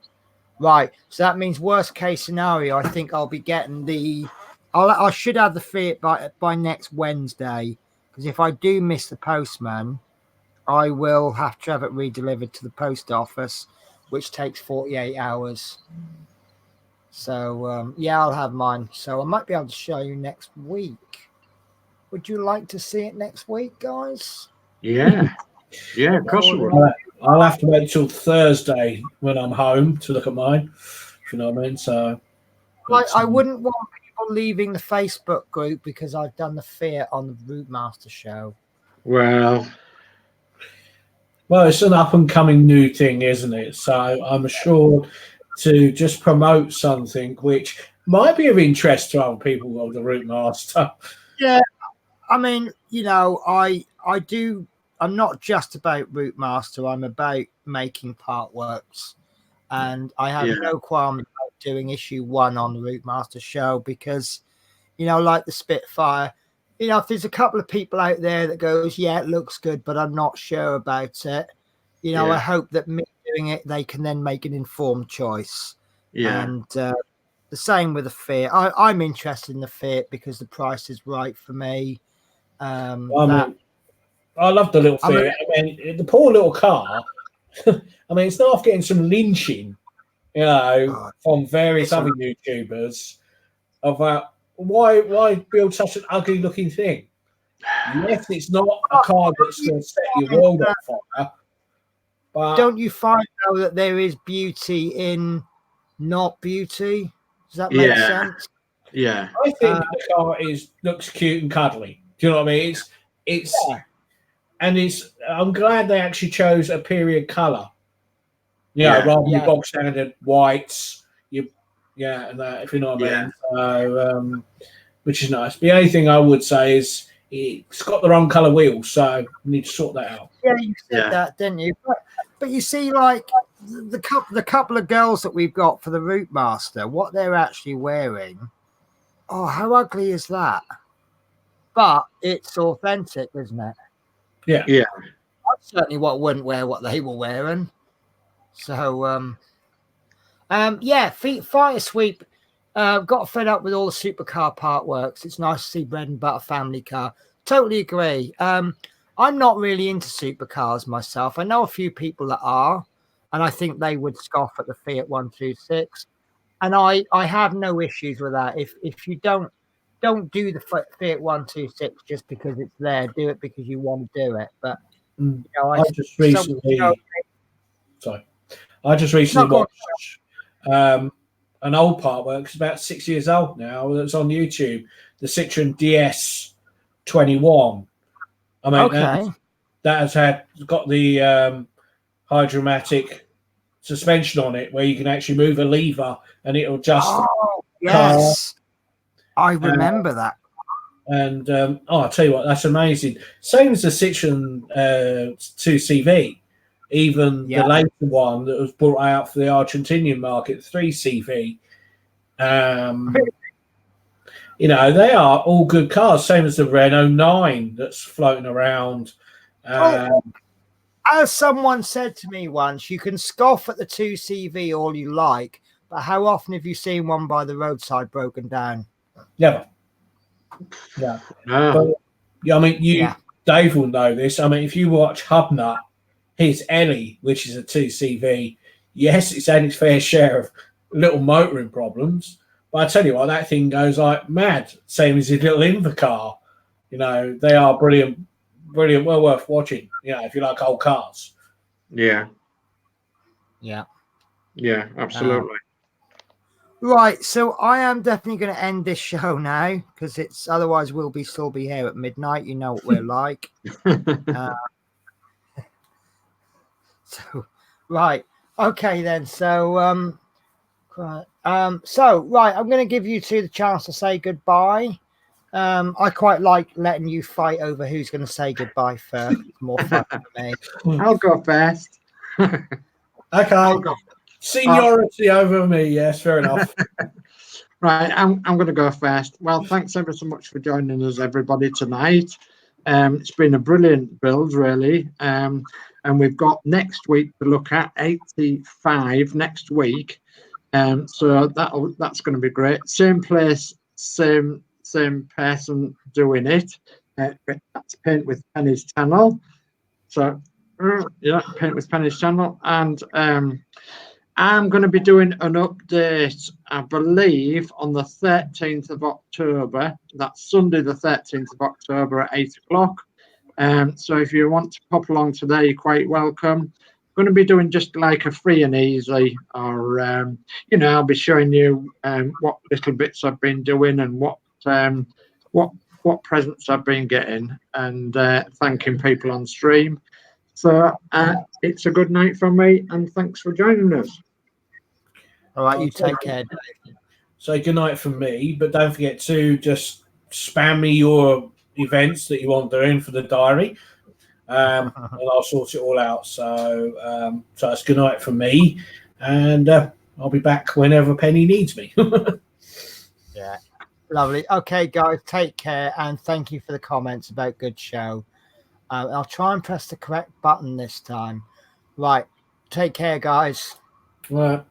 Right. So that means worst case scenario, I think I'll be getting I should have the Fiat by next Wednesday, because if I do miss the postman, I will have to have it redelivered to the post office, which takes 48 hours. So, yeah, I'll have mine. So I might be able to show you next week. Would you like to see it next week, guys? Yeah. Yeah, of course we will. I'll have to wait till Thursday when I'm home to look at mine. If you know what I mean? So I wouldn't want leaving the Facebook group because I've done the Fiat on the Routemasters show. Well, it's an up and coming new thing, isn't it? So I'm assured to just promote something which might be of interest to other people of the Routemaster. Yeah, I mean, you know, I'm not just about Routemaster, I'm about making partworks. And I have no qualms about doing issue 1 on the Routemasters show because, you know, like the Spitfire, you know, if there's a couple of people out there that goes, yeah, it looks good, but I'm not sure about it, you know, I hope that me doing it, they can then make an informed choice. yeah. And the same with the Fiat. I'm interested in the Fiat because the price is right for me. I love the little Fiat. I mean, the poor little car. I mean, it's not off getting some lynching, you know, from various other YouTubers about why build such an ugly looking thing. Yes, it's not a car that's going to set your world on fire. But don't you find though that there is beauty in not beauty? Does that make sense? Yeah. I think the car looks cute and cuddly. Do you know what I mean? I'm glad they actually chose a period colour. Rather than your bog standard whites. And that, if you know what I mean. So, which is nice. The only thing I would say is it's got the wrong colour wheels, so we need to sort that out. Yeah, you said that, didn't you? But you see, like the couple of girls that we've got for the Routemaster, what they're actually wearing. Oh, how ugly is that? But it's authentic, isn't it? Yeah. I certainly wouldn't wear what they were wearing. So, Fire Sweep. Got fed up with all the supercar part works. It's nice to see bread and butter family car. Totally agree. I'm not really into supercars myself. I know a few people that are, and I think they would scoff at the Fiat 126. And I have no issues with that. If you don't do the Fiat 126 just because it's there, do it because you want to do it. But you know, I just recently watched an old part works about 6 years old now that's on YouTube, the Citroen DS 21. I mean, that has got the hydromatic suspension on it where you can actually move a lever and it'll just yes, I remember that. And I'll tell you what, that's amazing. Same as the Citroen 2CV. Even the later one that was brought out for the Argentinian market, 3CV. You know, they are all good cars, same as the Renault 9 that's floating around. As someone said to me once, you can scoff at the 2CV all you like, but how often have you seen one by the roadside broken down? Never. Yeah. But, I mean, Dave will know this. I mean, if you watch Hubnut, his Ellie, which is a 2CV, yes, it's had its fair share of little motoring problems, but I tell you what, that thing goes like mad, same as his little Invacar. You know, they are brilliant, well worth watching, you know, if you like old cars. Yeah, absolutely. Right, so I am definitely going to end this show now because it's otherwise we'll still be here at midnight. You know what we're like. So, right. Okay, then. So, I'm going to give you two the chance to say goodbye. I quite like letting you fight over who's going to say goodbye first. It's more fun for me. I'll go first. Okay. Seniority over me. Yes, fair enough. Right, I'm going to go first. Well, thanks ever so much for joining us, everybody, tonight. It's been a brilliant build, really. And we've got next week to look at 85 next week. So that's going to be great. Same place, same person doing it. That's Paint with Penny's channel. So Paint with Penny's channel. And I'm going to be doing an update, I believe, on the 13th of October. That's Sunday, the 13th of October at 8 o'clock. So if you want to pop along today, you're quite welcome. I'm going to be doing just like a free and easy, or I'll be showing you what little bits I've been doing and what presents I've been getting, and thanking people on stream. So it's a good night from me, and thanks for joining us. All right, you take care, Dave. Say good night from me, but don't forget to just spam me your events that you want doing for the diary, and I'll sort it all out. So it's good night from me, and I'll be back whenever Penny needs me. Yeah, lovely. Okay, guys, take care, and thank you for the comments about good show. I'll try and press the correct button this time. Right, take care, guys. Right.